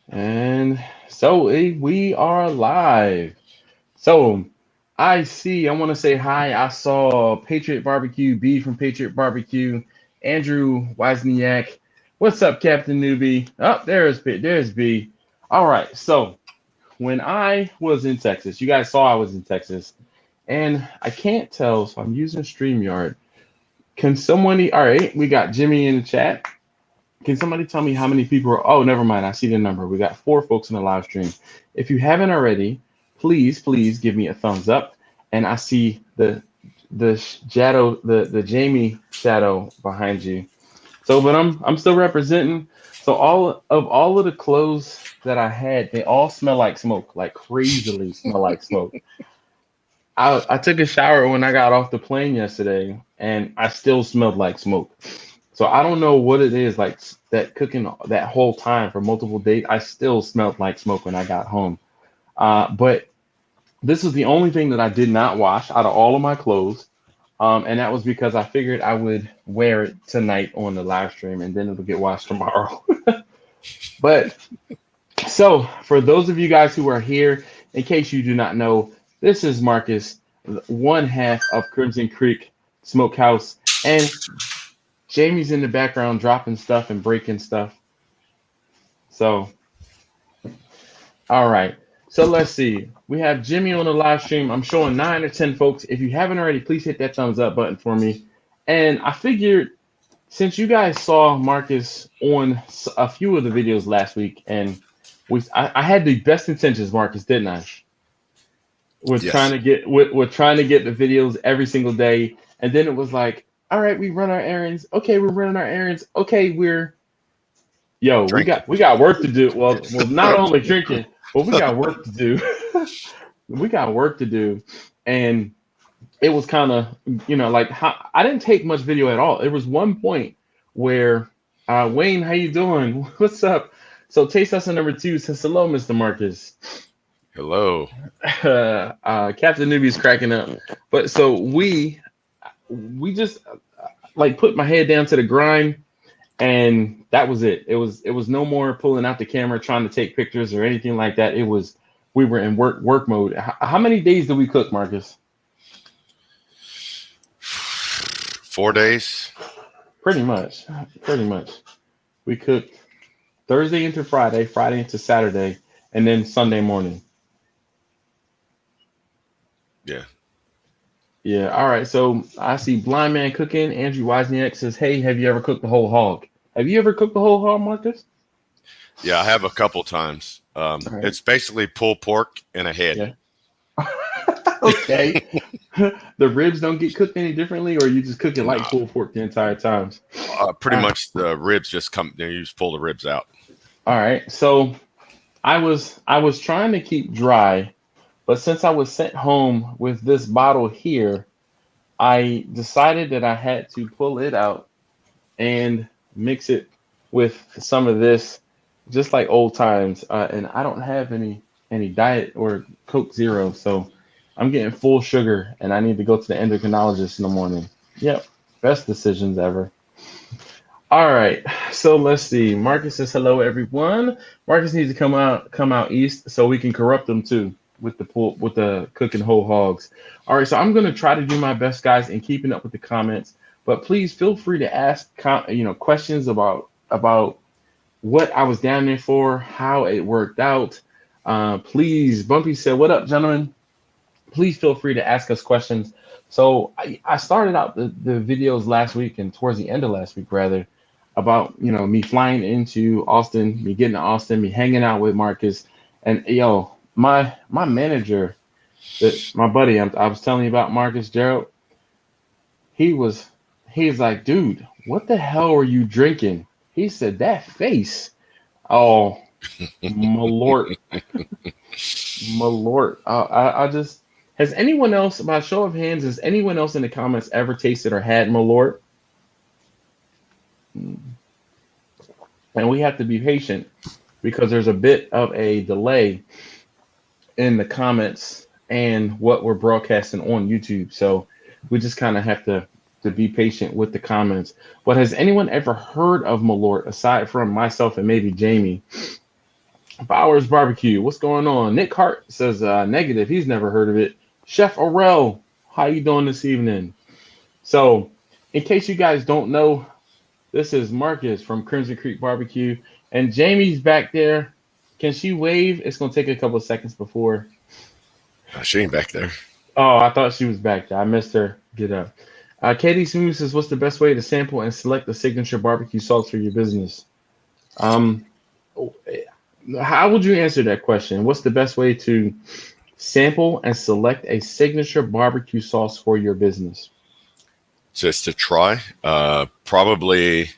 And so we are live. So I want to say hi. I saw Patriot Barbecue, B from Patriot Barbecue, Andrew Wozniak. What's up, Captain Newbie? Oh, there's B. All right. So when I was in Texas, you guys saw I was in Texas, and I can't tell, so I'm using StreamYard. Can somebody, all right, we got Jimmy in the chat. Can somebody tell me how many people are? Oh, never mind. I see the number. We got 4 folks in the live stream. If you haven't already, please give me a thumbs up. And I see the shadow, the Jamie shadow behind you. So, but I'm still representing. So all of the clothes that I had, they all smell like smoke, like crazily smell like smoke. I took a shower when I got off the plane yesterday, and I still smelled like smoke. So I don't know what it is like that cooking that whole time for multiple days. I still smelled like smoke when I got home. But this is the only thing that I did not wash out of all of my clothes. And that was because I figured I would wear it tonight on the live stream and then it'll get washed tomorrow. But so for those of you guys who are here, in case you do not know, this is Marcus, one half of Crimson Creek Smokehouse. And Jamie's in the background dropping stuff and breaking stuff. So, all right. So let's see. We have Jimmy on the live stream. I'm showing 9 or 10 folks. If you haven't already, please hit that thumbs up button for me. And I figured since you guys saw Marcus on a few of the videos last week, and I had the best intentions, Marcus, didn't I? Yes. We're trying to get the videos every single day, and then it was like, all right, we run our errands. Okay, we're running our errands. Okay, Drinking. we got work to do. Well, not only drinking, but we got work to do. We got work to do, and it was kind of like I didn't take much video at all. There was one point where Wayne, how you doing? What's up? So taste lesson number 2 says hello, Mr. Marcus. Hello. Captain Newbie's cracking up, but so we just like put my head down to the grind and that was it. It was no more pulling out the camera trying to take pictures or anything like that. It was we were in work mode. How many days did we cook, Marcus? 4 days. Pretty much. We cooked Thursday into Friday, Friday into Saturday, and then Sunday morning. Yeah. Yeah. All right. So I see Blind Man Cooking. Andrew Wozniak says, "Hey, have you ever cooked the whole hog? Have you ever cooked the whole hog, Marcus?" Yeah, I have a couple times. All right. It's basically pulled pork and a head. Yeah. Okay. The ribs don't get cooked any differently, or you just cook it like Nah, pulled pork the entire times. pretty Uh, much the ribs just come. You just pull the ribs out. all right. So I was trying to keep dry, but since I was sent home with this bottle here, I decided that I had to pull it out and mix it with some of this, just like old times. And I don't have any diet or Coke Zero, so I'm getting full sugar, and I need to go to the endocrinologist in the morning. Yep, best decisions ever. All right, so let's see. Marcus says hello, everyone. Marcus needs to come out east so we can corrupt them too with the cooking whole hogs. All right, so I'm gonna try to do my best, guys, in keeping up with the comments. But please feel free to ask questions about what I was down there for, how it worked out. Please, Bumpy said, "What up, gentlemen?" Please feel free to ask us questions. So I started out the videos last week and towards the end of last week rather about me flying into Austin, me getting to Austin, me hanging out with Marcus, and my manager, my buddy I was telling you about, Marcus Gerald. He was he's like, dude, what the hell are you drinking? He said that face. Oh, Malort, Malort. I just has anyone else, by show of hands, has anyone else in the comments ever tasted or had Malort? And we have to be patient because there's a bit of a delay in the comments and what we're broadcasting on YouTube. So we just kind of have to be patient with the comments. But has anyone ever heard of Malort aside from myself and maybe Jamie? Bowers Barbecue, what's going on? Nick Hart says negative. He's never heard of it. Chef Orel, how you doing this evening? So, in case you guys don't know, this is Marcus from Crimson Creek Barbecue, and Jamie's back there. Can she wave? It's gonna take a couple of seconds before. She ain't back there. Oh, I thought she was back there. I missed her. Get up. Katie Smooth says, "What's the best way to sample and select the signature barbecue sauce for your business?" Um, how would you answer that question? What's the best way to sample and select a signature barbecue sauce for your business? Just to try, probably,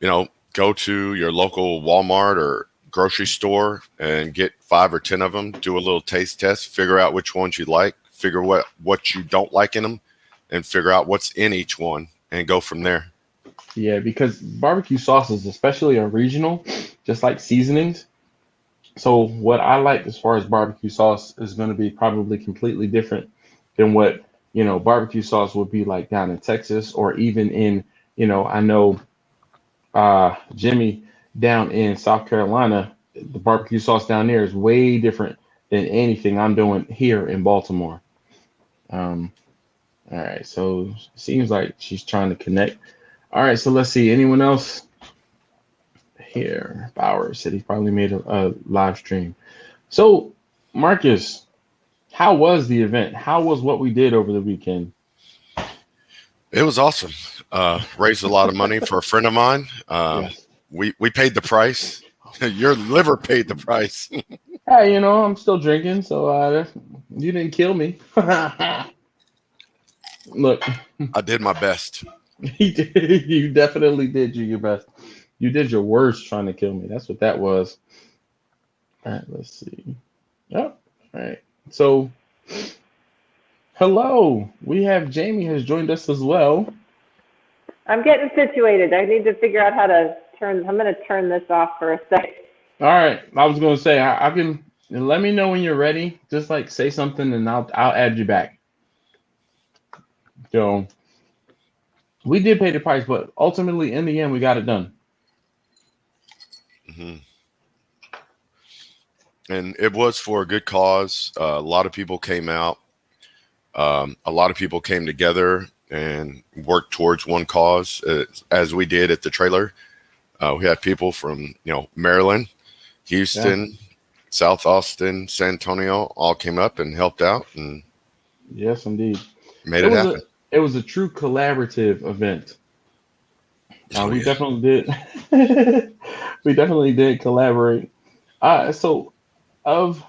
go to your local Walmart or grocery store and get 5 or 10 of them, do a little taste test, figure out which ones you like, figure what you don't like in them, and figure out what's in each one and go from there. Yeah, because barbecue sauces, especially are regional, just like seasonings. So what I like as far as barbecue sauce is going to be probably completely different than what, barbecue sauce would be like down in Texas or even in, I know Jimmy down in South Carolina, the barbecue sauce down there is way different than anything I'm doing here in Baltimore. Um, all right, so seems like she's trying to connect. All right, so let's see. Anyone else here? Bauer said he probably made a live stream. So, Marcus, how was the event? How was what we did over the weekend? It was awesome. Raised a lot of money for a friend of mine. Yes. We paid the price. Your liver paid the price. Hey, I'm still drinking, so you didn't kill me. Look, I did my best. you definitely did your best. You did your worst trying to kill me. That's what that was. All right, let's see. Yep. All right. So, hello. We have Jamie has joined us as well. I'm getting situated. I need to figure out how to I'm going to turn this off for a second. All right. I was going to say I can let me know when you're ready. Just like say something and I'll add you back. So, we did pay the price, but ultimately in the end we got it done. Mm-hmm. And it was for a good cause. A lot of people came out. A lot of people came together and worked towards one cause, as we did at the trailer. We had people from, Maryland, Houston, South Austin, San Antonio, all came up and helped out and yes, indeed, made it happen. It was a true collaborative event. We definitely did. We definitely did collaborate. So of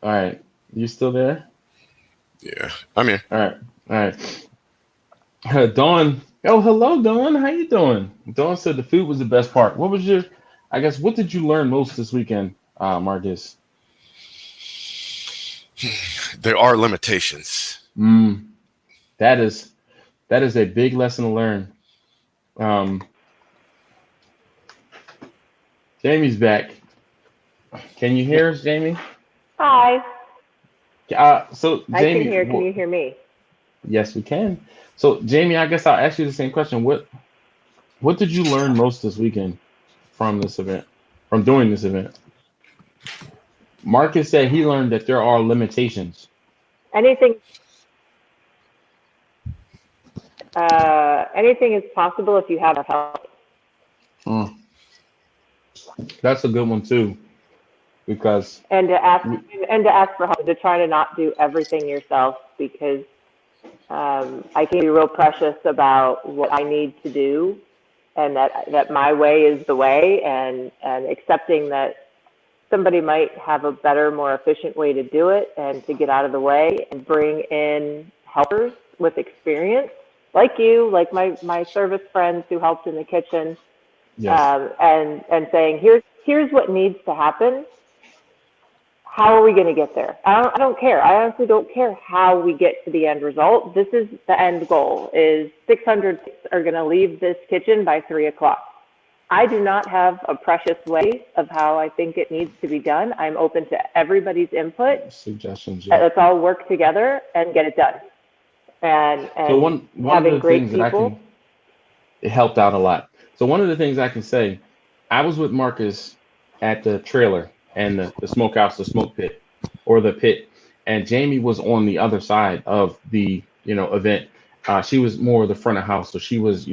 all right, you still there? Yeah, I'm here. All right. Dawn. Oh, hello, Dawn. How you doing? Dawn said the food was the best part. What was what did you learn most this weekend, Marcus? There are limitations. That is a big lesson to learn. Jamie's back. Can you hear us, Jamie? Hi. So Jamie, I can hear. Can you hear me? Yes, we can. So Jamie, I guess I'll ask you the same question. What did you learn most this weekend from this event, from doing this event? Marcus said he learned that there are limitations. Anything is possible if you have help. That's a good one too, because and to ask for help, to try to not do everything yourself, because I can be real precious about what I need to do, and that my way is the way, and accepting that somebody might have a better, more efficient way to do it, and to get out of the way and bring in helpers with experience, like you, like my service friends who helped in the kitchen. yes. And saying, here's what needs to happen. How are we going to get there? I don't care. I honestly don't care how we get to the end result. This is the end goal, is 600 are going to leave this kitchen by 3 o'clock. I do not have a precious way of how I think it needs to be done. I'm open to everybody's input. Suggestions. Yeah. Let's all work together and get it done. And So one of having the great things that I people. can, it helped out a lot. So one of the things I can say, I was with Marcus at the trailer and the smokehouse, the smoke pit, or the pit, and Jamie was on the other side of the event. She was more the front of house, so she was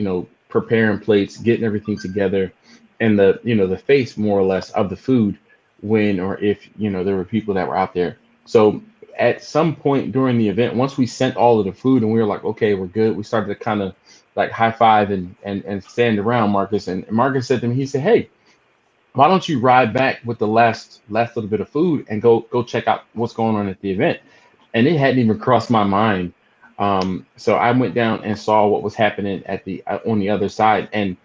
preparing plates, getting everything together, and the face more or less of the food when or if there were people that were out there. So at some point during the event, once we sent all of the food and we were like, okay, we're good, we started to kind of like high five and stand around Marcus. And Marcus said to me, he said, hey, why don't you ride back with the last little bit of food and go check out what's going on at the event? And it hadn't even crossed my mind. So I went down and saw what was happening at the on the other side, and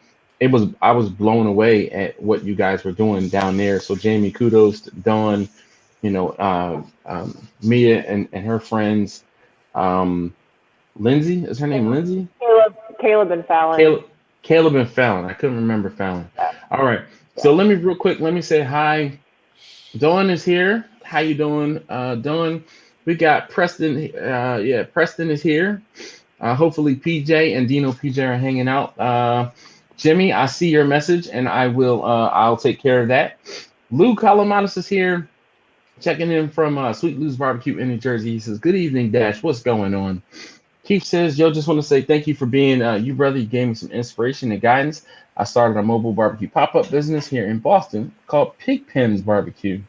I was blown away at what you guys were doing down there. So Jamie, kudos to Dawn, Mia and her friends. Um, Lindsay, is her name Lindsay? Caleb and Fallon. Caleb and Fallon. I couldn't remember Fallon. All right. So let me real quick. Let me say hi. Dawn is here. How you doing, Dawn? We got Preston. Yeah, Preston is here. Hopefully PJ and Dino PJ are hanging out. Jimmy, I see your message and I will. I'll take care of that. Lou Calamanis is here, checking in from Sweet Lou's Barbecue in New Jersey. He says, "Good evening, Dash. What's going on?" Keith says, "Yo, just want to say thank you for being you, brother. You gave me some inspiration and guidance. I started a mobile barbecue pop-up business here in Boston called Pigpen's Barbecue.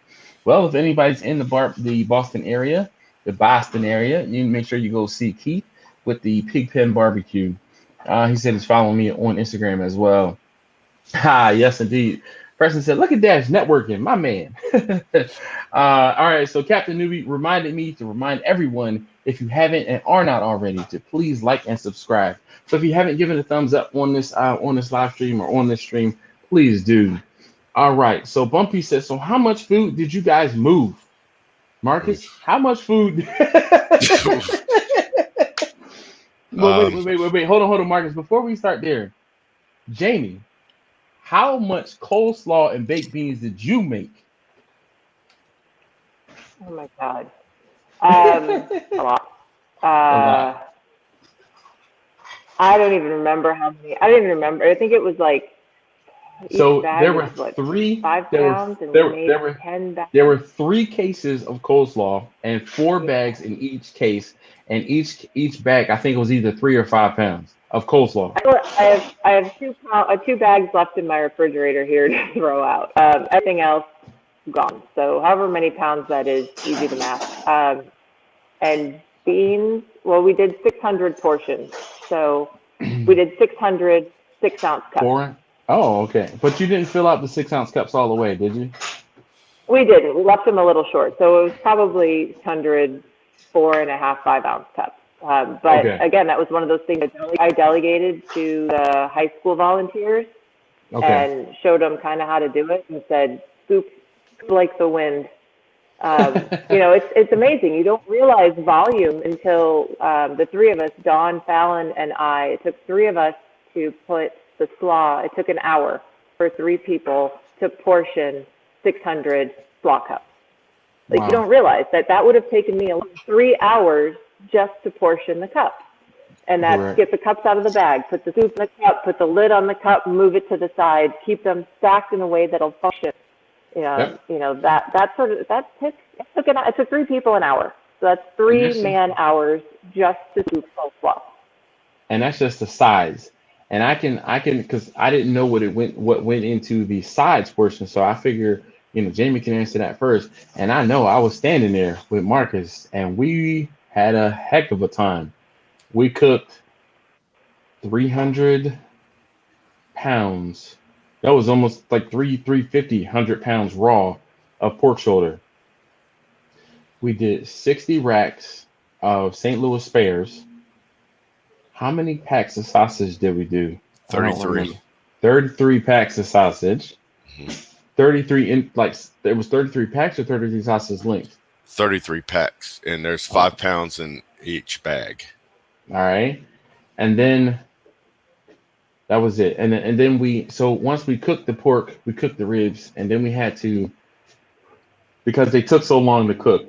Well, if anybody's in the Boston area, you make sure you go see Keith with the Pigpen Barbecue. He said he's following me on Instagram as well. Yes, indeed. Preston said, look at Dash networking, my man. All right, so Captain Newbie reminded me to remind everyone, if you haven't and are not already, to please like and subscribe. So if you haven't given a thumbs up on this live stream or on this stream, please do. All right, so Bumpy says, so how much food did you guys move? Marcus, how much food? Wait. Hold on, Marcus. Before we start there, Jamie, how much coleslaw and baked beans did you make? Oh my God. A lot. A lot. I don't even remember how many. I don't even remember. I think it was like. So there were three. 5 pounds, and we made 10 bags. There were 3 cases of coleslaw and 4 bags in each case, and each bag I think it was either 3 or 5 pounds of coleslaw. I have 2 bags left in my refrigerator here to throw out. Everything else gone. So however many pounds that is, you do the math. And beans, well, we did 600 portions. So we did 600 6-ounce cups. Oh, okay. But you didn't fill out the 6-ounce cups all the way, did you? We didn't. We left them a little short. So it was probably 600 4.5 5-ounce cups. But again, that was one of those things that I delegated to the high school volunteers and showed them kind of how to do it and said, scoop like the wind. It's amazing. You don't realize volume until the 3 of us, Dawn, Fallon, and I, it took 3 of us to put the slaw. It took an hour for 3 people to portion 600 slaw cups. Like, wow. You don't realize that would have taken me 3 hours just to portion the cups. And that's get the cups out of the bag, put the soup in the cup, put the lid on the cup, move it to the side, keep them stacked in a way that'll function. It took 3 people an hour. So that's 3 man hours just to scoop slaw. And that's just the size. And I can because I didn't know what went into the sides portion. So I figure, Jamie can answer that first. And I know I was standing there with Marcus and we had a heck of a time. We cooked 300 pounds. That was almost like 350, 100 pounds raw of pork shoulder. We did 60 racks of St. Louis spares. How many packs of sausage did we do? 33. 33 packs of sausage. Mm-hmm. 33 it was 33 packs or 33 sausage links? 33 packs, and there's 5 pounds in each bag. All right. And then That was it. And then once we cooked the pork, we cooked the ribs, and then we had to, because they took so long to cook.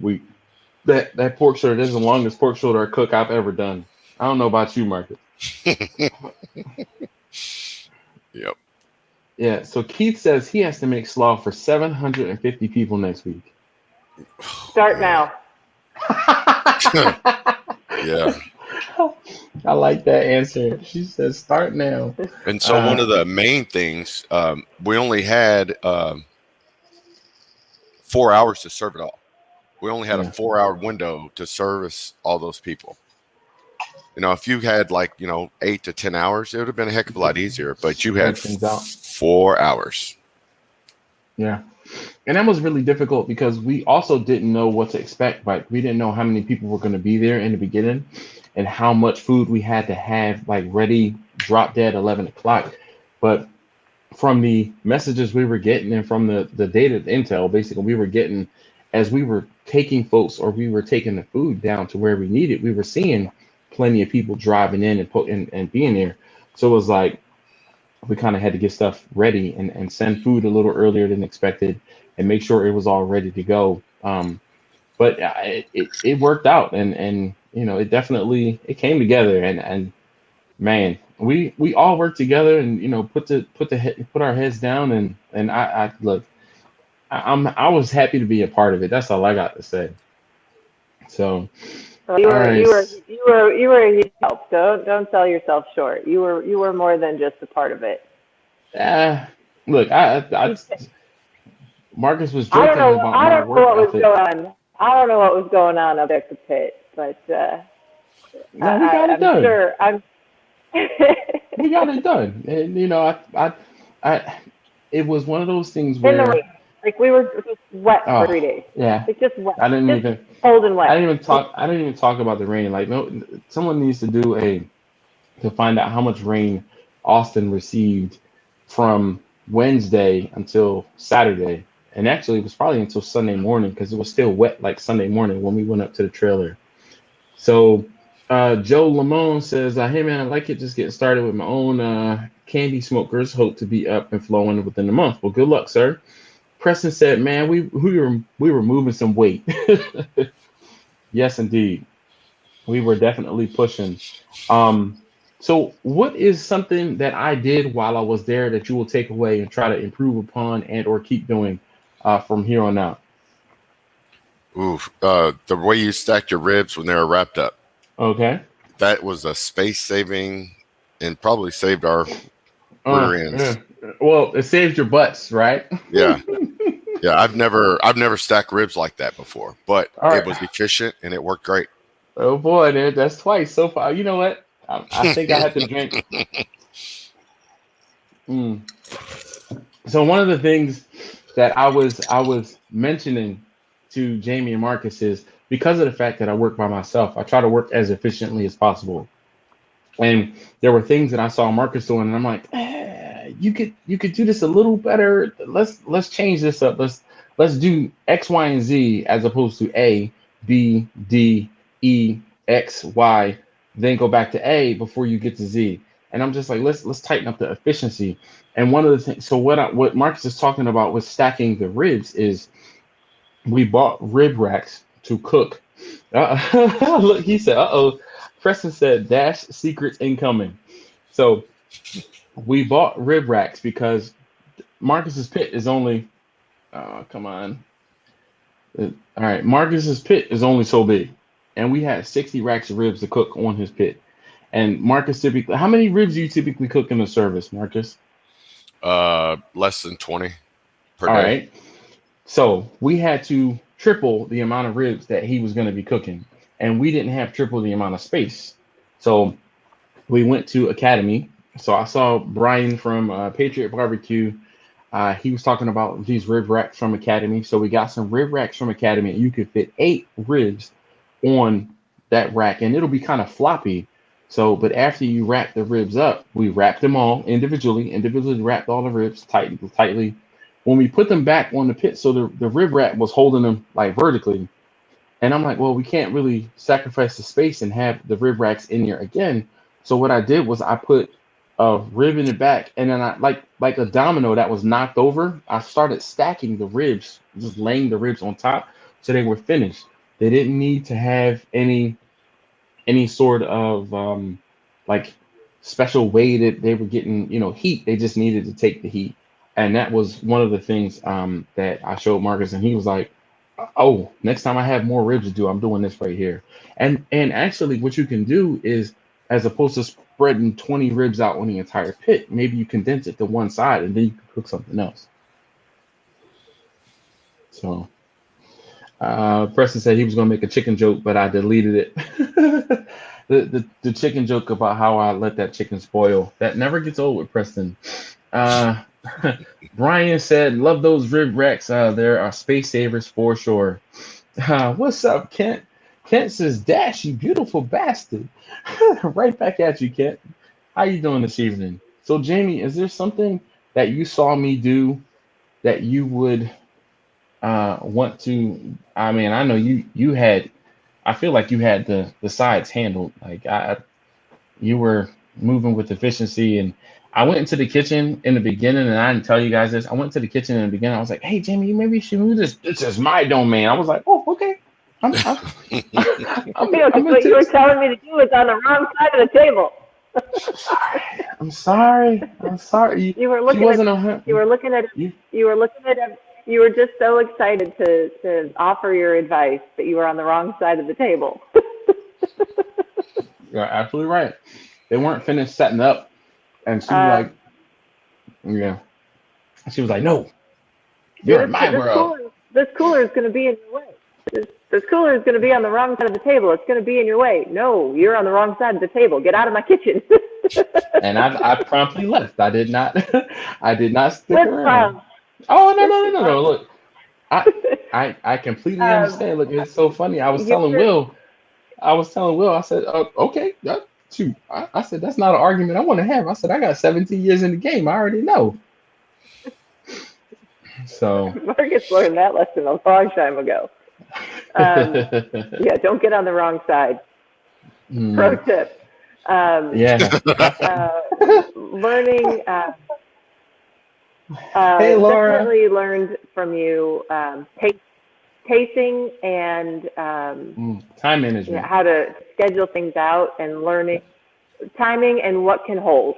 That pork shoulder, this is the longest pork shoulder cook I've ever done. I don't know about you, Marcus. Yep. Yeah. So Keith says he has to make slaw for 750 people next week. Start now. Yeah. I like that answer. She says start now. And so one of the main things, we only had 4 hours to serve it all. We only had a 4-hour window to service all those people. If you had 8 to 10 hours, it would have been a heck of a lot easier. But you had 4 hours. Yeah. And that was really difficult because we also didn't know what to expect. Like, we didn't know how many people were going to be there in the beginning and how much food we had to have ready, drop dead 11 o'clock. But from the messages we were getting and from the data, the intel, basically, we were getting as we were taking folks or we were taking the food down to where we needed, we were seeing plenty of people driving in and being there. So it was like we kind of had to get stuff ready and send food a little earlier than expected and make sure it was all ready to go. But it worked out and it definitely came together and man, we all worked together and put our heads down and I look, I was happy to be a part of it. That's all I got to say. So you were a huge help. Don't sell yourself short. You were more than just a part of it. Look, Marcus was joking about I my don't know work what was ethic. going on. I don't know what was going on up there at the pit, but we got it done. Sure. We got it done, and it was one of those things where we were just wet for 3 days. Yeah, it's just wet. I didn't even cold and wet. I didn't even talk about the rain. Like, no, someone needs to to find out how much rain Austin received from Wednesday until Saturday. And actually, it was probably until Sunday morning because it was still wet like Sunday morning when we went up to the trailer. So Joe Lamone says, hey, man, I like it just getting started with my own candy smokers. Hope to be up and flowing within the month. Well, good luck, sir. Preston said, man, we were moving some weight. Yes, indeed. We were definitely pushing. So what is something that I did while I was there that you will take away and try to improve upon and or keep doing from here on out? The way you stacked your ribs when they were wrapped up. Okay. That was a space saving and probably saved our rear ends. Yeah. Well, it saved your butts, right? Yeah. Yeah, I've never stacked ribs like that before, but it was efficient and it worked great. Oh boy, dude, that's twice so far. You know what? I think I have to drink. So one of the things that I was mentioning to Jamie and Marcus is because of the fact that I work by myself, I try to work as efficiently as possible. And there were things that I saw Marcus doing, and I'm like, you could do this a little better. Let's change this up. Let's do X, Y, and Z as opposed to A, B, D, E, X, Y, then go back to A before you get to Z. And I'm just like, let's tighten up the efficiency. And one of the things, so what Marcus is talking about with stacking the ribs is we bought rib racks to cook. Look, he said, uh-oh. Preston said, dash secrets incoming. So we bought rib racks because Marcus's pit is only, come on. All right, Marcus's pit is only so big. And we had 60 racks of ribs to cook on his pit. And Marcus typically, how many ribs do you typically cook in a service, Marcus? Less than 20 per day. All right. So we had to triple the amount of ribs that he was going to be cooking. And we didn't have triple the amount of space. So we went to Academy. So I saw Brian from Patriot Barbecue. He was talking about these rib racks from Academy. So we got some rib racks from Academy. And you could fit 8 ribs on that rack. And it'll be kind of floppy. So, but after you wrap the ribs up, we wrapped them all individually wrapped all the ribs tightly. When we put them back on the pit, so the rib rack was holding them like vertically. And I'm like, well, we can't really sacrifice the space and have the rib racks in there again. So what I did was I put rib in the back, and then I like a domino that was knocked over. I started stacking the ribs, just laying the ribs on top, so they were finished. They didn't need to have any sort of like special way that they were getting, heat. They just needed to take the heat, and that was one of the things that I showed Marcus, and he was like, "Oh, next time I have more ribs to do, I'm doing this right here." And actually, what you can do is, as opposed to spreading 20 ribs out on the entire pit, maybe you condense it to one side, and then you can cook something else. So. Preston said he was going to make a chicken joke, but I deleted it. The chicken joke about how I let that chicken spoil. That never gets old with Preston. Uh, Brian said, love those rib racks. There are space savers for sure. What's up, Kent? Kent says, Dash, you beautiful bastard. Right back at you, Kent. How you doing this evening? So, Jamie, is there something that you saw me do that you would want to? I mean, I know you had, I feel like you had the sides handled. Like you were moving with efficiency. And I went into the kitchen in the beginning, and I didn't tell you guys this. I went to the kitchen in the beginning. I was like, hey, Jamie, maybe you should move this. This is my domain. I was like, oh, okay. I'm what you were telling me to do was on the wrong side of the table. I'm sorry. You were looking at you were just so excited to offer your advice that you were on the wrong side of the table. You're absolutely right. They weren't finished setting up, and she was like, yeah. She was like, no, you're in my world. This cooler is going to be in your way. This cooler is going to be on the wrong side of the table. It's going to be in your way. No, you're on the wrong side of the table. Get out of my kitchen. And I promptly left. I did not stick around. Oh, no. Look, I completely understand. Look, it's so funny. I was telling Will, I said, okay, shoot. I said, that's not an argument I want to have. I said, I got 17 years in the game. I already know. So Marcus learned that lesson a long time ago. Yeah, don't get on the wrong side. Pro tip. Learning. Hey, Laura. Definitely learned from you pacing and time management. How to schedule things out and learning timing and what can hold.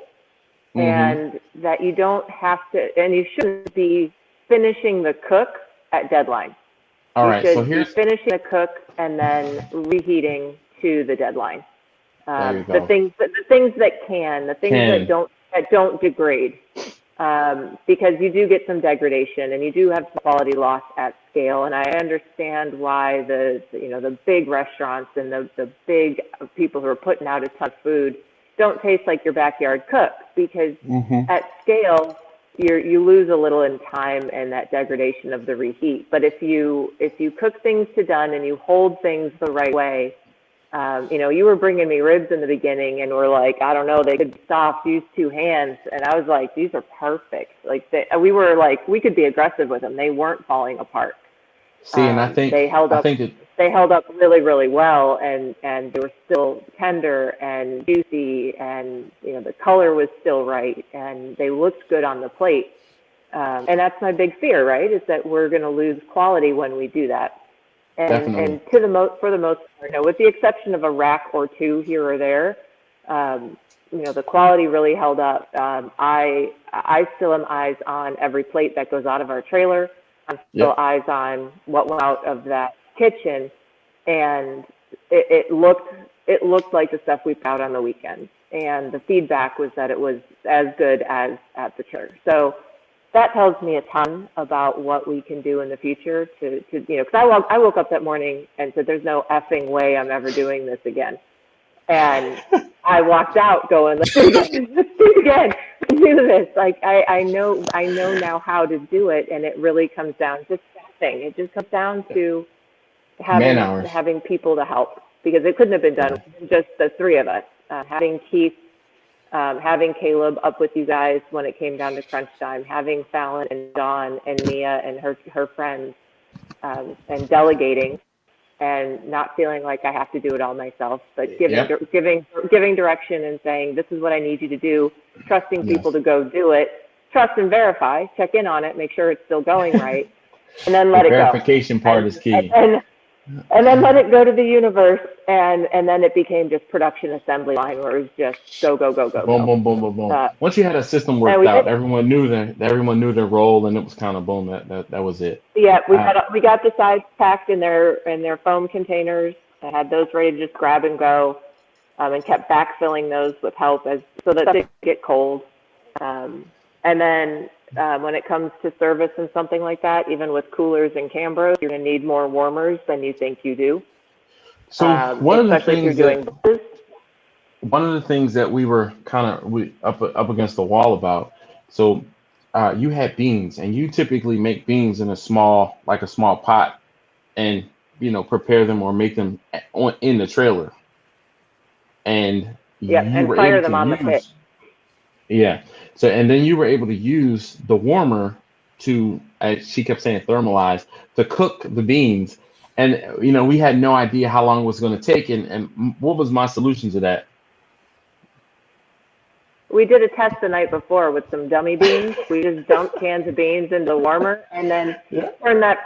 And that you don't have to, and you shouldn't be finishing the cook at deadline. All right, so here's finishing the cook and then reheating to the deadline. There you go. The things that don't degrade, because you do get some degradation and you do have some quality loss at scale. And I understand why the big restaurants and the big people who are putting out a ton of food don't taste like your backyard cook, because at scale you lose a little in time and that degradation of the reheat. But if you cook things to done and you hold things the right way, you were bringing me ribs in the beginning and we're like, I don't know, they could be soft, use two hands. And I was like, these are perfect. Like we could be aggressive with them. They weren't falling apart. See, and I think they held up really, really well, and they were still tender and juicy, and the color was still right, and they looked good on the plate. And that's my big fear, right? Is that we're going to lose quality when we do that. And for the most part, with the exception of a rack or two here or there, the quality really held up. I still am eyes on every plate that goes out of our trailer. I'm still eyes on what went out of that kitchen, and it looked like the stuff we put out on the weekend. And the feedback was that it was as good as at the church. So that tells me a ton about what we can do in the future because I woke up that morning and said, there's no effing way I'm ever doing this again. And I walked out going, let's do it again. Do this. Like I know now how to do it, and it really comes down to staffing. It just comes down to having people to help, because it couldn't have been done with just the three of us. Having Keith, having Caleb up with you guys when it came down to crunch time, having Fallon and Dawn and Mia and her friends, and delegating. and not feeling like I have to do it all myself, but Yep. giving direction and saying, this is what I need you to do, trusting people Yes. to go do it, trust and verify, check in on it, make sure it's still going right, and then The let it go. verification part is key. And then let it go to the universe, and then it became just production assembly line where it was just go, go, go, go, Boom, go. boom, boom, boom, boom. Once you had a system And worked we out, did. everyone knew their role, and it was kind of boom. That was it. Yeah, we got the sides packed in their foam containers. I had those ready to just grab and go, and kept backfilling those with help so that they get cold. And then when it comes to service and something like that, even with coolers and Cambros, you're going to need more warmers than you think you do. So Especially if you're doing booze. one of the things that we were kind of up against the wall about. So you had beans, and you typically make beans in a small pot, and prepare them or make them in the trailer, and Yep, you and were fire able to them on the pit. use yeah. So and then you were able to use the warmer to, as she kept saying, thermalize, to cook the beans. And we had no idea how long it was going to take, and what was my solution to that? We did a test the night before with some dummy beans. We just dumped cans of beans into the warmer and then Yeah. turned that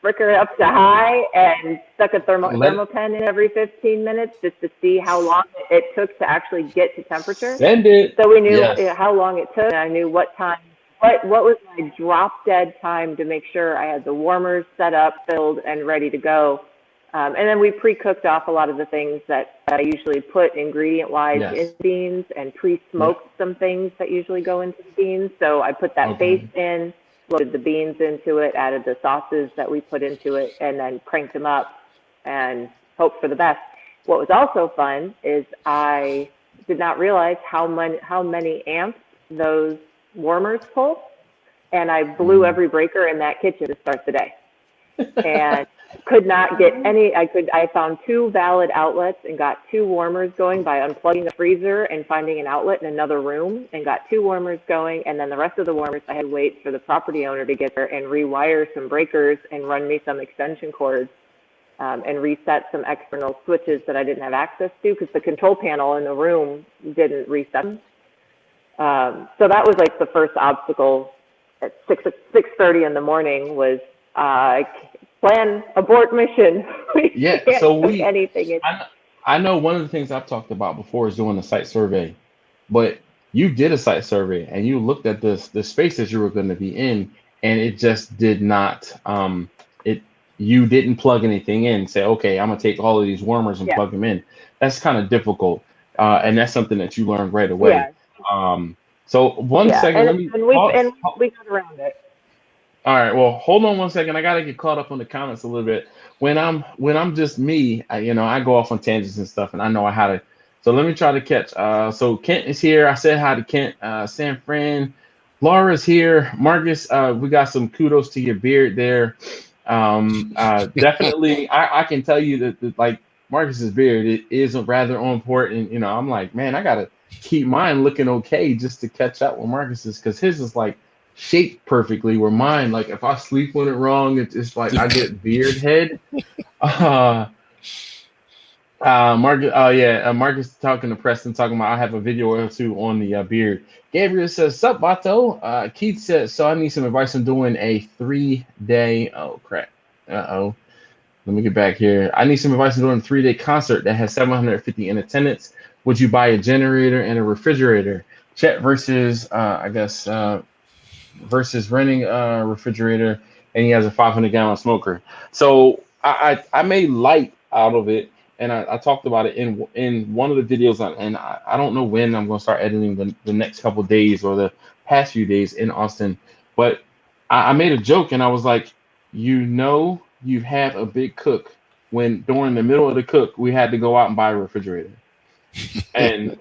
fricker up to high and stuck a Let thermopen in every 15 minutes just to see how long it took to actually get to temperature. Send it. So we knew Yes. how long it took, and I knew what was my drop dead time to make sure I had the warmers set up, filled, and ready to go. And then we pre-cooked off a lot of the things that I usually put ingredient-wise Yes. in beans, and pre-smoked some things that usually go into the beans. So I put that Okay. base in, loaded the beans into it, added the sauces that we put into it, and then cranked them up and hoped for the best. What was also fun is I did not realize how many amps those warmers pull, and I blew every breaker in that kitchen to start the day. And could not get any. I found 2 valid outlets and got 2 warmers going by unplugging the freezer and finding an outlet in another room, and got 2 warmers going. And then the rest of the warmers, I had to wait for the property owner to get there and rewire some breakers and run me some extension cords, and reset some external switches that I didn't have access to because the control panel in the room didn't reset them. So that was like the first obstacle at 6:30 in the morning was plan abort mission. We Yeah. can't So cook anything in. I know one of the things I've talked about before is doing a site survey, but you did a site survey and you looked at the space that you were going to be in, and it just did not. You didn't plug anything in. Say, okay, I'm gonna take all of these warmers and Yeah. plug them in. That's kind of difficult, and that's something that you learned right away. Yeah. So one Yeah, second, let and, me and we pause. and we got around it. All right, well, hold on one second. I gotta get caught up on the comments a little bit. When I'm just me, I go off on tangents and stuff, and I know how to. So let me try to catch. So Kent is here. I said hi to Kent. San Fran, Laura's here. Marcus, we got some kudos to your beard there. Definitely, I can tell you that like Marcus's beard, it is rather on point, and I'm like, man, I gotta keep mine looking okay just to catch up with Marcus's, because his is like shaped perfectly, where mine, like if I sleep on it wrong, it's like I get beard head. Marcus, oh yeah, Marcus talking to Preston, talking about I have a video or 2 on the beard. Gabriel says, "Sup, Bato?" Keith says, "So I need some advice on doing a 3-day." Oh crap! Uh-oh. Let me get back here. I need some advice on doing a 3-day concert that has 750 in attendance. Would you buy a generator and a refrigerator? Chet versus versus renting a refrigerator, and he has a 500-gallon smoker. So I made light out of it, and I talked about it in one of the videos, and I don't know when I'm going to start editing the next couple days or the past few days in Austin, but I made a joke, and I was like, you have a big cook when during the middle of the cook we had to go out and buy a refrigerator, and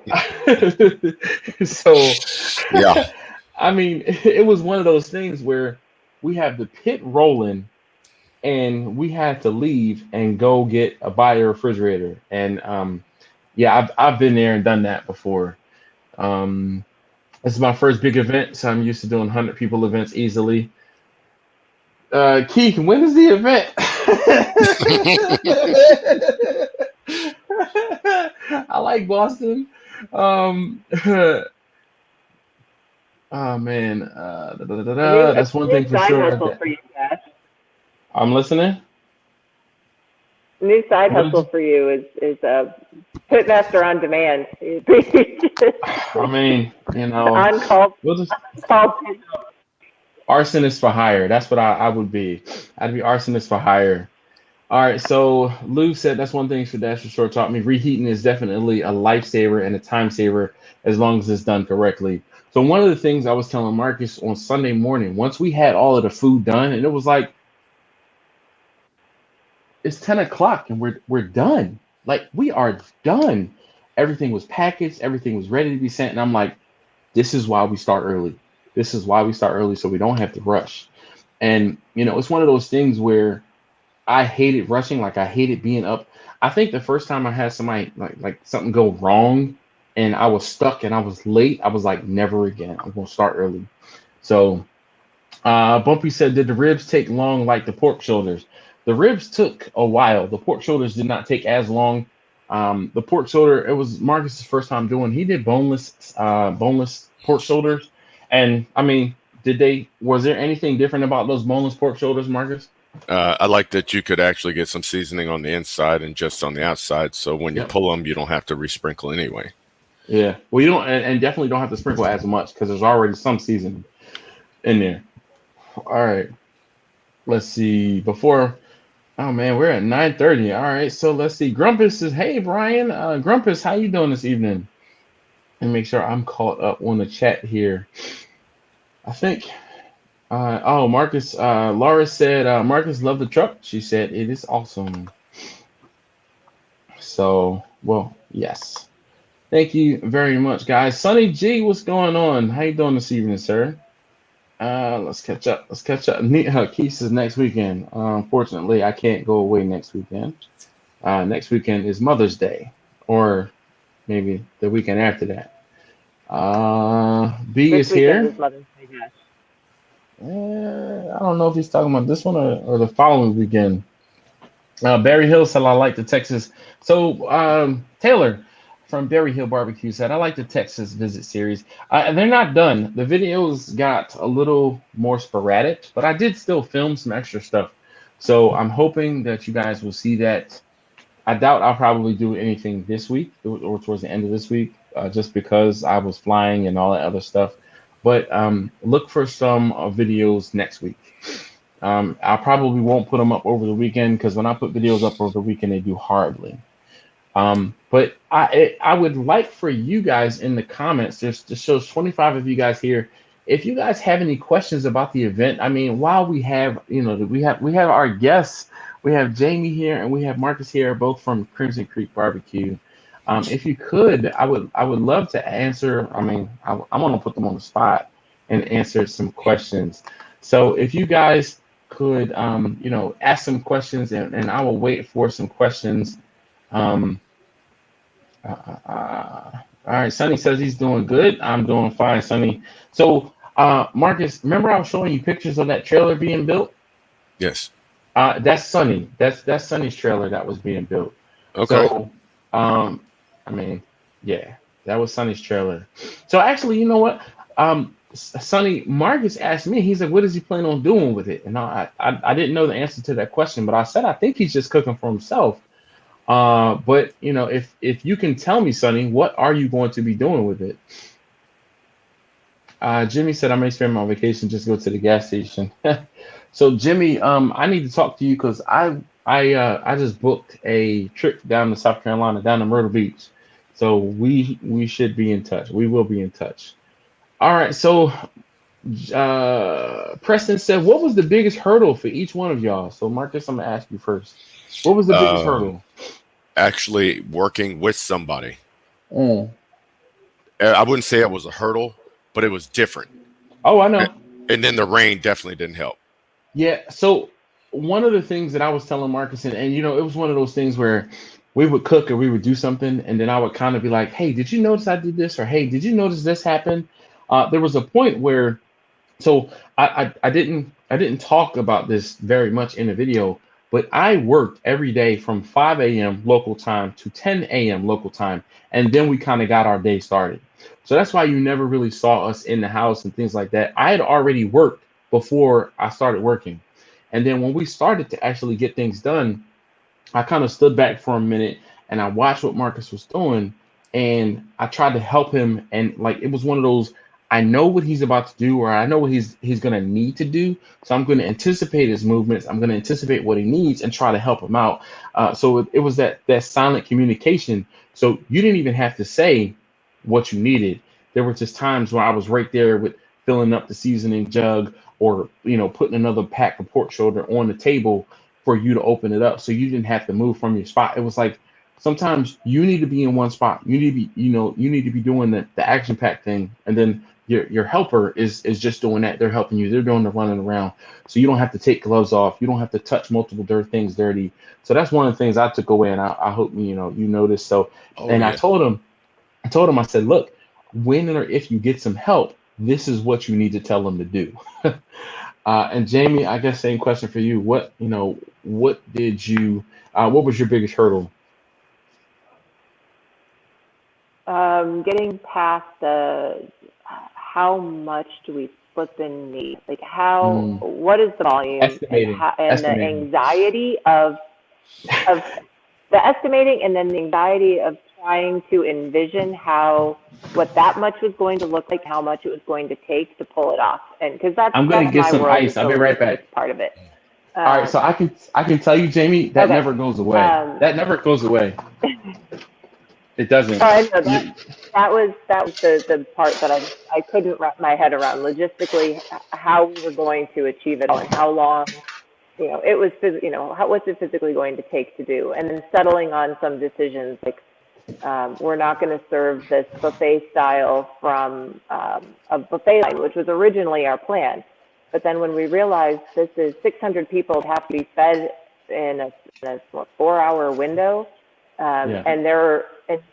so Yeah. I mean, it was one of those things where we have the pit rolling, and we had to leave and go buy a refrigerator. And yeah, I've been there and done that before. This is my first big event, so I'm used to doing 100 people events easily. Keith, when is the event? I like Boston. Oh man, A that's one new thing for side sure. hustle for you, Josh. I'm listening. A new side What hustle did for you is a pitmaster on demand. I mean, on call, we'll just call. arsonist for hire. That's what I would be. I'd be arsonist for hire. All right, so Lou said that's one thing Dash Short taught me. Reheating is definitely a lifesaver and a time saver as long as it's done correctly. So one of the things I was telling Marcus on Sunday morning, once we had all of the food done, and it was like it's 10 o'clock and we're done. Like we are done. Everything was packaged, everything was ready to be sent, and I'm like, this is why we start early. This is why we start early so we don't have to rush. And it's one of those things where I hated rushing. Like I hated being up. I think the first time I had somebody like something go wrong and I was stuck and I was late, I was like, never again. I'm gonna start early. So Bumpy said, did the ribs take long like the pork shoulders? The ribs took a while. The pork shoulders did not take as long. The pork shoulder, it was Marcus's first time doing. He did boneless pork shoulders, and I mean, was there anything different about those boneless pork shoulders, Marcus? I like that you could actually get some seasoning on the inside and just on the outside. So when you Yep. pull them, you don't have to resprinkle anyway. Yeah. Well, you don't, and definitely don't have to sprinkle as much because there's already some seasoning in there. All right. Let's see. Oh man, we're at 9:30. All right. So let's see. Grumpus says, "Hey Brian, Grumpus, how you doing this evening?" And make sure I'm caught up on the chat here. I think. Oh, Marcus. Laura said, "Marcus loved the truck." She said, "It is awesome." So, well, yes. Thank you very much, guys. Sonny G, what's going on? How you doing this evening, sir? Let's catch up. Let's catch up. Keith says next weekend. Unfortunately, I can't go away next weekend. Next weekend is Mother's Day, or maybe the weekend after that. B This is weekend here. is Mother's Day, Josh. I don't know if he's talking about this one or the following weekend. Barry Hill said, I like the Texas. So, Taylor from Berry Hill Barbecue said, I like the Texas visit series. They're not done. The videos got a little more sporadic, but I did still film some extra stuff. So I'm hoping that you guys will see that. I doubt I'll probably do anything this week or towards the end of this week, just because I was flying and all that other stuff. But look for some videos next week. I probably won't put them up over the weekend because when I put videos up over the weekend, they do horribly. But I would like for you guys in the comments. There's just shows 25 of you guys here. If you guys have any questions about the event, I mean, while we have we have our guests, we have Jamie here and we have Marcus here, both from Crimson Creek Barbecue. If you could, I would love to answer. I mean, I want to put them on the spot and answer some questions. So if you guys could, ask some questions and I will wait for some questions. Um, all right, Sonny says he's doing good. I'm doing fine, Sonny. So, Marcus, remember I was showing you pictures of that trailer being built? Yes. That's Sonny. That's Sonny's trailer that was being built. Okay. So, I mean, yeah, that was Sonny's trailer. So actually, you know what? Sonny, Marcus asked me. He's like, "What is he planning on doing with it?" And I didn't know the answer to that question, but I said I think he's just cooking for himself. But if you can tell me, Sonny, what are you going to be doing with it? Jimmy said I may spend my vacation, just go to the gas station. So Jimmy, I need to talk to you because I just booked a trip down to South Carolina, down to Myrtle Beach. So we should be in touch. We will be in touch. All right. So Preston said, what was the biggest hurdle for each one of y'all? So Marcus, I'm gonna ask you first. What was the biggest hurdle? Actually working with somebody. Mm. I wouldn't say it was a hurdle, but it was different. Oh, I know. And then the rain definitely didn't help. Yeah. So one of the things that I was telling Marcus, and it was one of those things where we would cook or we would do something, and then I would kind of be like, "Hey, did you notice I did this?" Or "Hey, did you notice this happened?" There was a point where, so I didn't talk about this very much in the video, But I worked every day from 5 a.m. local time to 10 a.m. local time. And then we kind of got our day started. So that's why you never really saw us in the house and things like that. I had already worked before I started working. And then when we started to actually get things done, I kind of stood back for a minute and I watched what Marcus was doing and I tried to help him. And like it was one of those, I know what he's about to do, or I know what he's gonna need to do. So I'm gonna anticipate his movements, I'm gonna anticipate what he needs and try to help him out. So it was that silent communication. So you didn't even have to say what you needed. There were just times where I was right there with filling up the seasoning jug or putting another pack of pork shoulder on the table for you to open it up so you didn't have to move from your spot. It was like sometimes you need to be in one spot. You need to be, you need to be doing the action pack thing. And then your helper is just doing that. They're helping you. They're doing the running around. So you don't have to take gloves off. You don't have to touch multiple things dirty. So that's one of the things I took away and I hope you noticed. So Oh and yeah. I told him, I said, look, when or if you get some help, this is what you need to tell them to do. And Jamie, I guess same question for you. What did you, what was your biggest hurdle? Getting past the how much do we flip need? Like Mm, what is the volume estimating, and the estimating. anxiety of the estimating and then the anxiety of trying to envision what that much was going to look like, how much it was going to take to pull it off. And because I'm gonna that's get my some world, is ice. I'll the be right back. logistics part of it. All right, so Um, I can tell you, Jamie, that okay. never goes away. Um, That never goes away. It Oh, doesn't. I know You, that was the part that I couldn't wrap my head around logistically how we were going to achieve it all and how long it was what's it physically going to take to do, and then settling on some decisions like we're not going to serve this buffet style from a buffet line, which was originally our plan, but then when we realized this is 600 people have to be fed in a 4-hour window, yeah,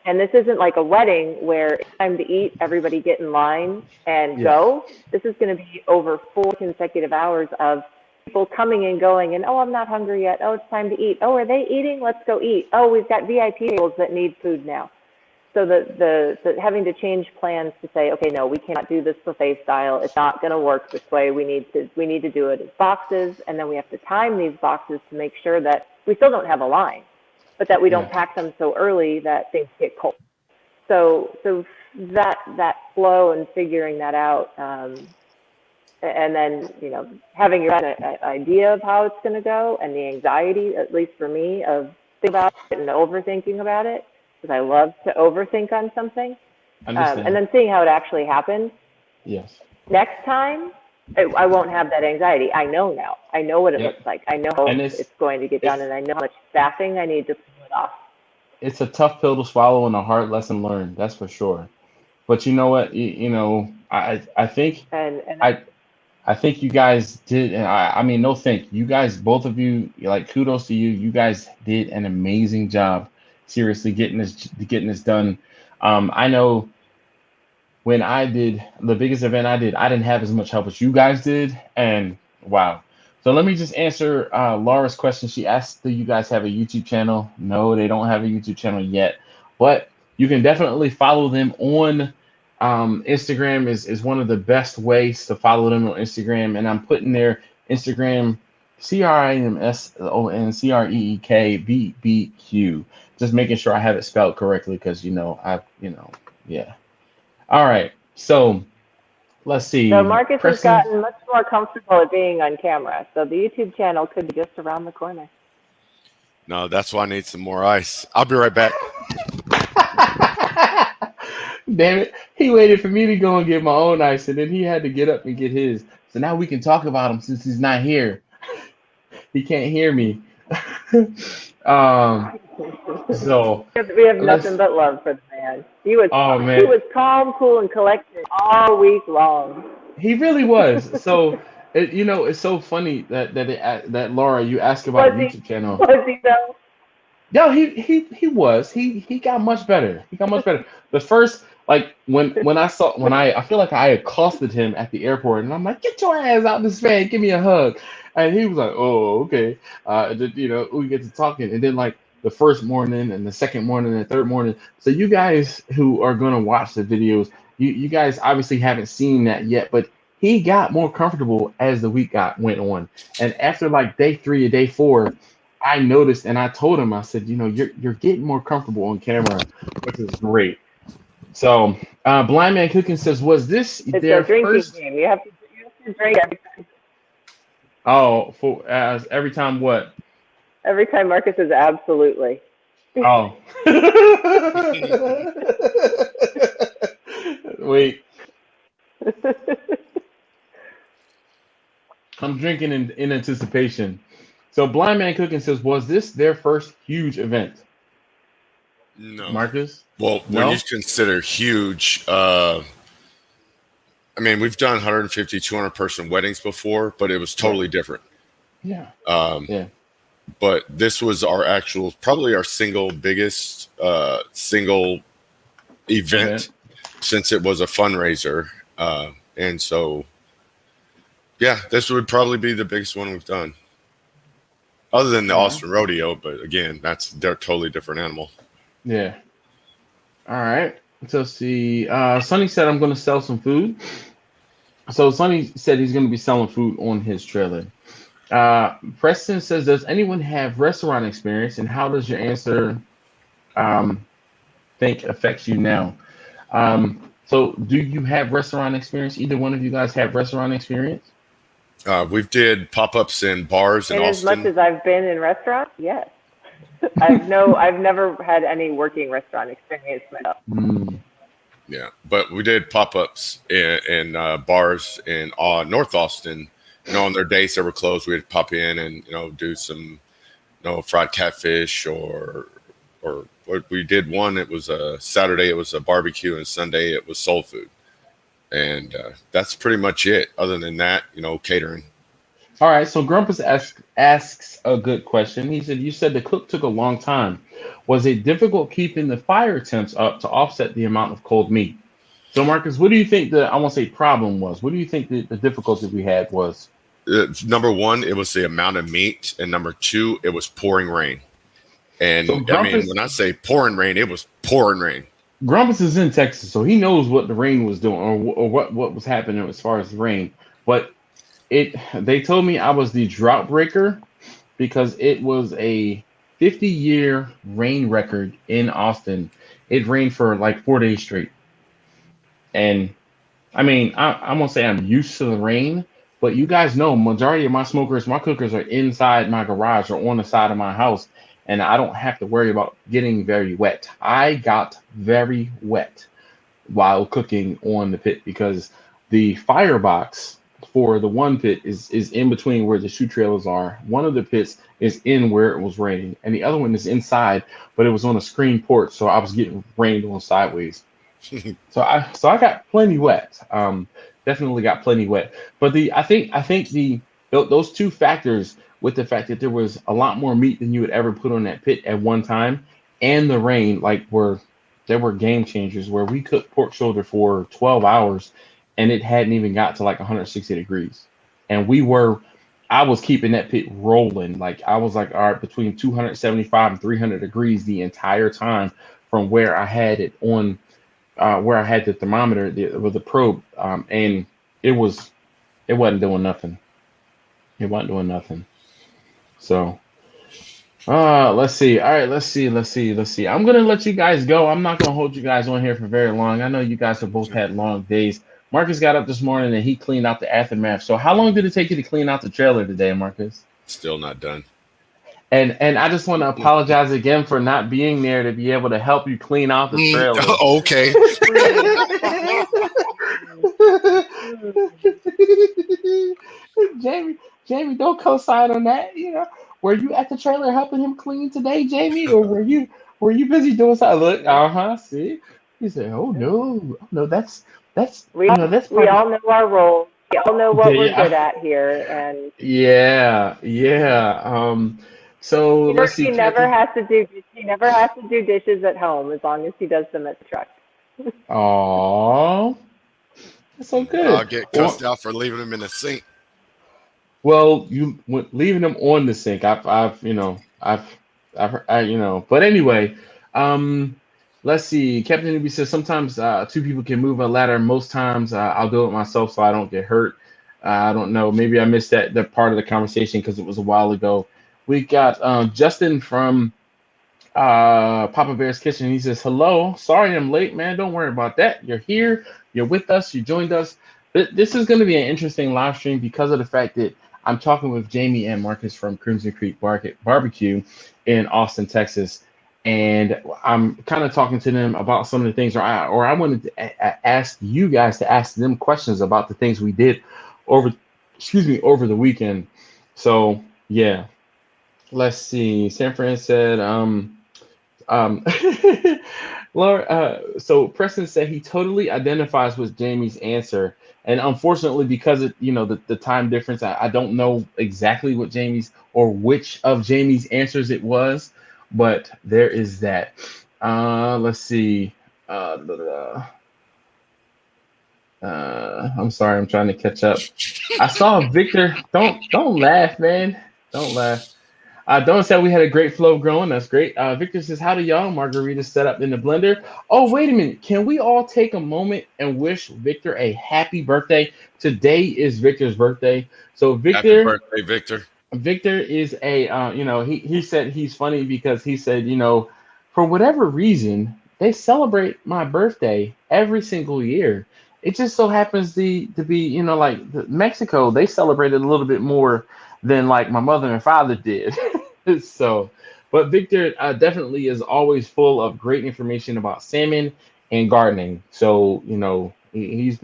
and this isn't like a wedding where it's time to eat, everybody get in line and yes, go. This is going to be over 4 consecutive hours of people coming and going and, oh, I'm not hungry yet. Oh, it's time to eat. Oh, are they eating? Let's go eat. Oh, we've got VIP tables that need food now. So the having to change plans to say, okay, no, we cannot do this buffet style. It's not going to work this way. We need to do it as boxes, and then we have to time these boxes to make sure that we still don't have a line, but that we don't yeah. pack them so early that things get cold. So that flow and figuring that out, and then having your idea of how it's going to go, and the anxiety, at least for me, of thinking about it and overthinking about it, because I love to overthink on something, and Understand. then seeing how it actually happens. Yes. Next time, I won't have that anxiety. I know now. I know what it Yep. looks like. I know how And it's going to get done, it's and I know how much staffing I need to pull it off. it's a tough pill to swallow and a hard lesson learned. That's for sure. But you know what? I think And I I think you guys did, and I mean, no thank you guys, both of you, like kudos to you. You guys did an amazing job, seriously getting this done. I know when I did the biggest event I did, I didn't have as much help as you guys did, and wow. So let me just answer Laura's question. She asked, "Do you guys have a YouTube channel?" No, they don't have a YouTube channel yet, but you can definitely follow them on Instagram. Is one of the best ways to follow them on Instagram, and I'm putting their Instagram CrimsonCreekBBQ. Just making sure I have it spelled correctly because yeah. All right. So let's so see. Marcus has Preston. gotten much more comfortable at being on camera, so the YouTube channel could be just around the corner. No, that's why I need some more ice. I'll be right back. Damn it. He waited for me to go and get my own ice, and then he had to get up and get his. So now we can talk about him since he's not here. He can't hear me. um, so We have nothing let's but love for the man. He was oh he man. was calm, cool, and collected all week long. He really was. So it's so funny that Laura, you ask about Was a he? YouTube channel. Was he though? Yo, he got much better. He got much better. The first, like when I feel like I accosted him at the airport, and I'm like, get your ass out this van, give me a hug, and he was like, oh, okay. And then, we get to talking, and then like the first morning and the second morning and the third morning. So you guys who are gonna watch the videos, you guys obviously haven't seen that yet, but he got more comfortable as the week got went on, and after like day 3 or day 4. I noticed and I told him, I said, you're getting more comfortable on camera, which is great. So Blind Man Cooking says, was this It's a their drinking first? game. You have to drink Oh, for as every time what? every time Marcus says absolutely. Oh. Wait, I'm drinking in anticipation. So Blind Man Cooking says, was this their first huge event? No. Marcus? Well, when you No? consider huge, I mean, we've done 150, 200 person weddings before, but it was Right. totally different. Yeah. Um, Yeah. but this was probably our single biggest single event Event. since it was a fundraiser. And so, yeah, this would probably be the biggest one we've done, other than the All right. Austin Rodeo. But again, they're a totally different animal. Yeah. All right. So see, Sonny said I'm going to sell some food. So Sonny said he's going to be selling food on his trailer. Preston says, does anyone have restaurant experience, and how does your answer um, think affects you now? So do you have restaurant experience? Either one of you guys have restaurant experience? We've did pop-ups in bars in And as much Austin. as I've been in restaurants, yes. I've never had any working restaurant experience myself. Mm, Yeah, but we did pop-ups in bars in North Austin. On their days that were closed, we'd pop in and do some fried catfish or we did one. It was a Saturday. It was a barbecue, and Sunday it was soul food, and that's pretty much it. Other than that, catering. All right, so Grumpus asks a good question. He said, you said the cook took a long time. Was it difficult keeping the fire temps up to offset the amount of cold meat? So, Marcus, what do you think I won't say problem was? What do you think the difficulty we had was? Number one, it was the amount of meat, and number two, it was pouring rain. So, And I mean, when I say pouring rain, it was pouring rain. Grumpus is in Texas, so he knows what the rain was doing, or what was happening as far as the rain. But they told me I was the drought breaker because it was a 50-year rain record in Austin. It rained for like 4 days straight. And I mean, I'm gonna say I'm used to the rain, but you guys know majority of my cookers are inside my garage or on the side of my house, and I don't have to worry about getting very wet. I got very wet while cooking on the pit because the firebox for the one pit is in between where the shoe trailers are. One of the pits is in where it was raining, and the other one is inside, but it was on a screen porch, so I was getting rained on sideways. So I got plenty wet. Definitely got plenty wet. But I think those two factors, with the fact that there was a lot more meat than you would ever put on that pit at one time, and the rain, there were game changers where we cooked pork shoulder for 12 hours and it hadn't even got to like 160 degrees. And I was keeping that pit rolling. Like I was like, all right, between 275 and 300 degrees the entire time from where I had it on where I had the thermometer with the probe, and it was it wasn't doing nothing. It wasn't doing nothing. So let's see. All right, let's see. I'm gonna let you guys go. I'm not gonna hold you guys on here for very long. I know you guys have both had long days. Marcus got up this morning and he cleaned out the aftermath. So how long did it take you to clean out the trailer today, Marcus? Still not done. And I just want to apologize again for not being there to be able to help you clean out the trailer. Okay. Jamie, Jamie, don't co-sign on that. Were you at the trailer helping him clean today, Jamie, or were you busy doing something? Look, see, he said, "Oh no, oh, no, that's We that's we part of all know our roles. We all know what we're yeah, good at here, and yeah, yeah. So let's see, He never Captain. has to do. He never has to do dishes at home as long as he does them at the truck. Aw, that's so I'll good. get cussed Well, out for leaving them in the sink. leaving them on the sink. But anyway, um, let's see. Captain Newbie says sometimes two people can move a ladder. Most times I'll do it myself so I don't get hurt. I don't know. Maybe I missed that part of the conversation because it was a while ago. We got Justin from Papa Bear's Kitchen. He says, "Hello, sorry I'm late, man. Don't worry about that. You're here. You're with us. You joined us. This is going to be an interesting live stream because of the fact that I'm talking with Jamie and Marcus from Crimson Creek Barbecue in Austin, Texas, and I'm kind of talking to them about some of the things, or I wanted to ask you guys to ask them questions about the things we did over, over the weekend. So yeah, let's see. San Fran said, um, Laura, so Preston said he totally identifies with Jamie's answer, and unfortunately, because of the time difference, I don't know exactly what Jamie's or which of Jamie's answers it was, but there is that. Let's see. Blah, blah, I'm sorry, I'm trying to catch up. I saw Victor. Don't laugh, man. Don't laugh. Don said we had a great flow growing. That's great. Victor says, "How do y'all margaritas set up in the blender?" Oh, wait a minute. Can we all take a moment and wish Victor a happy birthday? Today is Victor's birthday. So Happy Victor, birthday, Victor. Victor is he said he's funny because he said, for whatever reason, they celebrate my birthday every single year. It just so happens to be, like Mexico, they celebrated a little bit more than like my mother and father did. So, but Victor definitely is always full of great information about salmon and gardening. So, he's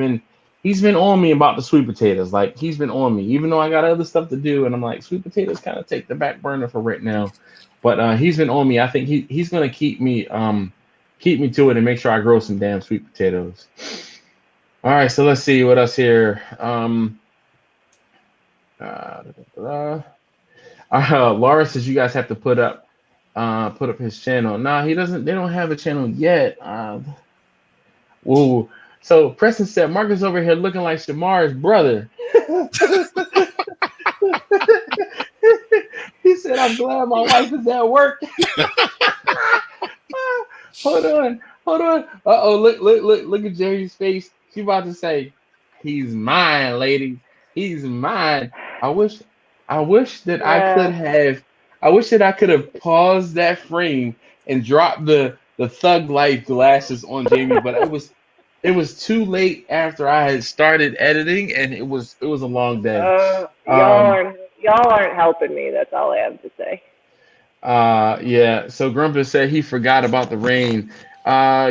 been on me about the sweet potatoes. Like he's been on me, even though I got other stuff to do, and I'm like, sweet potatoes kind of take the back burner for right now. But he's been on me. I think he's gonna keep me to it and make sure I grow some damn sweet potatoes. All right, so let's see what else here. Uh, Laura says you guys have to put up his channel. Nah, he doesn't. They don't have a channel yet. Whoa. So Preston said Marcus over here looking like Shamar's brother. He said, "I'm glad my wife is at work." Hold on, hold on. Look at Jerry's face. She about to say, "He's mine, ladies. He's mine." I wish, I wish that I could Uh, have. I wish that I could have paused that frame and dropped the thug life glasses on Jamie, but it was too late after I had started editing, and it was a long day. Um, y'all aren't helping me. That's all I have to say. yeah. So Grumpus said he forgot about the rain.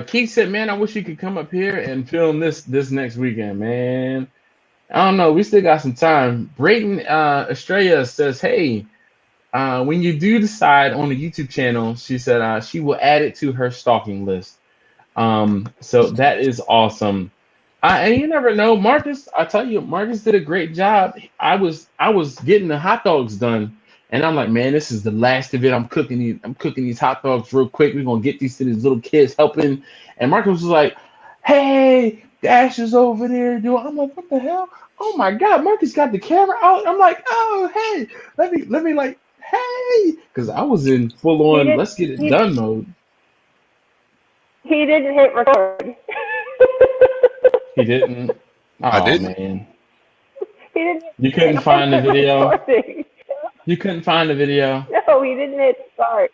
Keith said, "Man, I wish you could come up here and film this next weekend, man." I don't know. We still got some time. Brayton Estrella says, "Hey, when you do decide on the YouTube channel," she said, she will add it to her stalking list. So that is awesome. And you never know, Marcus. I tell you, Marcus did a great job. I was getting the hot dogs done, and I'm like, man, this is the last of it. I'm cooking these hot dogs real quick. We're gonna get these to these little kids helping. And Marcus was like, "Hey, Dash is over there doing." I'm like, "What the hell? Oh my God, Marcus got the camera out." I'm like, "Oh, hey, let me like, hey," because I was in full He on did. let's get it He done mode. he didn't hit record. He didn't. I Oh didn't. man. He didn't You couldn't hit find the video. recording. You couldn't find the video. No, he didn't hit start.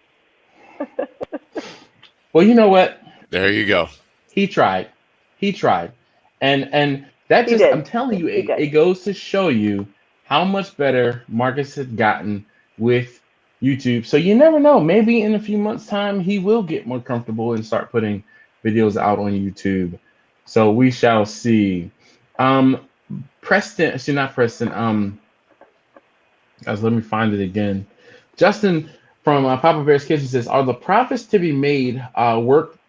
Well, you know what? There you go. He tried. He tried. And that He just did. I'm telling you, He it did. goes to show you how much better Marcus had gotten with YouTube. So you never know. Maybe in a few months' time he will get more comfortable and start putting videos out on YouTube. So we shall see. Um Preston, actually not Preston. Guys, let me find it again. Justin from Papa Bear's Kitchen says, "Are the profits to be made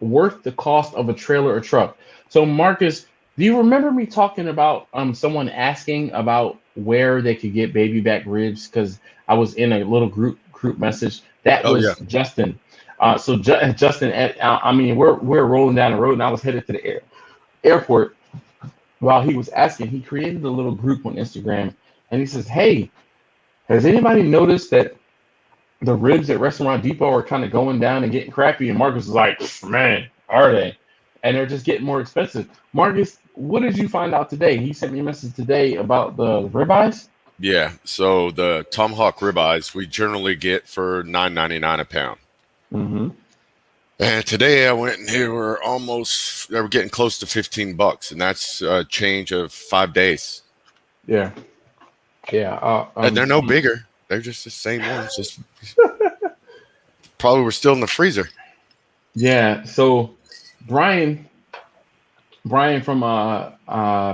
worth the cost of a trailer or truck?" So, Marcus, do you remember me talking about someone asking about where they could get baby back ribs? Because I was in a little group message. That Oh yeah. was Justin. Justin, I mean, we're rolling down the road, and I was headed to the airport. While he was asking, he created a little group on Instagram, and he says, "Hey, has anybody noticed that the ribs at Restaurant Depot are kind of going down and getting crappy?" And Marcus is like, "Man, are they?" And they're just getting more expensive. Marcus, what did you find out today? He sent me a message today about the ribeyes. Yeah. So the tomahawk ribeyes we generally get for $9.99 a pound. Mm-hmm. And today I went and they were getting close to $15, and that's a change of 5 days. Yeah, yeah. And they're no bigger. They're just the same ones. Just probably were still in the freezer. Yeah. So Brian, Brian from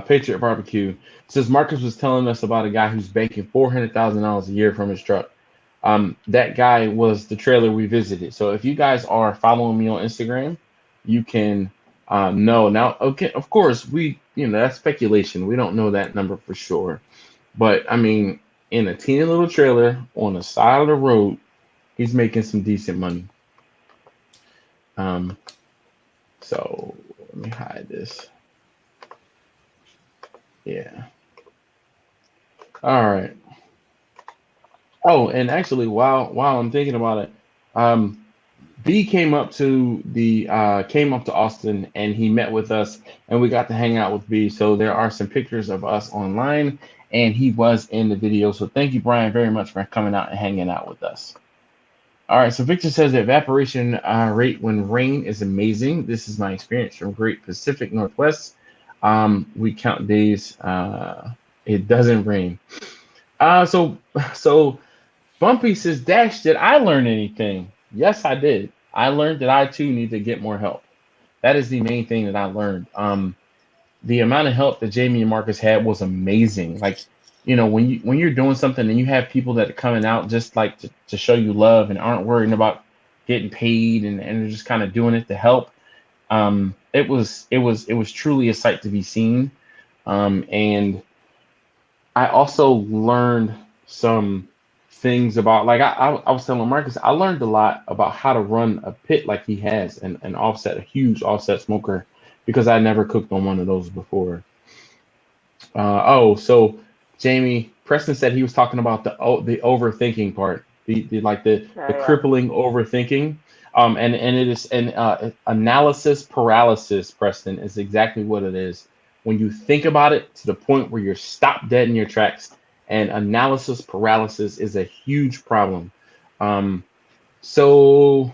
Patriot Barbecue says Marcus was telling us about a guy who's banking $400,000 a year from his truck. That guy was the trailer we visited. So if you guys are following me on Instagram, you can know now. Okay, of course that's speculation. We don't know that number for sure, but I mean, in a teeny little trailer on the side of the road, he's making some decent money. Um, so let me hide this. Yeah. All right. Oh, and actually, while I'm thinking about it, um, B came up to Austin and he met with us and we got to hang out with B. So there are some pictures of us online and he was in the video. So thank you, Brian, very much for coming out and hanging out with us. All right. So Victor says the evaporation rate when rain is amazing. This is my experience from Great Pacific Northwest. We count days. It doesn't rain. So Bumpy says, Dash, did I learn anything? Yes, I did. I learned that I too need to get more help. That is the main thing that I learned. The amount of help that Jamie and Marcus had was amazing. Like, when you're doing something and you have people that are coming out just like to show you love and aren't worrying about getting paid and they're just kind of doing it to help. It was truly a sight to be seen. And I also learned some things about I was telling Marcus, I learned a lot about how to run a pit like he has and an offset, a huge offset smoker, because I never cooked on one of those before. So Jamie Preston said he was talking about the overthinking part, the Oh, yeah. crippling overthinking. And it is analysis paralysis. Preston is exactly what it is. When you think about it to the point where you're stopped dead in your tracks, and analysis paralysis is a huge problem. Um, so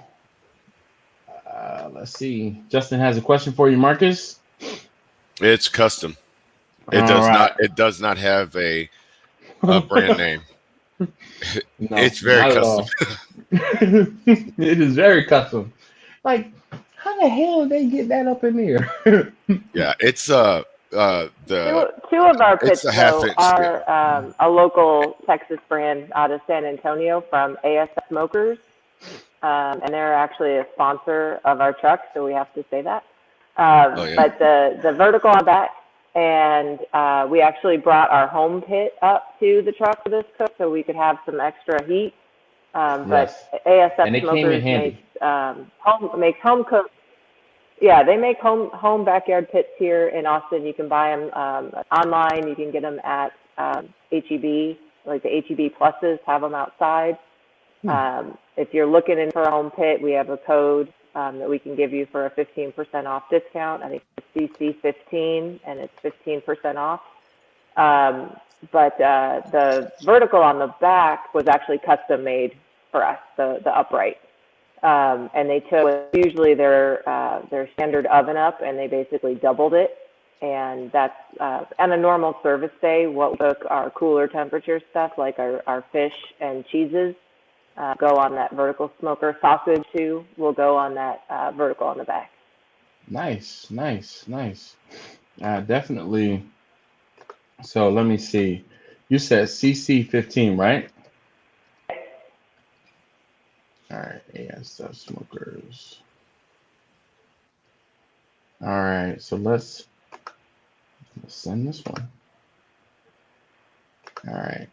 let's see. Justin has a question for you, Marcus. It's custom. It All does not. right. It does not have a brand name. No, It's very not at custom. all. It is very custom. Like, how the hell did they get that up in there? Yeah, it's the Two of our it's pits a half though inch spit. are a local Texas brand out of San Antonio from ASF Smokers, and they're actually a sponsor of our truck, so we have to say that. Oh yeah. But the vertical on the back, and we actually brought our home pit up to the truck for this cook, so we could have some extra heat. Yes, But and ASF it came in Smokers handy. makes home cooked. Yeah, they make home backyard pits here in Austin. You can buy them online. You can get them at HEB, like the HEB pluses have them outside. Hmm. If you're looking in for a home pit, we have a code that we can give you for a 15% off discount. I think it's CC15, and it's 15% off. But the vertical on the back was actually custom made for us, the upright. And they took usually their standard oven up, and they basically doubled it. And that's on a normal service day. What we cook our cooler temperature stuff, like our fish and cheeses, go on that vertical smoker. Sausage too will go on that vertical on the back. Nice, nice, nice. Definitely. So let me see. You said CC15, right? All right, ASF smokers. All right, so let's send this one. All right.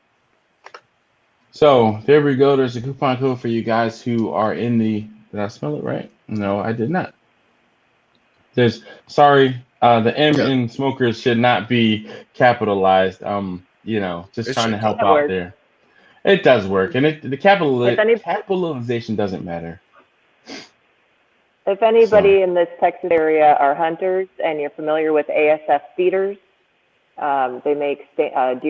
So there we go. There's a coupon code for you guys who are in the. Did I spell it right? No, I did not. There's sorry. The M Yeah, in smokers should not be capitalized. Just it trying to should be. help That out works. there. It does work, and the If any, capitalization doesn't matter. if So anybody in this Texas area are hunters and you're familiar with ASF feeders, they make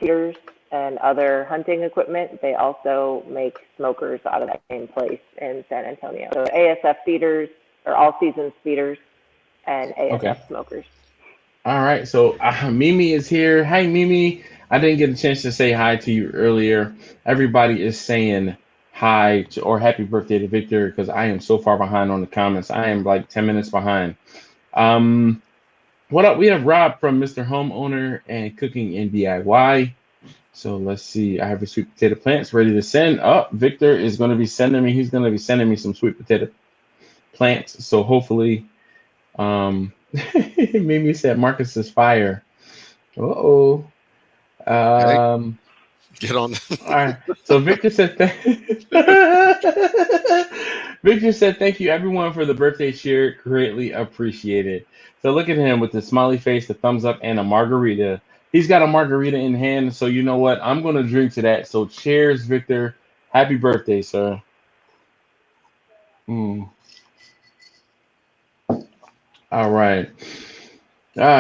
deers and other hunting equipment. They also make smokers out of that same place in San Antonio. So ASF feeders are all seasons feeders and okay. ASF smokers. All right, so Mimi is here. Hi, Mimi. I didn't get a chance to say hi to you earlier. Everybody is saying hi to, or happy birthday to Victor because I am so far behind on the comments. I am like 10 minutes behind. Um, what up? We have Rob from Mr. Homeowner and Cooking in DIY. So let's see. I have your sweet potato plants ready to send. Oh, Victor is going to be sending me. He's going to be sending me some sweet potato plants. So hopefully, um, Mimi said Marcus is fire. Uh-oh. Hey, Um, get on. all right. So Victor said Victor said thank you everyone for the birthday cheer. Greatly appreciated. So look at him with the smiley face, the thumbs up, and a margarita. He's got a margarita in hand, so you know what? I'm gonna drink to that. So cheers, Victor. Happy birthday, sir. Mm. All right.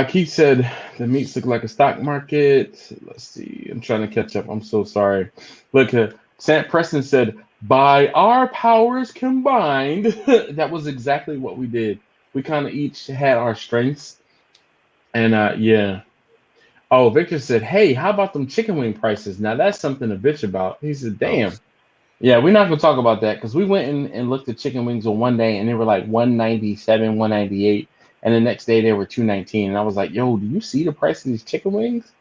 Keith said the meats look like a stock market. Let's see. I'm trying to catch up. I'm so sorry. Look, Sam Preston said, by our powers combined. That was exactly what we did. We kind of each had our strengths. And yeah. Oh, Victor said, hey, how about them chicken wing prices? Now that's something to bitch about. He said, Oh, damn. Yeah, we're not gonna talk about that because we went in and looked at chicken wings on one day and they were like 197, 198, and the next day they were 219. And I was like, yo, do you see the price of these chicken wings?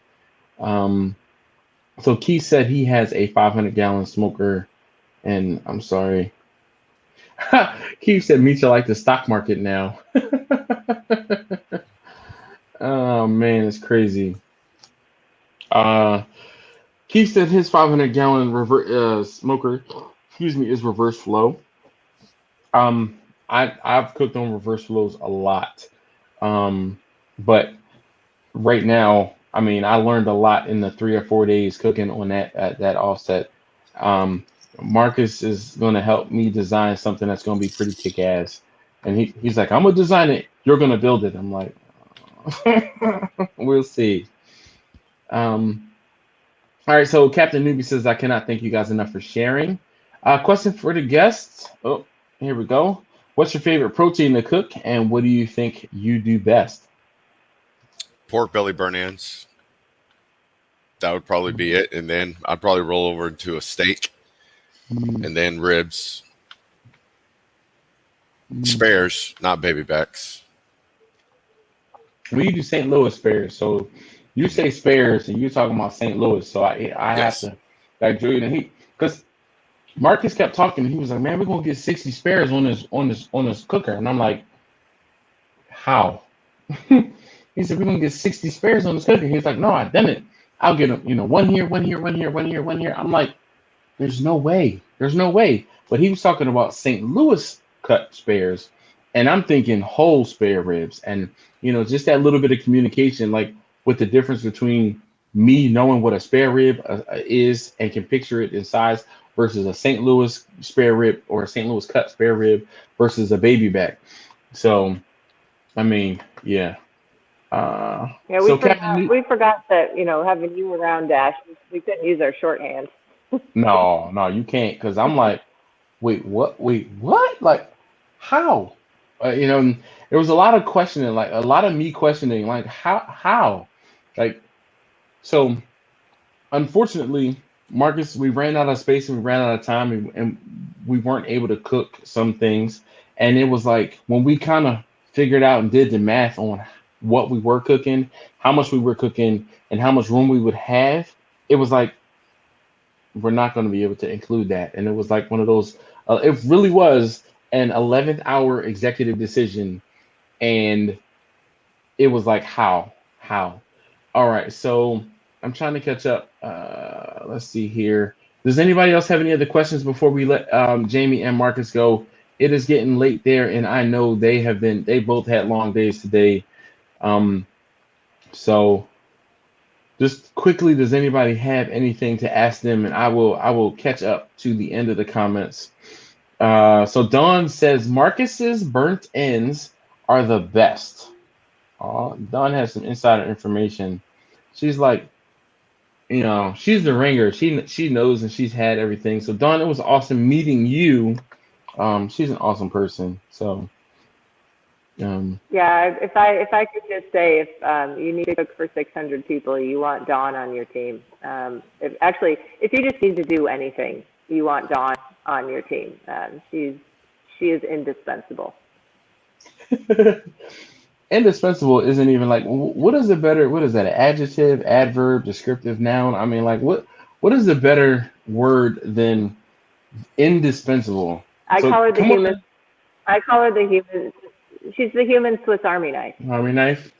Um, so Keith said he has a 500-gallon smoker, and I'm sorry. Keith said meats are like the stock market now. Oh man, it's crazy. Uh, Keith said his 500-gallon smoker, excuse me, is reverse flow. I've cooked on reverse flows a lot. But right now, I mean, I learned a lot in the 3 or 4 days cooking on that offset. Um, Marcus is going to help me design something that's going to be pretty kick ass. And he's like, I'm gonna design it. You're gonna build it. I'm like, we'll see. Um, all right. So Captain Newbie says I cannot thank you guys enough for sharing. Question for the guests. Oh, here we go. What's your favorite protein to cook, and what do you think you do best? pork belly burn ends. That would probably be it. And then I'd probably roll over into a steak and then ribs. Spares, not baby backs. We do St. Louis spares. So you say spares, and you're talking about St. Louis. So I have Yes. to like Julian and he because Marcus kept talking. He was like, "Man, we're gonna get 60 spares on this cooker," and I'm like, "How?" He said, "We're gonna get 60 spares on this cooker." He was like, "No, I done it. I'll get them. One here, one here, one here, one here, one here." I'm like, "There's no way. There's no way." But he was talking about St. Louis cut spares, and I'm thinking whole spare ribs, and just that little bit of communication, like with the difference between me knowing what a spare rib is and can picture it in size versus a St. Louis spare rib or a St. Louis cut spare rib versus a baby back. So, I mean, yeah. Yeah, So Captain, we forgot that, having you around, Dash, we couldn't use our shorthand. no, no, you can't, because I'm like, wait, what? Wait, what? Like, how? There was a lot of questioning, like a lot of me questioning, like how, like, so. Unfortunately, Marcus, we ran out of space and we ran out of time, and we weren't able to cook some things. And it was like when we kind of figured out and did the math on what we were cooking, how much we were cooking, and how much room we would have, it was like we're not going to be able to include that. And it was like one of those. It really was an 11th hour executive decision, and it was like how. All right, so I'm trying to catch up. Let's see here. Does anybody else have any other questions before we let Jamie and Marcus go? It is getting late there, and I know they both had long days today. Um, so just quickly, does anybody have anything to ask them? And I will catch up to the end of the comments. So Dawn says Marcus's burnt ends are the best. Dawn has some insider information. She's like, she's the ringer. She knows and she's had everything. So Dawn, it was awesome meeting you. She's an awesome person. So Yeah, if I could just say, if you need to cook for 600 people, you want Dawn on your team. If you just need to do anything, you want Dawn on your team. She is indispensable. indispensable isn't even like what is that, an adjective, adverb, descriptive, noun? I mean, like what is the better word than indispensable? I So call her the come human. on, I call her the human. She's the human Swiss Army knife. Army knife.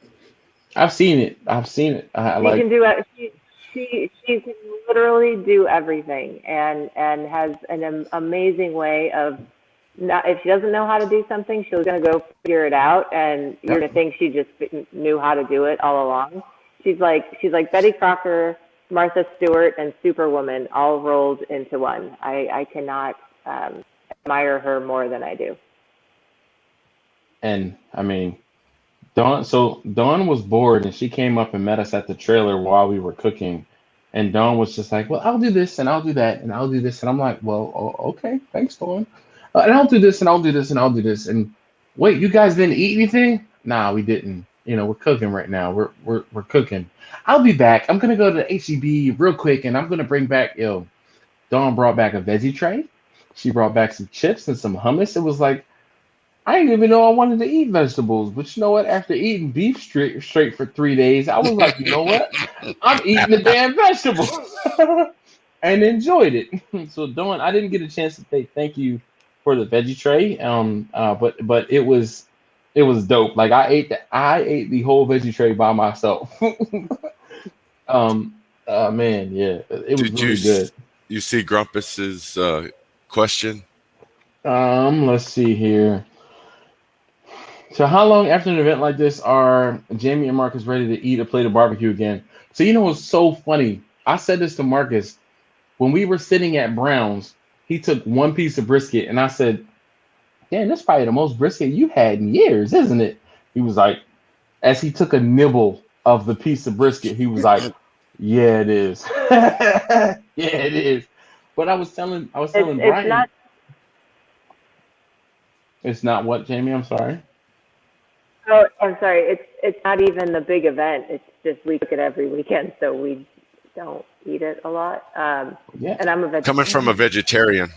I've seen it. I She like. can do it. She can literally do everything, and has an amazing way of. Not, if she doesn't know how to do something, she's gonna go figure it out, and you're gonna think she just knew how to do it all along. She's like Betty Crocker, Martha Stewart, and Superwoman all rolled into one. I cannot admire her more than I do. And I mean, Dawn was bored and she came up and met us at the trailer while we were cooking. And Dawn was just like, well, I'll do this and I'll do that and I'll do this. And I'm like, well, okay, thanks, Dawn. And I'll do this and I'll do this and I'll do this. And wait, you guys didn't eat anything? Nah, we didn't. We're cooking right now. We're cooking. I'll be back. I'm gonna go to the HEB real quick and I'm gonna bring back Dawn brought back a veggie tray. She brought back some chips and some hummus. It was like I didn't even know I wanted to eat vegetables, but you know what? After eating beef straight for 3 days, I was like, you know what? I'm eating the damn vegetables and enjoyed it. So, Dawn, I didn't get a chance to say thank you for the veggie tray. But it was dope. Like I ate the whole veggie tray by myself. um, man, yeah, it was Did you really good. you see Grumpus's question? Let's see here. So how long after an event like this are Jamie and Marcus ready to eat a plate of barbecue again? So what's so funny? I said this to Marcus when we were sitting at Brown's. He took one piece of brisket, and I said, "Damn, that's probably the most brisket you had in years, isn't it?" He was like, as he took a nibble of the piece of brisket, he was like, "Yeah, it is. Yeah, it is." But I was telling It's Brian, not. it's not what, Jamie. I'm sorry. Oh, I'm sorry. It's not even the big event. It's just we cook it every weekend, so we don't eat it a lot. Yeah. And I'm a Coming from a vegetarian. vegetarian.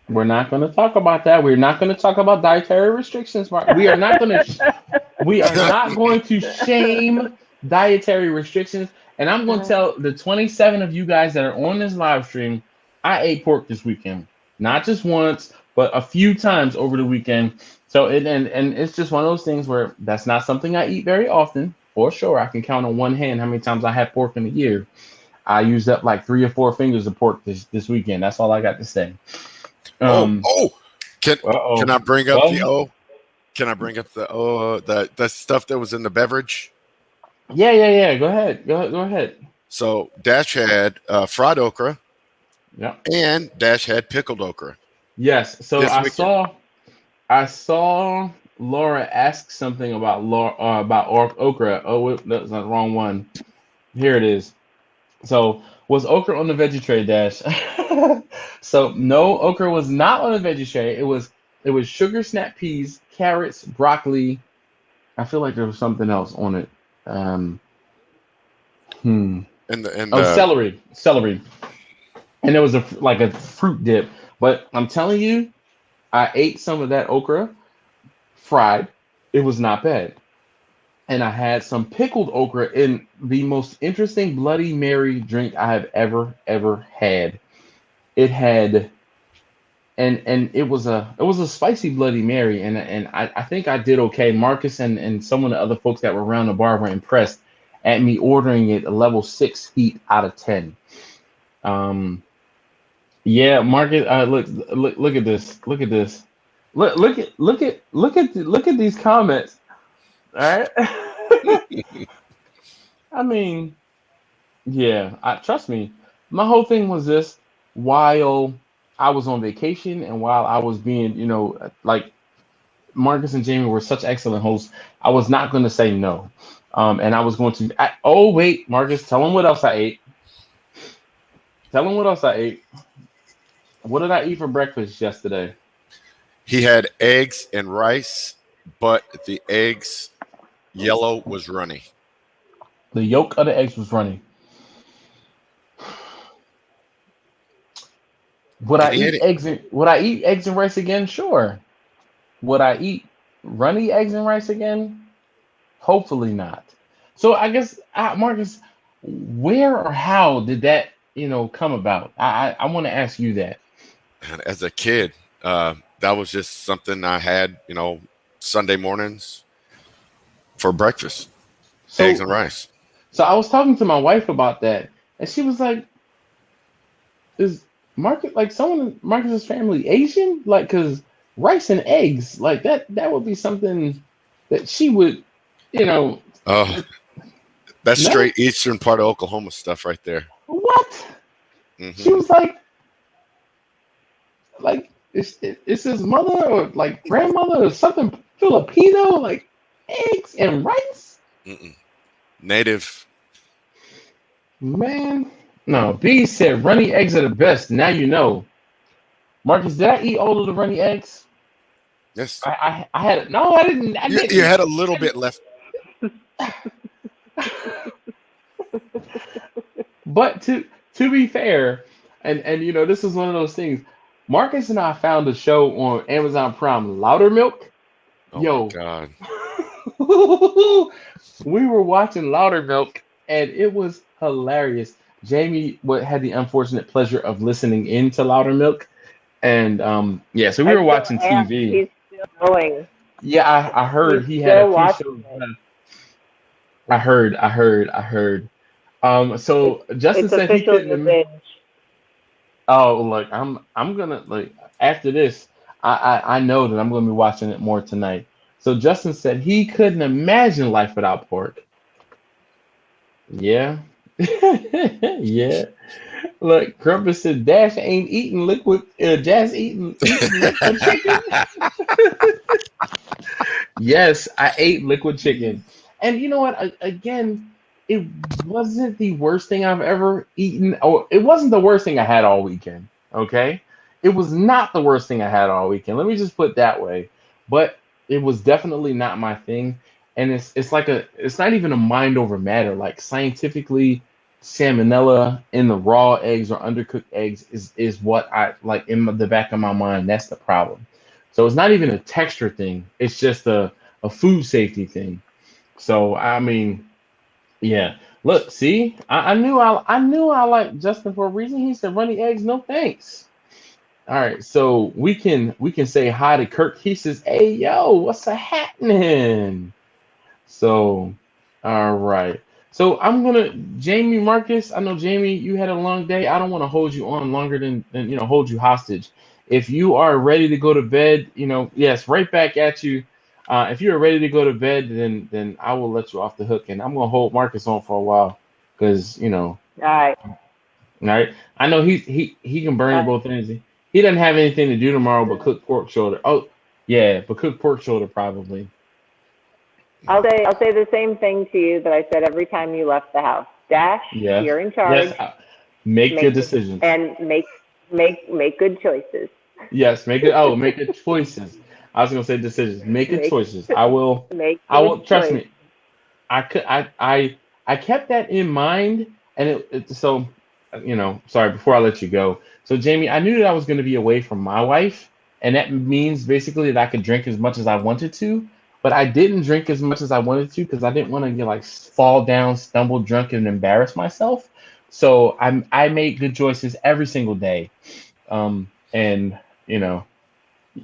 We're not going to talk about that. We're not going to talk about dietary restrictions, Mark. We are not going to shame dietary restrictions. And I'm going to tell the 27 of you guys that are on this live stream, I ate pork this weekend. Not just once, but a few times over the weekend. So and it's just one of those things where that's not something I eat very often. For sure, I can count on one hand how many times I have pork in a year. I used up like 3 or 4 fingers of pork this weekend. That's all I got to say. Oh, can Uh-oh. can I bring up Well, the Can I bring up the stuff that was in the beverage? yeah. Go ahead. So Dash had fried okra Yeah. and Dash had pickled okra Yes. So this I weekend. saw Laura ask something about okra. Oh, wait, that's the wrong one. Here it is. So was okra on the veggie tray, Dash? So no, okra was not on the veggie tray. It was sugar snap peas, carrots, broccoli. I feel like there was something else on it. Um, hmm. And Oh, celery, and there was like a fruit dip. But I'm telling you, I ate some of that okra fried. It was not bad. And I had some pickled okra in the most interesting Bloody Mary drink I have ever had. It had and it was a spicy Bloody Mary, and I think I did okay. Marcus and some of the other folks that were around the bar were impressed at me ordering it a level 6 heat out of 10. Yeah, Marcus. Look at this. Look at this. Look at these comments. All right. I mean, yeah. Trust me. My whole thing was this: while I was on vacation and while I was being, like Marcus and Jamie were such excellent hosts, I was not going to say no. And I was going to. Oh wait, Marcus, tell them what else I ate. Tell them what else I ate. What did I eat for breakfast yesterday? He had eggs and rice, but the eggs yellow was runny. The yolk of the eggs was running. And he ate it. Would I eat eggs and rice again? Sure. Would I eat runny eggs and rice again? Hopefully not. So I guess Marcus, where or how did that come about? I want to ask you that. And as a kid, that was just something I had, Sunday mornings for breakfast, eggs and So rice. so I was talking to my wife about that, and she was like, "Is Marcus like someone in Marcus's family Asian? Like, cause rice and eggs like that would be something that she would, you know, Oh, that's no, straight eastern part of Oklahoma stuff right there. what?" Hmm. She was like, is his mother or like grandmother or something Filipino? Like eggs and rice? Mm-mm. Native. Man, no. B said runny eggs are the best. Now you know. Marcus, did I eat all of the runny eggs? Yes. I had it. No, I didn't. I You didn't. had a little bit left. But to be fair, and this is one of those things. Marcus and I found a show on Amazon Prime, Louder Milk. Oh my Yo, God. we were watching Louder Milk, and it was hilarious. Jamie had the unfortunate pleasure of listening in to Louder Milk, and yeah, so we I were still watching am. TV. He's still going. Yeah, I He's heard he had a still few watching shows. it. I heard. It's So Justin it's said he officially couldn't. a binge. Oh, look, I'm gonna like after this. I know that I'm gonna be watching it more tonight. So Justin said he couldn't imagine life without pork. Yeah, yeah. Look, Crumpus said Dash ain't eating liquid. Jazz eating liquid chicken. Yes, I ate liquid chicken. And you know what? Again, it wasn't the worst thing I've ever eaten. Oh, it wasn't the worst thing I had all weekend. Okay? It was not the worst thing I had all weekend. Let me just put it that way. But it was definitely not my thing. And it's not even a mind over matter. Like scientifically, salmonella in the raw eggs or undercooked eggs is what I like in the back of my mind. That's the problem. So it's not even a texture thing. It's just a food safety thing. So I mean, yeah. Look, see, I knew I liked Justin for a reason. He said runny eggs, no thanks. All right, so we can say hi to Kirk. He says, "Hey yo, what's a happening?" So, all right. So I'm gonna Jamie Marcus. I know Jamie, you had a long day. I don't want to hold you on longer than hold you hostage. If you are ready to go to bed, yes, right back at you. If you are ready to go to bed, then I will let you off the hook, and I'm gonna hold Marcus on for a while, because All right. all right. I know he can burn Uh, at both ends. He doesn't have anything to do tomorrow but cook pork shoulder. Oh yeah, but cook pork shoulder probably. I'll say the same thing to you that I said every time you left the house. Dash, Yes. you're in Yes. charge. Make good Make good decisions. and make good choices. Yes. Make it. Oh, make good choices. I was gonna say decisions. Make good Make choices. I will. make I will. good Trust choices. me. I could. I kept that in mind, and so. Sorry. Before I let you go. So Jamie, I knew that I was going to be away from my wife, and that means basically that I could drink as much as I wanted to. But I didn't drink as much as I wanted to because I didn't want to get like fall down, stumble drunk, and embarrass myself. So I made good choices every single day. And you know,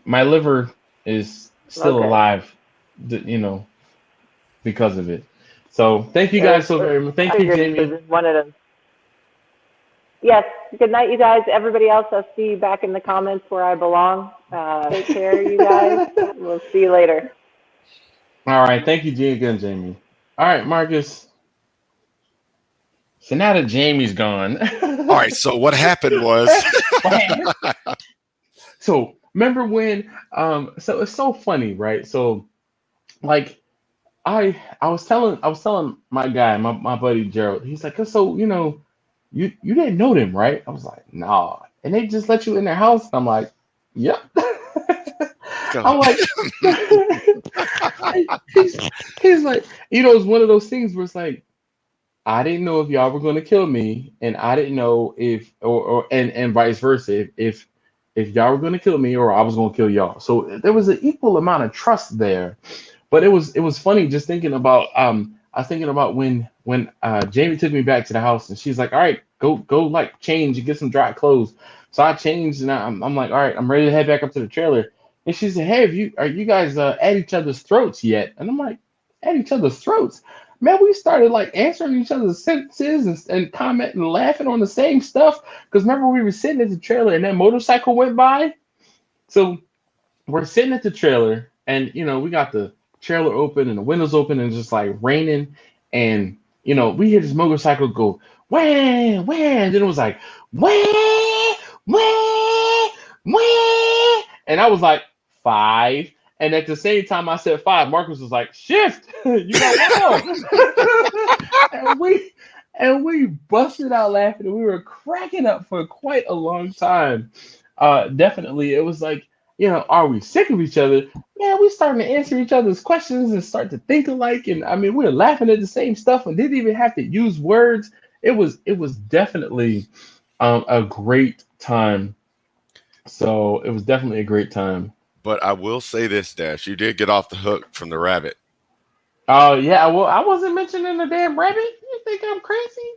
my liver is still Okay. alive, you know, because of it. So thank you It guys so was, very much. I Thank you, figured it Jamie. was one of those. Yes. Good night, you guys. Everybody else, I'll see you back in the comments where I belong. Take care, you guys. We'll see you later. All right. Thank you, again, Jamie. All right, Marcus. So now that Jamie's gone. All right. So what happened was, So remember when so it's so funny, right? So like I was telling my guy, my buddy Gerald, he's like, so you didn't know them, right? I was like, nah. And they just let you in their house. And I'm like, yep. go. I'm like, he's, he's like, it's one of those things where it's like, I didn't know if y'all were going to kill me, and I didn't know if, and vice versa, if y'all were going to kill me or I was going to kill y'all. So there was an equal amount of trust there. But it was funny just thinking about I was thinking about when Jamie took me back to the house and she's like, all right, go like change and get some dry clothes. So I changed and I'm like, all right, I'm ready to head back up to the trailer. And she said, hey, are you guys at each other's throats yet? And I'm like, at each other's throats? Man, we started like answering each other's sentences and commenting and laughing on the same stuff. Because remember, we were sitting at the trailer and that motorcycle went by. So we're sitting at the trailer and we got the trailer open and the windows open and just like raining and we hear this motorcycle go wham wham and then it was like wham wham wham and I was like five and at the same time I said five, Marcus was like shift. You got one. And we busted out laughing and we were cracking up for quite a long time. Definitely it was like, are we sick of each other? Yeah, we starting to answer each other's questions and start to think alike. And I mean, we were laughing at the same stuff and didn't even have to use words. It was definitely a great time. So it was definitely a great time. But I will say this, Dash, you did get off the hook from the rabbit. Oh yeah, well, I wasn't mentioning the damn rabbit. You think I'm crazy?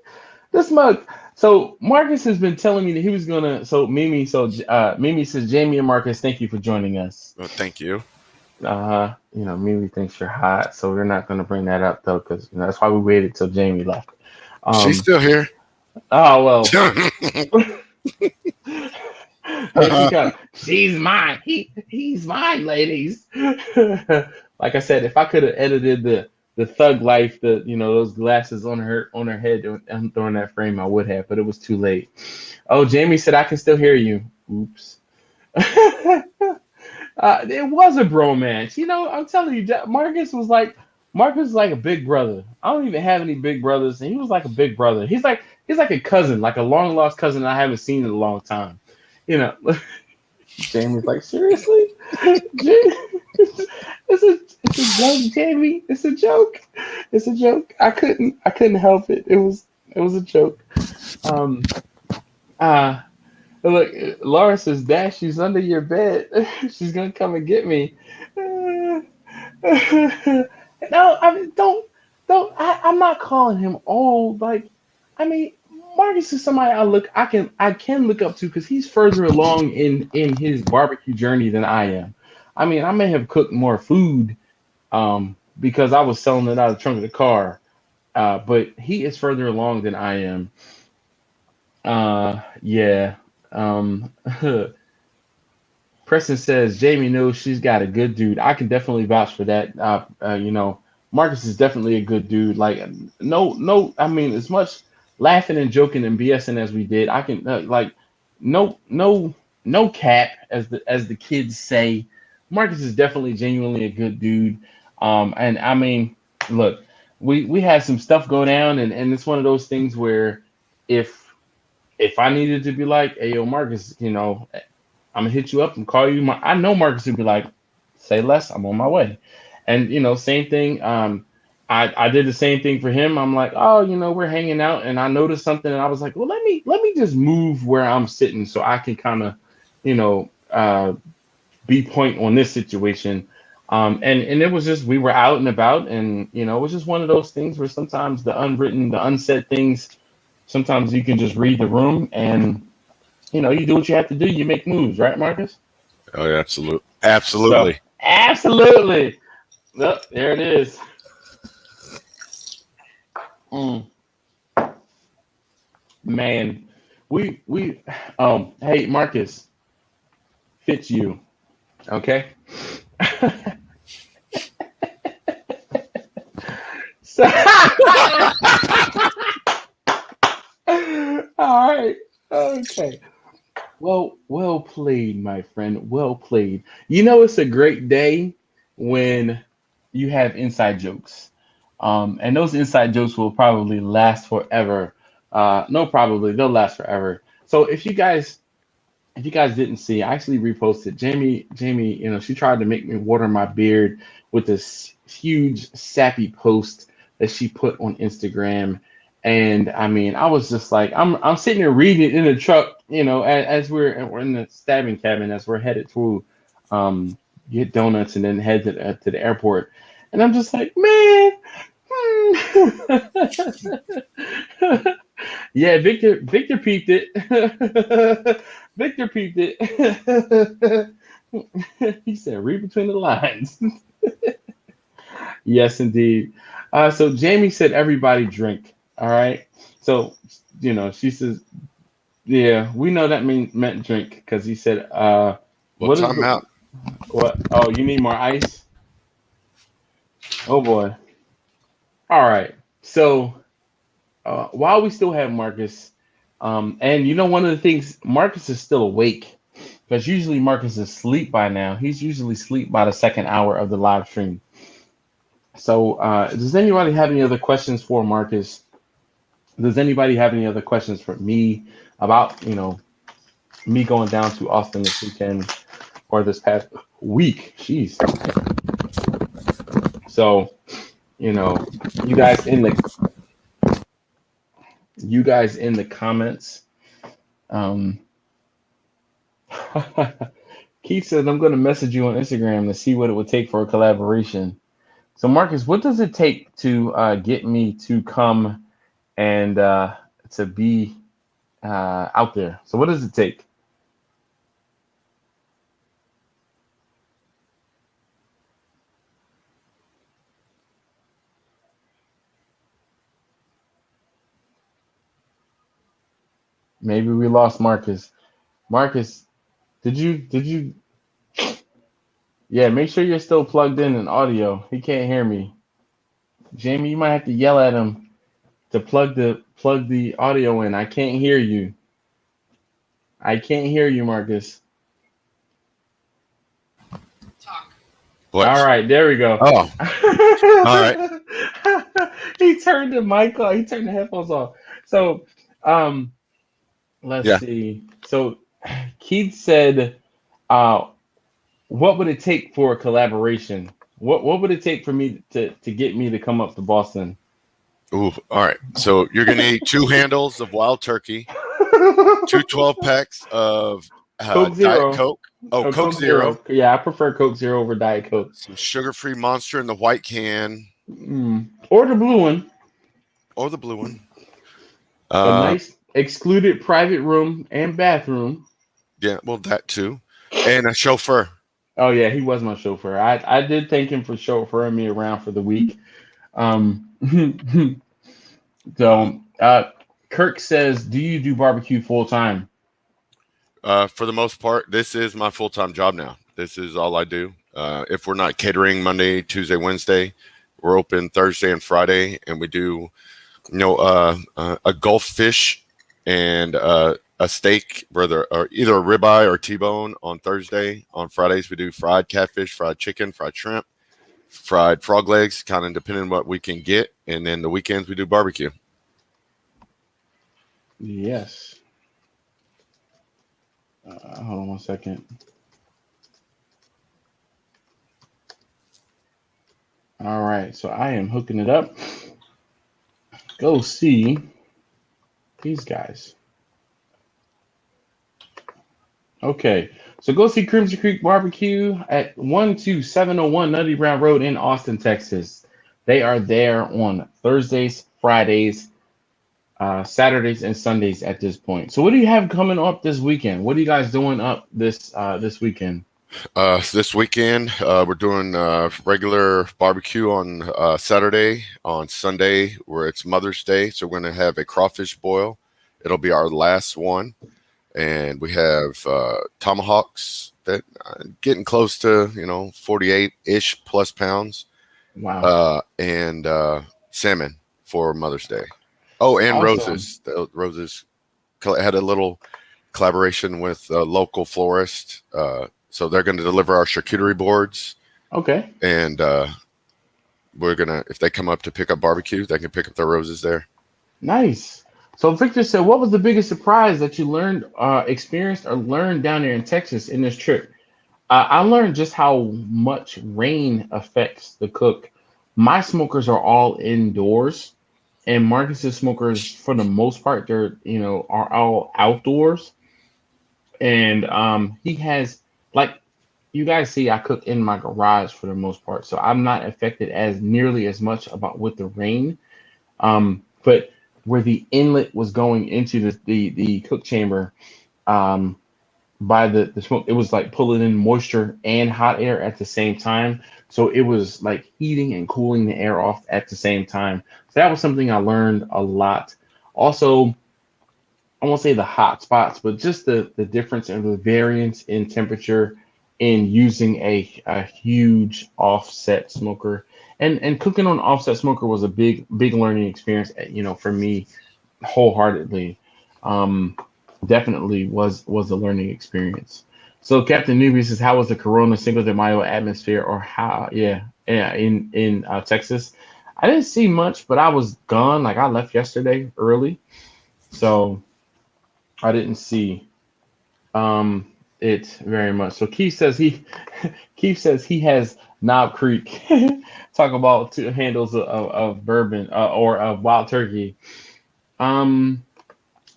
This mug. So Marcus has been telling me that he was gonna. Mimi says, Jamie and Marcus, thank you for joining us. Well, thank you. Mimi thinks you're hot, so we're not gonna bring that up though, because that's why we waited till Jamie left. She's still here. Oh well. She's mine. He's mine, ladies. Like I said, if I could have edited the thug life, those glasses on her head and throwing that frame, I would have, but it was too late. Oh, Jamie said I can still hear you. Oops. It was a bromance. I'm telling you, Marcus was like a big brother. I don't even have any big brothers, and he was like a big brother. He's like a cousin, like a long lost cousin I haven't seen in a long time. Jamie's like, seriously? It's a joke, Jamie. It's a joke. It's a joke. I couldn't help it. It was a joke. Um Look, Laura says, Dash, she's under your bed. She's gonna come and get me. No, I mean, don't. I'm not calling him old. Like, I mean, Marcus is somebody I can look up to because he's further along in his barbecue journey than I am. I mean, I may have cooked more food, because I was selling it out of the trunk of the car, but he is further along than I am. Yeah. Um, Preston says Jamie knows she's got a good dude. I can definitely vouch for that. Marcus is definitely a good dude. Like, no. I mean, as much laughing and joking and BSing as we did, I can no cap, as the kids say. Marcus is definitely genuinely a good dude. And I mean, look, we had some stuff go down, and it's one of those things where if I needed to be like, hey, yo, Marcus, I'm gonna hit you up and call you. I know Marcus would be like, say less, I'm on my way. And same thing. I did the same thing for him. I'm like, oh, we're hanging out, and I noticed something, and I was like, well, let me just move where I'm sitting so I can kind of, be point on this situation. And it was just we were out and about, and it was just one of those things where sometimes the unwritten, the unsaid things, sometimes you can just read the room and you do what you have to do. You make moves, right, Marcus? Oh, yeah, absolutely. So, Absolutely. absolutely. Oh, there it is. Man, we hey Marcus, fits you, okay? So, all right, okay. Well played, my friend. Well played. You know, it's a great day when you have inside jokes. And those inside jokes will probably last forever. No, probably they'll last forever. So if you guys didn't see, I actually reposted Jamie, you know, she tried to make me water my beard with this huge sappy post that she put on Instagram. And I mean, I was just like, I'm sitting there reading it in the truck, you know, as we're in the stabbing cabin as we're headed to um get donuts and then head to the airport. And I'm just like, man, yeah, Victor peeped it. Victor peeped it. He said, read between the lines. Yes, indeed. So Jamie said, everybody drink. All right. So, you know, she says, yeah, we know that meant drink because he said, Well, what is time the, out. what? Oh, you need more ice? Oh, boy. All right. So, while we still have Marcus, and you know, one of the things, Marcus is still awake because usually Marcus is asleep by now. He's usually asleep by the second hour of the live stream. So, does anybody have any other questions for Marcus? Does anybody have any other questions for me about, you know, me going down to Austin this weekend or this past week? Jeez. So, you know, you guys in the you guys in the comments. Um, Keith says, I'm going to message you on Instagram to see what it would take for a collaboration. So, Marcus, what does it take to get me to come and to be out there? So, what does it take? Maybe we lost Marcus. Marcus, did you? Yeah, make sure you're still plugged in audio. He can't hear me. Jamie, you might have to yell at him to plug the audio in. I can't hear you. I can't hear you, Marcus. All What? right, there we go. Oh, all right. He turned the mic off. He turned the headphones off. So, um, let's Yeah. see. So, Keith said, uh, "What would it take for a collaboration? What would it take for me to get me to come up to Boston?" Ooh, all right. So you're going to need 2 handles of wild turkey, two 12 packs of Coke Diet Zero. Coke. Oh, Oh, Coke Coke Zero. Zero. Yeah, I prefer Coke Zero over Diet Coke. Some sugar-free Monster in the white can Or the blue one. or the blue one. A nice excluded private room and bathroom. Yeah, well, that too. And a chauffeur. Oh yeah, he was my chauffeur. I did thank him for chauffeuring me around for the week. Um, so Kirk says, "Do you do barbecue full time?" For the most part, this is my full-time job now. This is all I do. If we're not catering Monday, Tuesday, Wednesday, we're open Thursday and Friday, and we do, a Gulf fish and a steak, brother, or either a ribeye or T-bone on Thursday. On Fridays, we do fried catfish, fried chicken, fried shrimp, fried frog legs, kind of depending on what we can get. And then the weekends, we do barbecue. Yes. Hold on one second. All right, so I am hooking it up. Go see these guys. Okay, so go see Crimson Creek Barbecue at 12701 Nutty Brown Road in Austin, Texas. They are there on Thursdays, Fridays, Saturdays, and Sundays at this point. So, what do you have coming up this weekend? What are you guys doing up this weekend? This weekend, we're doing regular barbecue on Saturday. On Sunday, where it's Mother's Day, so we're going to have a crawfish boil, It'll be our last one, and we have tomahawks that getting close to 48-ish plus pounds, Wow. and salmon for Mother's Day. Oh, and Awesome. roses. The roses had a little collaboration with a local florist, so they're going to deliver our charcuterie boards, Okay. and we're gonna, if they come up to pick up barbecue, they can pick up their roses there. Nice. So Victor said, what was the biggest surprise that you learned, experienced, or learned down there in Texas in this trip? I learned just how much rain affects the cook. My smokers are all indoors, and Marcus's smokers, for the most part, they're are all outdoors. And he has, like you guys see, I cook in my garage for the most part, so I'm not affected as nearly as much about with the rain. But where the inlet was going into the cook chamber, um, by the smoke, it was like pulling in moisture and hot air at the same time. So it was like heating and cooling the air off at the same time. So that was something I learned a lot. Also, I won't say the hot spots, but just the difference and the variance in temperature in using a huge offset smoker. And cooking on offset smoker was a big learning experience, for me wholeheartedly. Um, Definitely was a learning experience. So Captain Newbie says, "How was the Corona Cinco de Mayo atmosphere?" Or how? Yeah, in Texas, I didn't see much, but I was gone. Like I left yesterday early, so I didn't see it very much. So Keith says he Keith says he has Knob Creek. Talk about two handles of bourbon or of wild turkey. Um,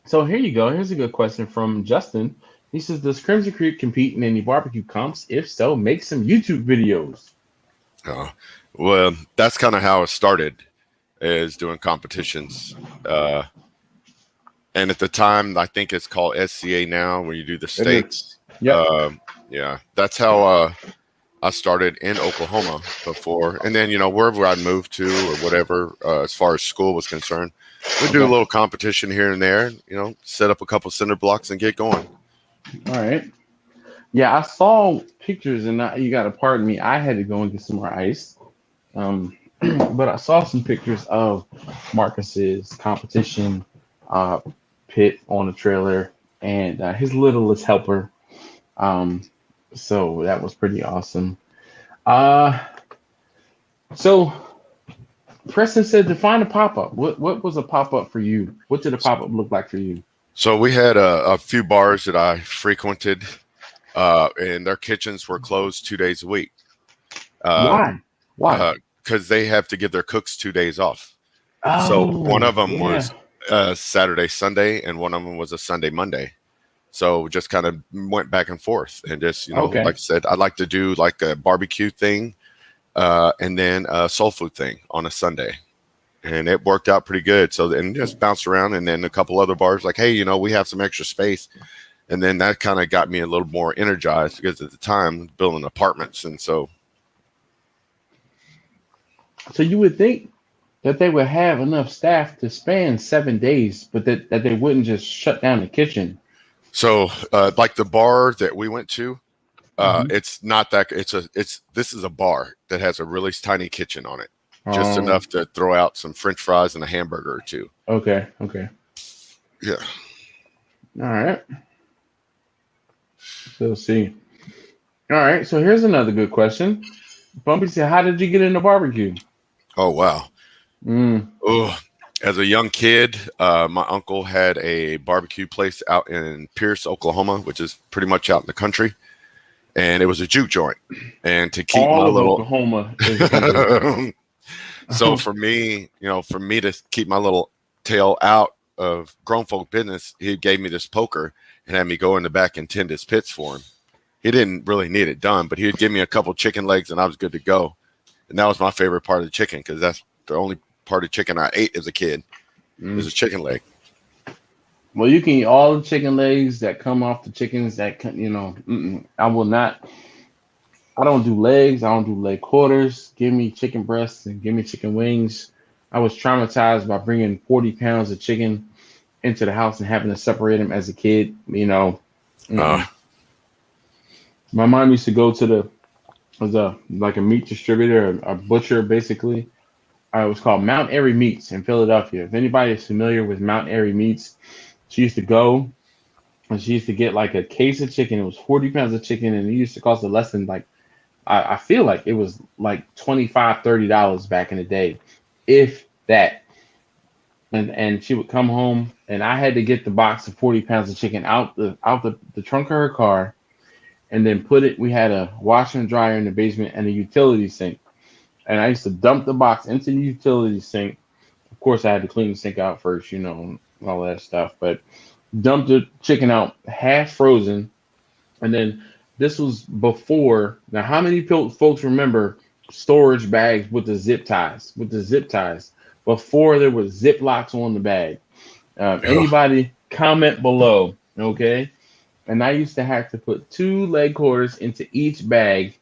So here you go. Here's a good question from Justin. He says, "Does Crimson Creek compete in any barbecue comps? If so, make some YouTube videos." Uh, well, that's kind of how it started, is doing competitions. And at the time, I think it's called SCA now, where you do the It is. states. Yep. Yeah, that's how I started in Oklahoma before. And then, wherever I'd moved to or whatever, as far as school was concerned, we'd do a Okay. little competition here and there, set up a couple cinder blocks and get going. All right. Yeah, I saw pictures, and you got to pardon me. I had to go and get some more ice. But I saw some pictures of Marcus's competition uh, pit on the trailer and his littlest helper. Um, so that was pretty awesome. Uh, so Preston said, define a pop up. What was a pop up for you? What did a pop up look like for you? So we had a few bars that I frequented, and their kitchens were closed 2 days a week. Why? Why? Because they have to give their cooks 2 days off. So one Oh, of them yeah. was Saturday, Sunday, and one of them was a Sunday, Monday. So just kind of went back and forth, and just Okay. like I said, I'd like to do like a barbecue thing, and then a soul food thing on a Sunday, and it worked out pretty good. So then just bounced around, and then a couple other bars like, hey, we have some extra space, and then that kind of got me a little more energized because at the time building apartments, and so So you would think that they would have enough staff to span 7 days, but that they wouldn't just shut down the kitchen. like the bar that we went to. Mhm. It's not that this is a bar that has a really tiny kitchen on it, just Oh, enough to throw out some French fries and a hamburger or two. okay, okay. Yeah. All right. So let's see. All right. So here's another good question. Bumpy said, "How did you get into barbecue?" Oh wow. Mm. Oh, as a young kid, my uncle had a barbecue place out in Pierce, Oklahoma, which is pretty much out in the country, and it was a juke joint. And to keep my All of little Oklahoma is a country. so for me to keep my little tail out of grown folk business, he gave me this poker and had me go in the back and tend his pits for him. He didn't really need it done, but he'd give me a couple chicken legs and I was good to go. And that was my favorite part of the chicken, because that's the only part of chicken I ate as a kid is Mm. a chicken leg. Well, you can eat all the chicken legs that come off the chickens that I will not. I don't do legs. I don't do leg quarters. Give me chicken breasts and give me chicken wings. I was traumatized by bringing 40 pounds of chicken into the house and having to separate them as a kid. Uh, Mm-mm. My mom used to go to the was a like a meat distributor, a butcher basically. It was called Mount Airy Meats in Philadelphia. If anybody is familiar with Mount Airy Meats, she used to go and she used to get like a case of chicken. It was 40 pounds of chicken, and it used to cost her less than like I feel like it was like $25, $30 back in the day, if that. And she would come home, and I had to get the box of 40 pounds of chicken out the trunk of her car, and then put it. We had a washer and dryer in the basement and a utility sink, and I used to dump the box into the utility sink. Of course, I had to clean the sink out first, all that stuff. But dumped the chicken out half frozen, and then this was before. Now, how many folks remember storage bags with the zip ties? With the zip ties before there was zip locks on the bag. ugh, Anybody comment below? Okay. And I used to have to put two leg quarters into each bag,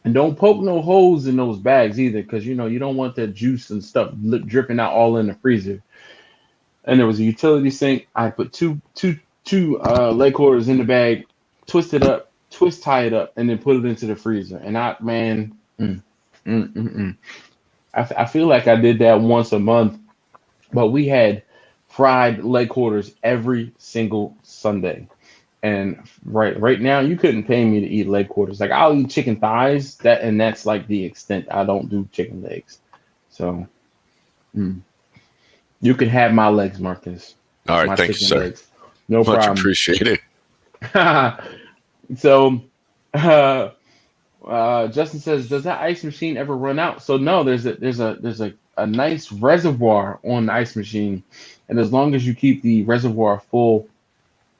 and don't poke no holes in those bags either, because you don't want that juice and stuff dripping out all in the freezer. And there was a utility sink. I put two leg quarters in the bag, twist it up, twist tie it up, and then put it into the freezer. And mm. I feel like I did that once a month, but we had fried leg quarters every single Sunday. And right now, you couldn't pay me to eat leg quarters. Like I'll eat chicken thighs, that's like the extent. I don't do chicken legs. So mm, you can have my legs, Marcus. all right, My thank you, chicken sir. legs, no Much problem. appreciated. So, uh, Justin says, "Does that ice machine ever run out?" So no, there's a nice reservoir on the ice machine, and as long as you keep the reservoir full.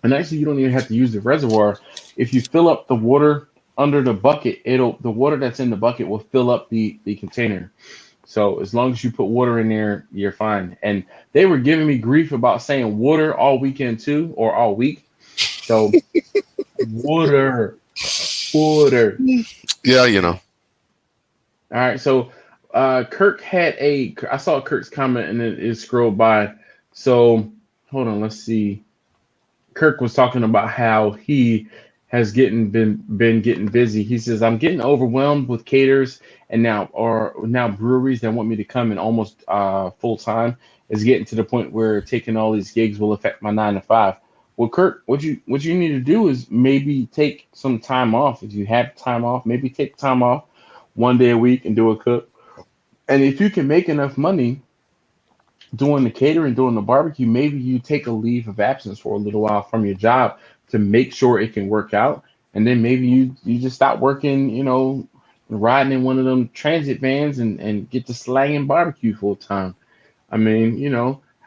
And actually, you don't even have to use the reservoir. If you fill up the water under the bucket, the water that's in the bucket will fill up the container. So as long as you put water in there, you're fine. And they were giving me grief about saying water all weekend too, or all week. So water, water. Yeah, All right. So Kirk had I saw Kirk's comment and it scrolled by. So hold on, let's see. Kirk was talking about how he has been getting busy. He says, "I'm getting overwhelmed with caterers and now breweries that want me to come in almost full time. Is getting to the point where taking all these gigs will affect my 9 to 5." Well, Kirk, what you need to do is maybe take some time off. If you have time off, maybe take time off 1 day a week and do a cook. And if you can make enough money doing the catering, doing the barbecue, maybe you take a leave of absence for a little while from your job to make sure it can work out. And then maybe you just stop working, riding in one of them transit vans and get to slanging barbecue full time. I mean,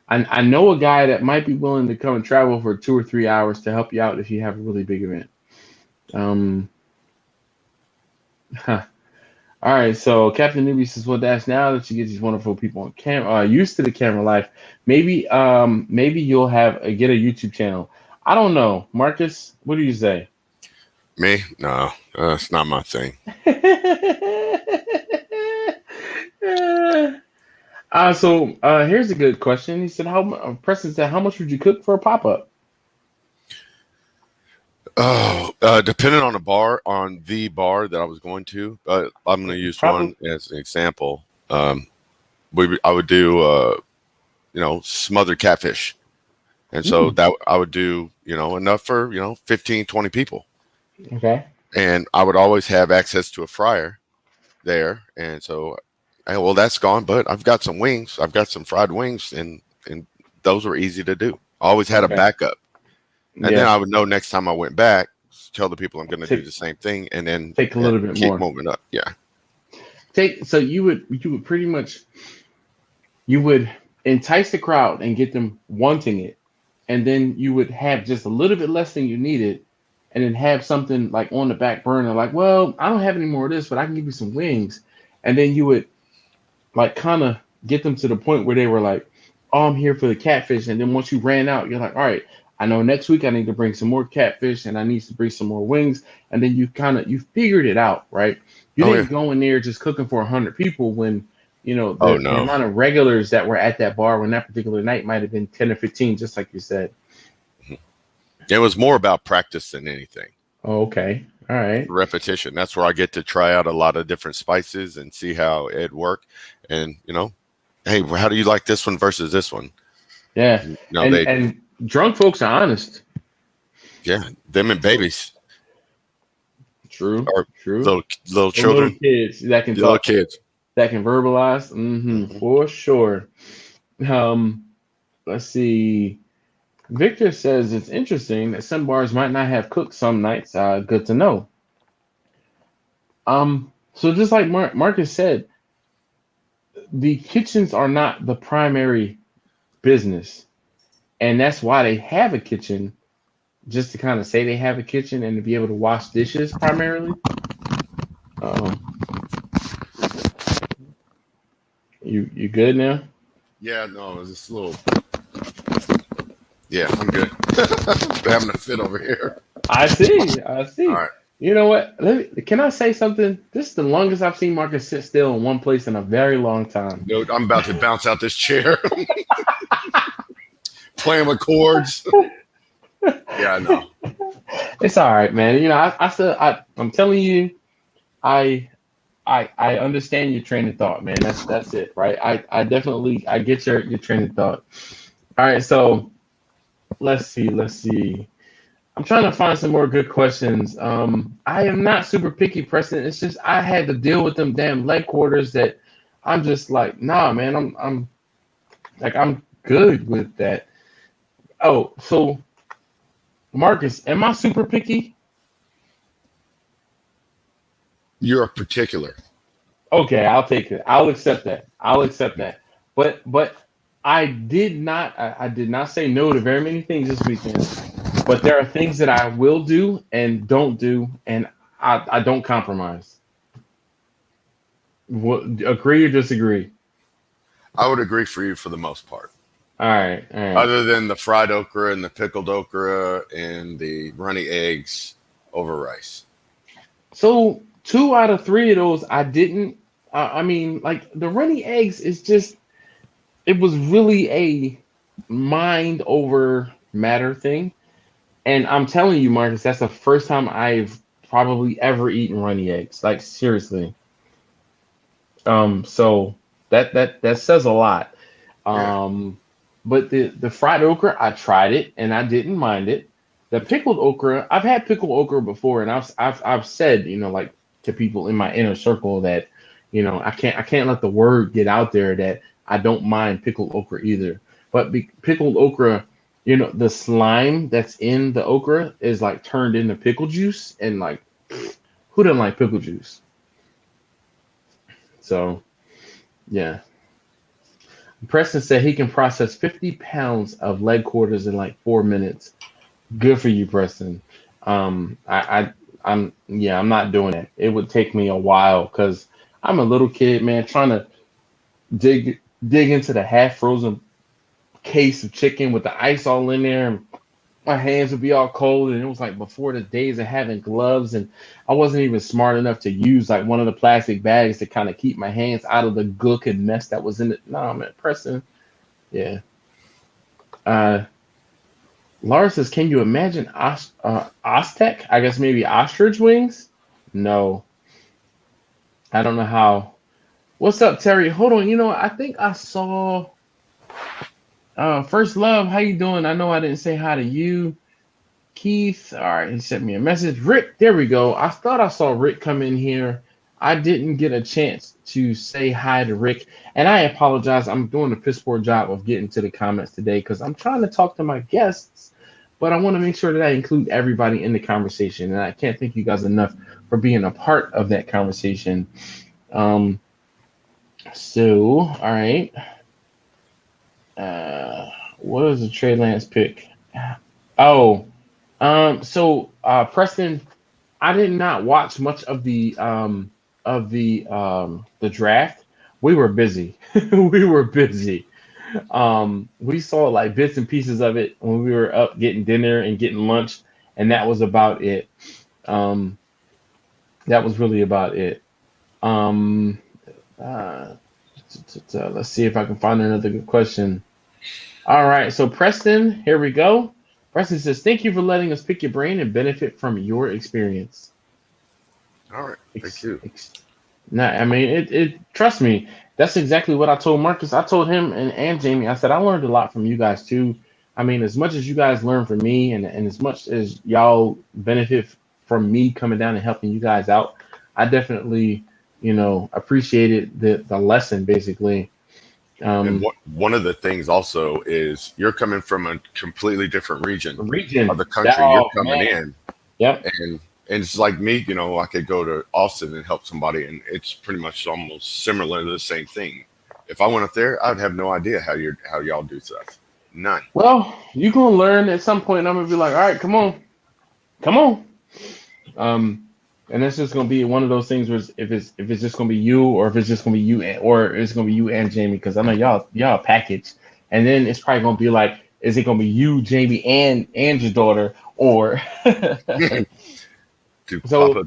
I know a guy that might be willing to come and travel for 2 or 3 hours to help you out if you have a really big event. Um, All right, so Captain Newbie says, "Well, that's now that you get these wonderful people on camera, used to the camera life. Maybe you'll get a YouTube channel. I don't know, Marcus. What do you say?" Me? No, it's not my thing. So here's a good question. He said, Preston said, "How much would you cook for a pop up?" Oh, depending on the bar that I was going to, I'm going to use Probably. one as an example. I would do, smothered catfish. And so that I would do, enough for, 15, 20 people. Okay. And I would always have access to a fryer there. And so, well, that's gone, but I've got some wings. I've got some fried wings, and those were easy to do. I always had a backup. And then I would know next time I went back, tell the people I'm going to do the same thing, and then take a little bit keep more. moving up. Yeah. So you would pretty much entice the crowd and get them wanting it, and then you would have just a little bit less than you needed, and then have something like on the back burner, like, well, I don't have any more of this, but I can give you some wings, and then you would like kind of get them to the point where they were like, "Oh, I'm here for the catfish," and then once you ran out, you're like, "All right, I know next week I need to bring some more catfish and I need to bring some more wings," and then you figured it out, right? You didn't go in there just cooking for 100 people when Oh the no, amount of regulars that were at that bar on that particular night might have been 10 or 15, just like you said. it was more about practice than anything. Oh, okay. All right. Repetition. That's where I get to try out a lot of different spices and see how it work. And hey, how do you like this one versus this one? Yeah. No, And drunk folks are honest. yeah, them and babies True. or True. little The little children, kids that can little talk, kids. that can verbalize. For sure. Um, let's see. Victor says it's interesting that some bars might not have cooks some nights. Good to know. So just like Marcus said, the kitchens are not the primary business, and that's why they have a kitchen, just to kind of say they have a kitchen and to be able to wash dishes primarily. Um, you good now? Yeah, no, it's just a little. Yeah, I'm good. Having a fit over here. I see. I All see. right. You know what? Can I say something? This is the longest I've seen Marcus sit still in one place in a very long time. Dude, I'm about to bounce out this chair. Playing with chords. Yeah, I know. It's all right, man. I'm telling you, I I understand your train of thought, man. That's it, right? I definitely I get your train of thought. All right, so let's see. I'm trying to find some more good questions. I am not super picky, Preston. It's just I had to deal with them damn leg quarters that I'm just like, nah, man. I'm good with that. Oh, so Marcus, am I super picky? You're particular. Okay, I'll take it. I'll accept that. I'll accept that. But I did not say no to very many things this weekend. But there are things that I will do and don't do, and I don't compromise. Agree or disagree? I would agree for you for the most part. All right, all right. Other than the fried okra and the pickled okra and the runny eggs over rice. So 2 out of 3 of those I didn't. I mean, like the runny eggs is just it was really a mind over matter thing. And I'm telling you, Marcus, that's the first time I've probably ever eaten runny eggs. Like seriously. So that says a lot. Yeah. But the fried okra, I tried it and I didn't mind it. The pickled okra, I've had pickled okra before, and I've said, like to people in my inner circle that, I can't let the word get out there that I don't mind pickled okra either. But pickled okra, the slime that's in the okra is like turned into pickle juice, and like, who doesn't like pickle juice? So, yeah. Preston said he can process 50 pounds of leg quarters in like 4 minutes. Good for you, Preston. I'm not doing that. It would take me a while because I'm a little kid, man, trying to dig into the half frozen case of chicken with the ice all in there, and my hands would be all cold, and it was like before the days of having gloves, and I wasn't even smart enough to use like one of the plastic bags to kind of keep my hands out of the gook and mess that was in it. Nah, man, Preston, yeah. Uh, Laura says, "Can you imagine Aztec? I guess maybe ostrich wings? No, I don't know how. What's up, Terry? Hold on. I think I saw First Love. How you doing? I know I didn't say hi to you, Keith. All right, he sent me a message. Rick, there we go. I thought I saw Rick come in here. I didn't get a chance to say hi to Rick, and I apologize. I'm doing a piss poor job of getting to the comments today because I'm trying to talk to my guests, but I want to make sure that I include everybody in the conversation, and I can't thank you guys enough for being a part of that conversation. So, all right. What was the Trey Lance pick? Oh, Preston, I did not watch much of the draft. We were busy. We were busy. We saw like bits and pieces of it when we were up getting dinner and getting lunch, and that was about it. Um, that was really about it. Um, uh, Let's see if I can find another good question. All right, so Preston, here we go. Preston says, "Thank you for letting us pick your brain and benefit from your experience." All right. Thank Ex, you. ex, Nah, I mean, it. Trust me, that's exactly what I told Marcus. I told him and Jamie. I said I learned a lot from you guys too. I mean, as much as you guys learn from me, and as much as y'all benefit from me coming down and helping you guys out, I definitely, appreciated the lesson basically. And Um, one of the things also is you're coming from a completely different region of region. the country. You're Oh coming man. in, Yep. and it's like me. I could go to Austin and help somebody, and it's pretty much almost similar to the same thing. If I went up there, I'd have no idea how y'all do stuff. None. Well, you gonna learn at some point. And I'm gonna be like, all right, come on, come on. And it's just gonna be one of those things where if it's just gonna be you, or if it's just gonna be you, or it's gonna be you and Jamie, because I know y'all a package. And then it's probably gonna be like, is it gonna be you, Jamie, and your daughter, or To so? Papa,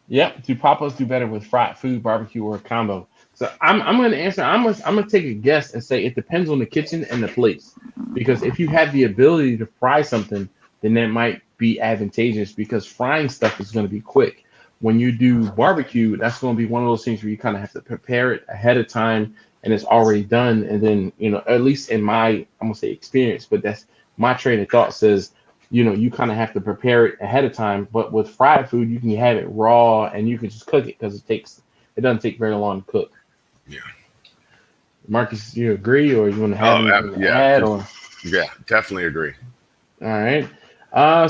Yep. Do Papa's do better with fried food, barbecue, or a combo? So I'm gonna answer. I'm gonna take a guess and say it depends on the kitchen and the place. Because if you have the ability to fry something, then that might be advantageous because frying stuff is gonna be quick. When you do barbecue, that's gonna be one of those things where you kind of have to prepare it ahead of time and it's already done. And then, at least in my I'm gonna say experience, but that's my train of thought says you kind of have to prepare it ahead of time. But with fried food, you can have it raw and you can just cook it because it doesn't take very long to cook. yeah. Marcus, you agree, or you want to have Oh, anything to yeah. add? Or Yeah, definitely agree. all right.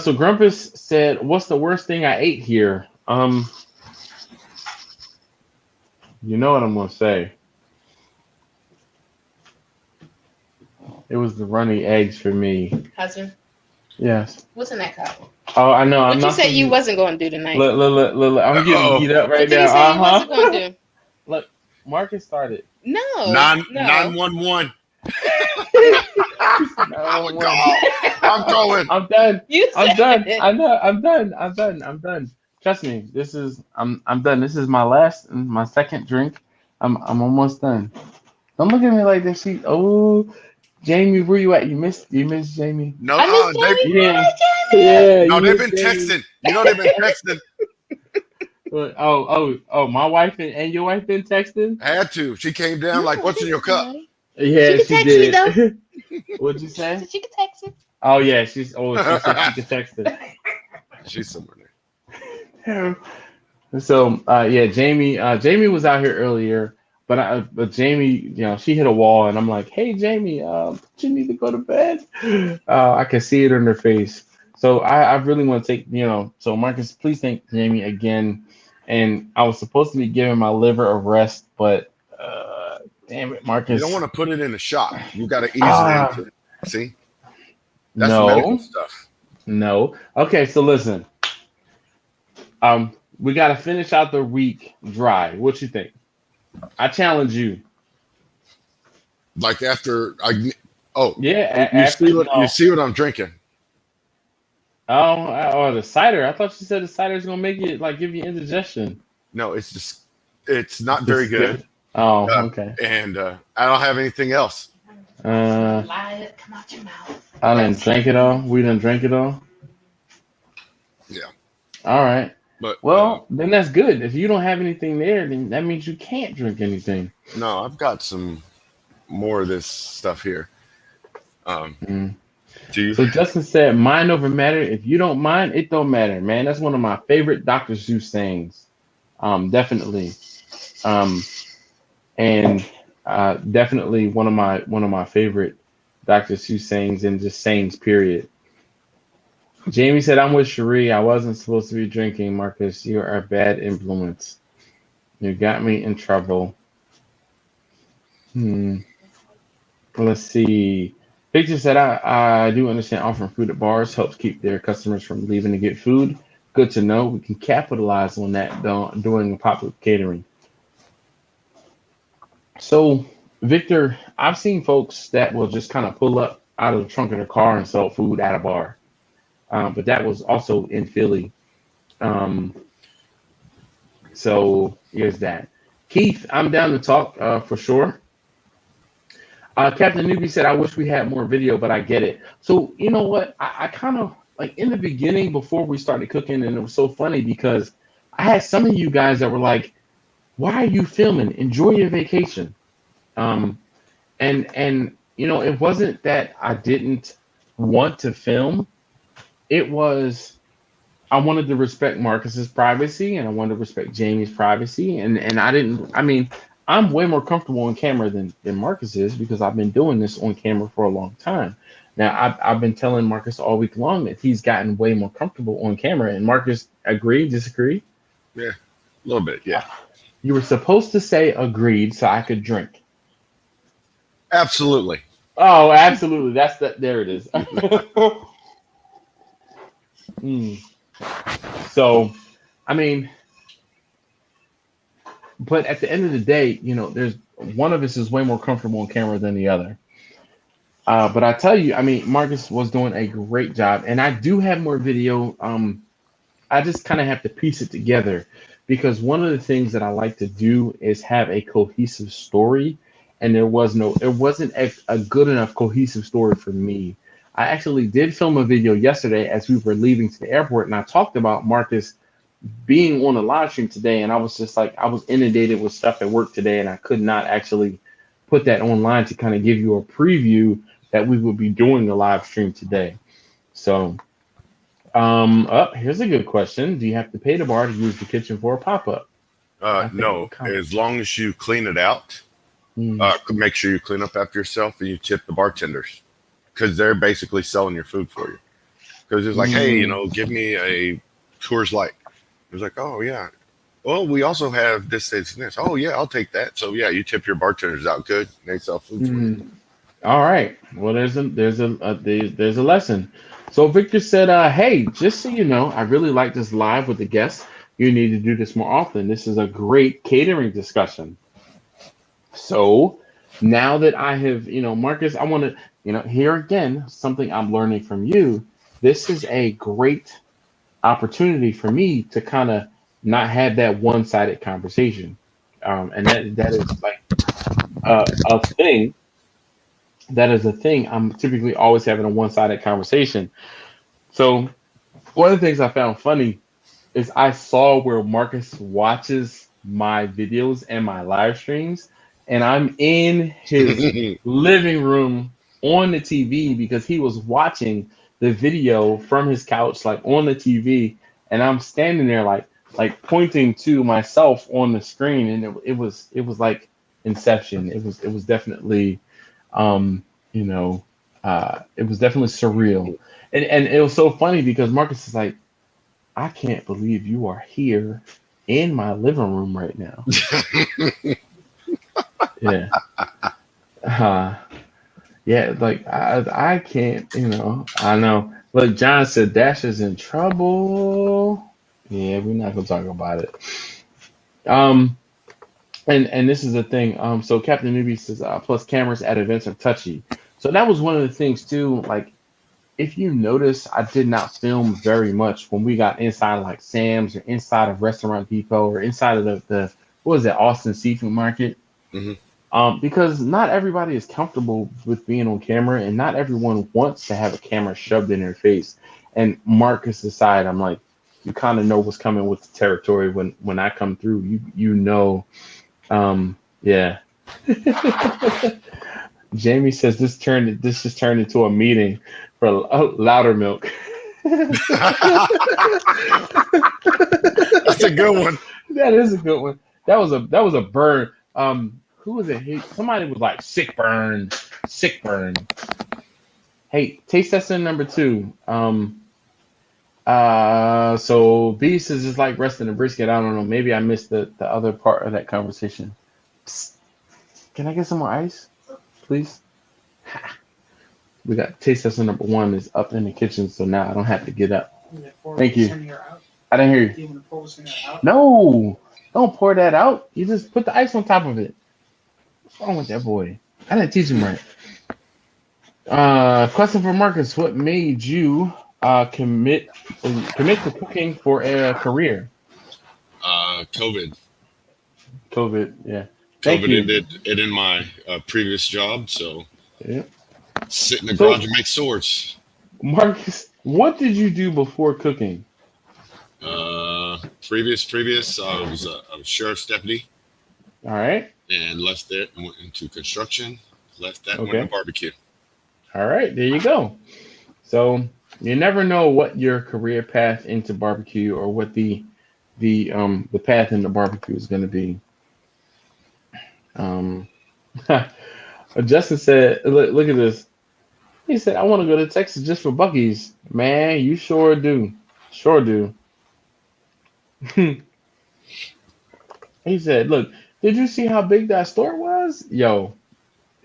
So Grumpus said, "What's the worst thing I ate here?" You know what I'm gonna say. It was the runny eggs for me. Husband, Yes. what's in that cup? Oh, I know. I'm What you not. said you wasn't going to do tonight? Look, I'm getting Uh-oh. beat up What right did you now. say you wasn't going to do? Look, Marcus started. No, Nine no. 911. I'm a 911. call. I'm calling. I'm done. You I'm said done. it. I'm done. I'm done. I'm done. I'm done. Trust me. I'm done. This is my second drink. I'm almost done. Don't look at me like that. Jamie, where you at? You missed Jamie. No, I miss Jamie. Yeah. Hi, Jamie. Yeah, no, you they've been missed Jamie. texting. They've been texting. Oh, my wife and your wife been texting? Had to. She came down like, No, "What's in your cup?" honey. Yeah, She she can text me though. did. What'd you say? She can text me. Oh yeah, she said she could text it. She's somewhere Yeah. So yeah, Jamie was out here earlier, but Jamie, she hit a wall, and I'm like, hey Jamie, you need to go to bed. I can see it in her face. So I really want to take, so Marcus, please thank Jamie again. And I was supposed to be giving my liver a rest, but damn it, You don't Marcus. want to put it in a shot. You got to ease it Ah, into it. See, that's medical no, stuff. no. Okay, so listen, we got to finish out the week dry. What you think? I challenge you. Like after oh, Yeah, you see what no. I'm drinking. Oh, the cider. I thought you said the cider's gonna make it like give you indigestion. No, it's not This very is good. Oh, okay. And I don't have anything else. Lie, come out your mouth. I didn't drink it all. We didn't drink it all. Yeah, All right. but Well, then that's good. If you don't have anything there, then that means you can't drink anything. no, I've got some more of this stuff here. Mm. Do you? So Justin said, "Mind over matter. If you don't mind, it don't matter, man." That's one of my favorite Dr. Seuss sayings. Definitely. Um, and definitely one of my favorite Dr. Seuss sayings and just sayings. Period. Jamie said, "I'm with Cherie. I wasn't supposed to be drinking, Marcus. You are a bad influence. You got me in trouble." Hmm. Let's see. Victor said, I do understand offering food at bars helps keep their customers from leaving to get food. Good to know. We can capitalize on that doing popular catering. So, Victor, I've seen folks that will just kind of pull up out of the trunk of their car and sell food at a bar. But that was also in Philly. Um, so here's that. Keith, I'm down to talk for sure. Captain Newbie said, I wish we had more video, but I get it. So, you know what? I kind of like in the beginning before we started cooking, and it was so funny because I had some of you guys that were like, why are you filming? Enjoy your vacation. Um, and you know, it wasn't that I didn't want to film. It was I wanted to respect Marcus's privacy and I wanted to respect Jamie's privacy. And I didn't, I mean, I'm way more comfortable on camera than Marcus is because I've been doing this on camera for a long time. Now, I've been telling Marcus all week long that he's gotten way more comfortable on camera. And Marcus agreed, disagreed? Yeah, a little bit. Yeah, You were supposed to say agreed so I could drink. absolutely. Oh, absolutely. That's that. There it is. Mm. So, I mean, but at the end of the day, you know, there's one of us is way more comfortable on camera than the other. But I tell you, I mean, Marcus was doing a great job, and I do have more video. I just kind of have to piece it together because one of the things that I like to do is have a cohesive story, and there wasn't a good enough cohesive story for me. I actually did film a video yesterday as we were leaving to the airport, and I talked about Marcus being on a live stream today, and I was just like, I was inundated with stuff at work today, and I could not actually put that online to kind of give you a preview that we will be doing a live stream today. So, here's a good question. Do you have to pay the bar to use the kitchen for a pop-up? No, as long as you clean it out, make sure you clean up after yourself and you tip the bartenders because they're basically selling your food for you. Because it's like, hey, you know, give me a Coors Light. It was like, oh yeah. Well, we also have this, this, and this. Oh yeah, I'll take that. So yeah, you tip your bartenders out good. And they sell food for you. All right. Well, there's a lesson. So Victor said, "Hey, just so you know, I really like this live with the guests. You need to do this more often. This is a great catering discussion." So now that I have, you know, Marcus, I want to, you know, here again something I'm learning from you. This is a great opportunity for me to kind of not have that one-sided conversation, and that is like a thing. That is a thing. I'm typically always having a one-sided conversation. So one of the things I found funny is I saw where Marcus watches my videos and my live streams, and I'm in his living room on the TV because he was watching the video from his couch, like on the TV, and I'm standing there like pointing to myself on the screen, and it was like Inception. It was definitely you know, it was definitely surreal, and it was so funny because Marcus is like, I can't believe you are here in my living room right now. Yeah. Yeah, like I can't, you know, I know. Look, John said Dash is in trouble. Yeah, we're not gonna talk about it. Um, and this is the thing. So Captain Newbie says, plus cameras at events are touchy. So that was one of the things too. Like, if you notice, I did not film very much when we got inside like Sam's or inside of Restaurant Depot or inside of the what was it, Austin Seafood Market. Mhm. Because not everybody is comfortable with being on camera, and not everyone wants to have a camera shoved in their face. And Marcus aside, I'm like, you kind of know what's coming with the territory when I come through. You know, yeah. Jamie says this just turned into a meeting for louder milk. That's a good one. That is a good one. That was a burn. Who was it? Somebody was like sick burn. Hey, taste testing number 2. So B says it's like resting a brisket. I don't know. Maybe I missed the other part of that conversation. Psst. Can I get some more ice, please? We got taste testing number 1 is up in the kitchen, so now I don't have to get up. Thank you. I didn't hear you. No, don't pour that out. You just put the ice on top of it. What's wrong with that boy? I didn't teach him right. Question for Marcus: what made you commit to cooking for a career? COVID. COVID. Yeah. Thank COVID you. ended it in my previous job, so Yeah. sit in the So, garage and make swords. Marcus, what did you do before cooking? Previous, I was sheriff's deputy All right. and left there and went into construction. Left that and went to Okay. barbecue. All right. There you go. So you never know what your career path into barbecue or what the path into barbecue is going to be. Um, Justin said, look at this. He said, I want to go to Texas just for Buc-ee's. Man, you sure do. Sure do. He said, look, did you see how big that store was? Yo,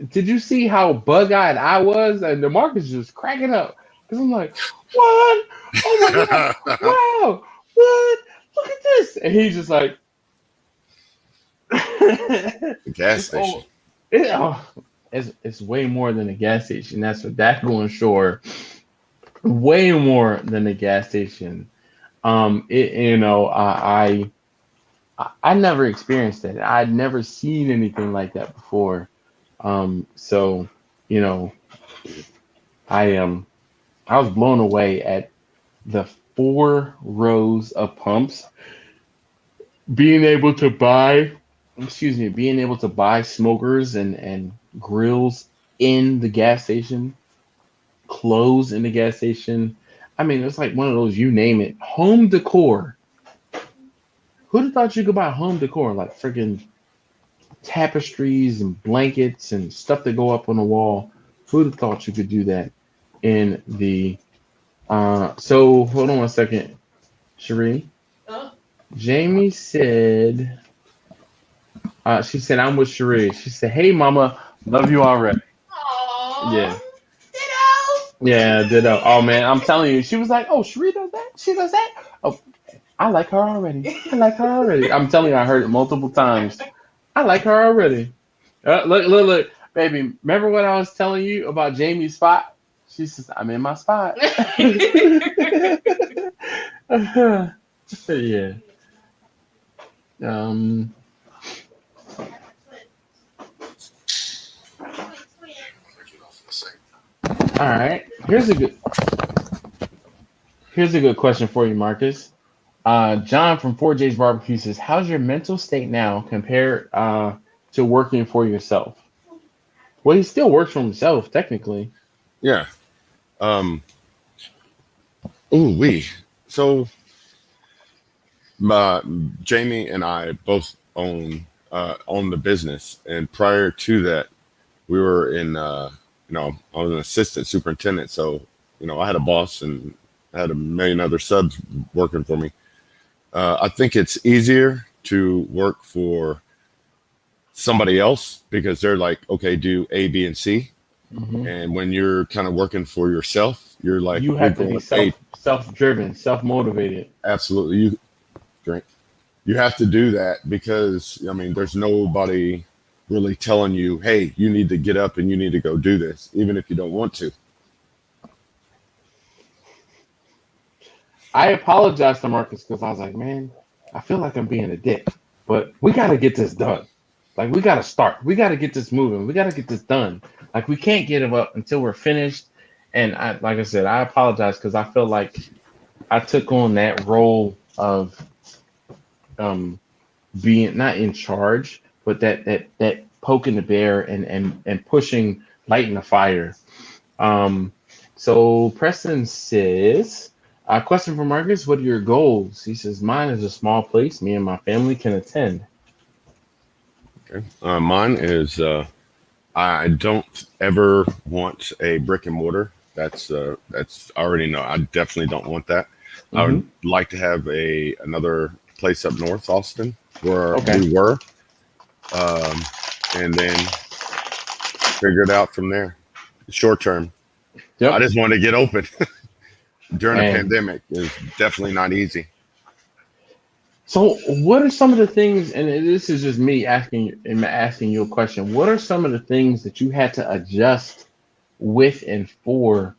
did you see how bug-eyed I was? And the market's just cracking up. Because I'm like, what? Oh my God. Wow. What? Look at this. And he's just like, The gas it's station. all, it's way more than a gas station. That's for that going sure. Way more than a gas station. I never experienced it. I'd never seen anything like that before. So you know, I was blown away at the 4 rows of pumps, being able to buy, being able to buy smokers and grills in the gas station, clothes in the gas station. I mean, it's like one of those, you name it, home decor. Who'd have thought you could buy home decor like freaking tapestries and blankets and stuff that go up on the wall? Who'd have thought you could do that in the so hold on one second, Cherie. Oh. Jamie said she said I'm with Cherie. She said, hey mama, love you already. Aww. Yeah. Ditto. Yeah, ditto. Oh man, I'm telling you, she was like, oh, Cherie does that? She does that? Oh, I like her already. I like her already. I'm telling you, I heard it multiple times. I like her already. Look, baby. Remember what I was telling you about Jamie's spot? She says, I'm in my spot. Yeah. Um. All right. Here's a good question for you, Marcus. John from 4J's Barbecue says, how's your mental state now compared to working for yourself? Well, he still works for himself, technically. Yeah. Ooh, So, Jamie and I both own the business, and prior to that, we were in. I was an assistant superintendent, so I had a boss and I had a million other subs working for me. I think it's easier to work for somebody else because they're like, okay, do A, B, and C. Hmm. And when you're kind of working for yourself, you're like, You you're have to be going, hey, self-driven, self-motivated. absolutely, you drink. You have to do that because there's nobody really telling you, hey, you need to get up and you need to go do this, even if you don't want to. I apologize to Marcus because I was like, man, I feel like I'm being a dick, but we got to get this done. Like, we got to start. We got to get this moving. We got to get this done. Like, we can't get it up until we're finished. And like I said, I apologize because I feel like I took on that role of um, being not in charge, but that poking the bear and pushing, lighting the fire. Um, so Preston says, question for Marcus, what are your goals? He says, mine is a small place me and my family can attend. Okay. Mine is I don't ever want a brick and mortar. That's I already know. I definitely don't want that. I Hmm. would like to have another place up north, Austin, where Okay. we were, and then figure it out from there. Short term, I Yep. just want to get open. During a And pandemic is definitely not easy. so what are some of the things, and this is just me asking you a question, what are some of the things that you had to adjust with and for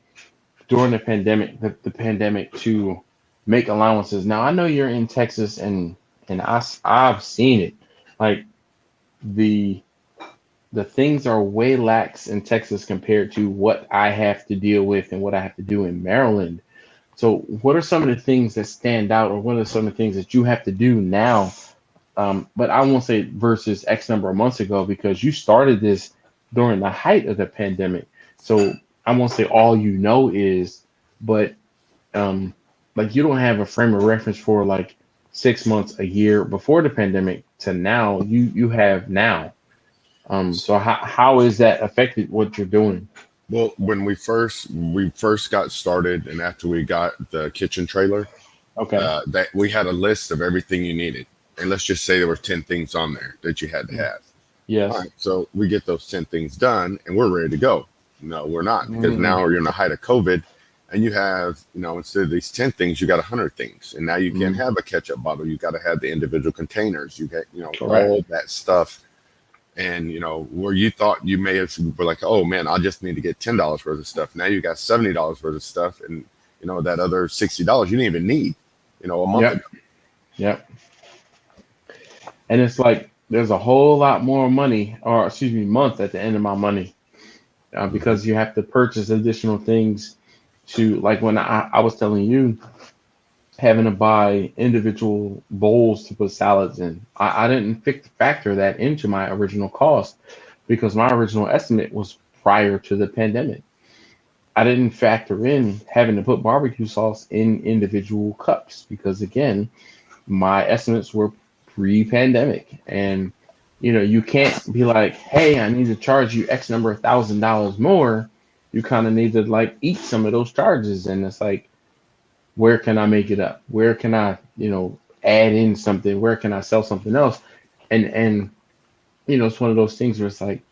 during the pandemic to make allowances? Now I know you're in Texas and I've seen it. Like the things are way lax in Texas compared to what I have to deal with and what I have to do in Maryland. So, what are some of the things that stand out, or what are some of the things that you have to do now? But I won't say versus X number of months ago because you started this during the height of the pandemic. So, I won't say all you know is, but um, like you don't have a frame of reference for like 6 months, a year before the pandemic to now. You have now. So how is that affected what you're doing? Well, when we first got started, and after we got the kitchen trailer, Okay. that we had a list of everything you needed, and let's just say there were 10 things on there that you had to have. All Yes. right, so we get those 10 things done, and we're ready to go. No, we're not, because Mm, now you're in the height of COVID, and you have, instead of these 10 things, you got 100 things, and now you can't mm, have a ketchup bottle. You got to have the individual containers. You get, correct. all that stuff. And where you thought you may have were like, oh man, I just need to get $10 worth of stuff. Now you got $70 worth of stuff, and that other $60 you didn't even need, a month Yep. ago. Yep. And it's like there's a whole lot more money, or excuse me, month at the end of my money, Hmm. because you have to purchase additional things to like when I was telling you having to buy individual bowls to put salads in. I didn't factor that into my original cost because my original estimate was prior to the pandemic. I didn't factor in having to put barbecue sauce in individual cups because again, my estimates were pre-pandemic, and you can't be like, hey, I need to charge you X number of $1,000 more. You kind of need to like eat some of those charges, and it's like, where can I make it up? Where can I, add in something? Where can I sell something else? And it's one of those things where it's like,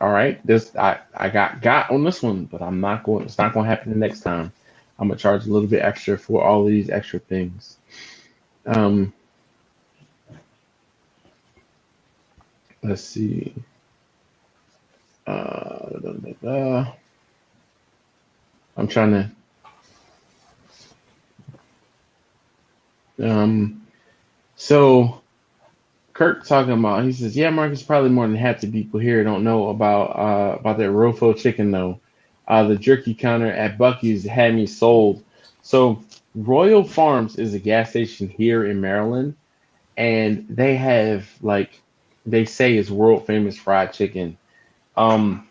all right, this I got on this one, but I'm not going. It's not going to happen the next time. I'm gonna charge a little bit extra for all of these extra things. Um, let's see. Da, da, da. I'm trying to. So Kirk talking about. He says, "Yeah, Marcus, probably more than half the people here don't know about that Rofo chicken though. The jerky counter at Bucky's had me sold. So Royal Farms is a gas station here in Maryland, and they have like they say it's world famous fried chicken. Um,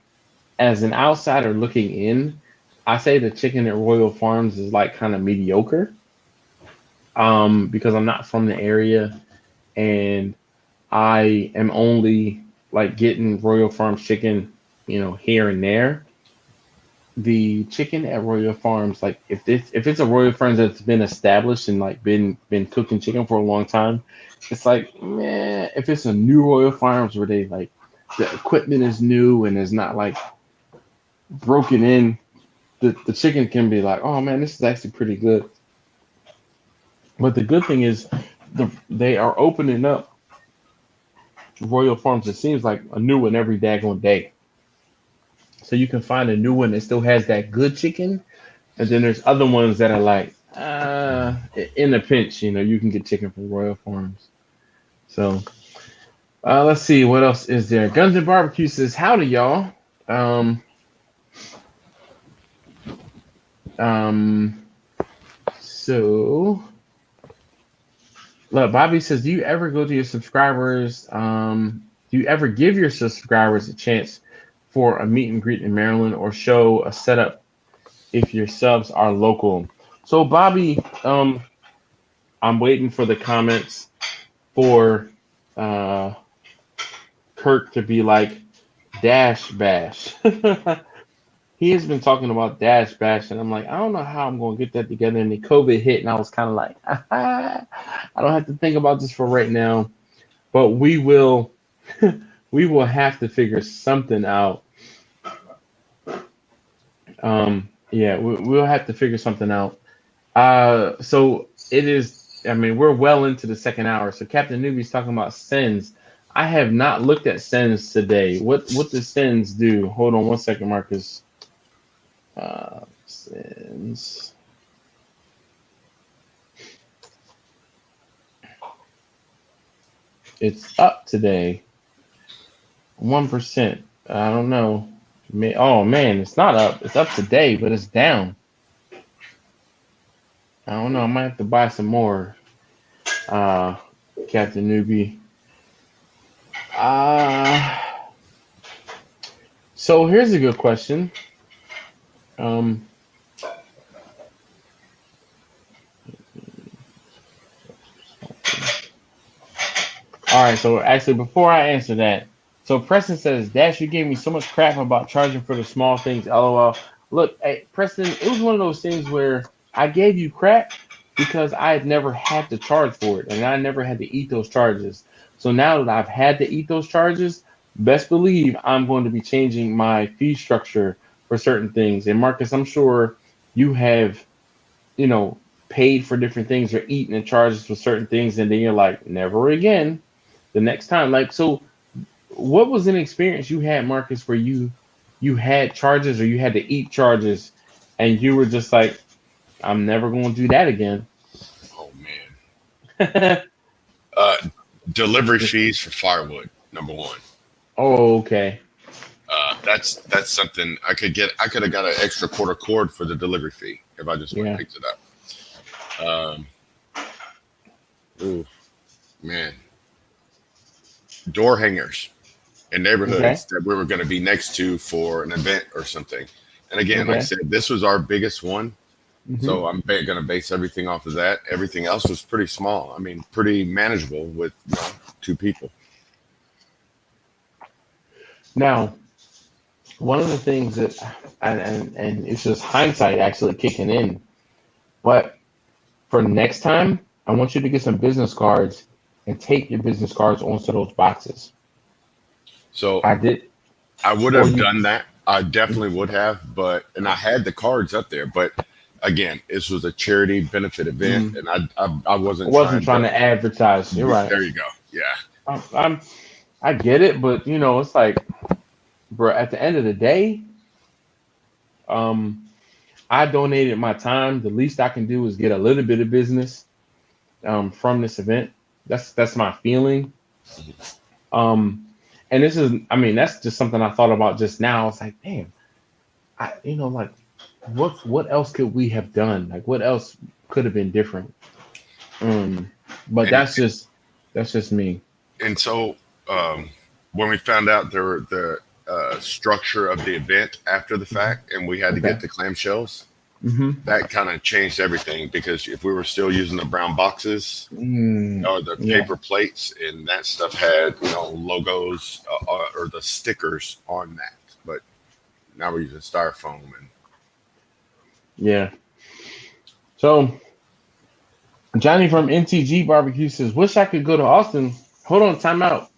as an outsider looking in, I say the chicken at Royal Farms is like kind of mediocre. Because I'm not from the area and I am only like getting Royal Farms chicken, here and there. The chicken at Royal Farms, like if it's a Royal Farms that's been established and like been cooking chicken for a long time, it's like man, if it's a new Royal Farms where they like the equipment is new and is not like broken in, the chicken can be like, oh man, this is actually pretty good. But the good thing is they are opening up Royal Farms. It seems like a new one every daggone day. So you can find a new one that still has that good chicken, and then there's other ones that are like, in a pinch, you can get chicken from Royal Farms. So let's see what else is there. Guns and Barbecue says, "Howdy, y'all." Um, um, so look, Bobby says, "Do you ever go to your subscribers? Do you ever give your subscribers a chance for a meet and greet in Maryland or show a setup if your subs are local?" So Bobby, I'm waiting for the comments for uh, Kirk to be like Dash Bash. He has been talking about Dash Bash, and I'm like, I don't know how I'm going to get that together. And the COVID hit, and I was kind of like, I don't have to think about this for right now, but we will, we will have to figure something out. Yeah, we'll have to figure something out. So it is. I mean, we're well into the second hour. So Captain Newbie's talking about sends. I have not looked at sends today. What does sends do? Hold on one second, Marcus. Sends. It's up today. 1%. I don't know. Oh man, it's not up. It's up today, but it's down. I don't know. I might have to buy some more. Uh, Captain Newbie. Uh, so here's a good question. Um, all right. So actually, before I answer that, so Preston says, "Dash, you gave me so much crap about charging for the small things." LOL. Look, hey, Preston, it was one of those things where I gave you crap because I had never had to charge for it, and I never had to eat those charges. So now that I've had to eat those charges, best believe I'm going to be changing my fee structure for certain things. And Marcus, I'm sure you have, you know, paid for different things or eaten and charges for certain things, and then you're like, never again. The next time, like, so, what was an experience you had, Marcus, where you had charges or you had to eat charges, and you were just like, I'm never going to do that again. Oh uh, delivery fees for firewood, number one. Oh, okay. That's something I could get. I could have got an extra quarter cord for the delivery fee if I just went and Yeah. picked it up. Ooh, man, door hangers in Okay. neighborhoods that we were going to be next to for an event or something. And again, like I Okay. said, this was our biggest one. Hmm. So I'm going to base everything off of that. Everything else was pretty small. I mean, pretty manageable with two people. Now, one of the things that, and it's just hindsight actually kicking in, but for next time, I want you to get some business cards and take your business cards onto those boxes. So I did, I would or have you done that. I definitely would have, and I had the cards up there, but again, this was a charity benefit event, mm, and I wasn't wasn't trying trying to. to advertise. You're right. There you go. Yeah. I'm I get it, but it's like, bro, at the end of the day, um, I donated my time. The least I can do is get a little bit of business from this event. That's my feeling. Um, and this is, I mean, that's just something I thought about just now. It's like, damn, like what else could we have done? Like, what else could have been different? Um, but And that's just me. so when we found out there were the structure of the event after the Mhm. fact, and we had to Okay. get the clamshells, Hmm. that kind of changed everything because if we were still using the brown boxes or the Yeah. paper plates, and that stuff had logos or the stickers on that, but now we're using styrofoam and Yeah. So Johnny from NTG Barbecue says, "Wish I could go to Austin." Hold on, time out.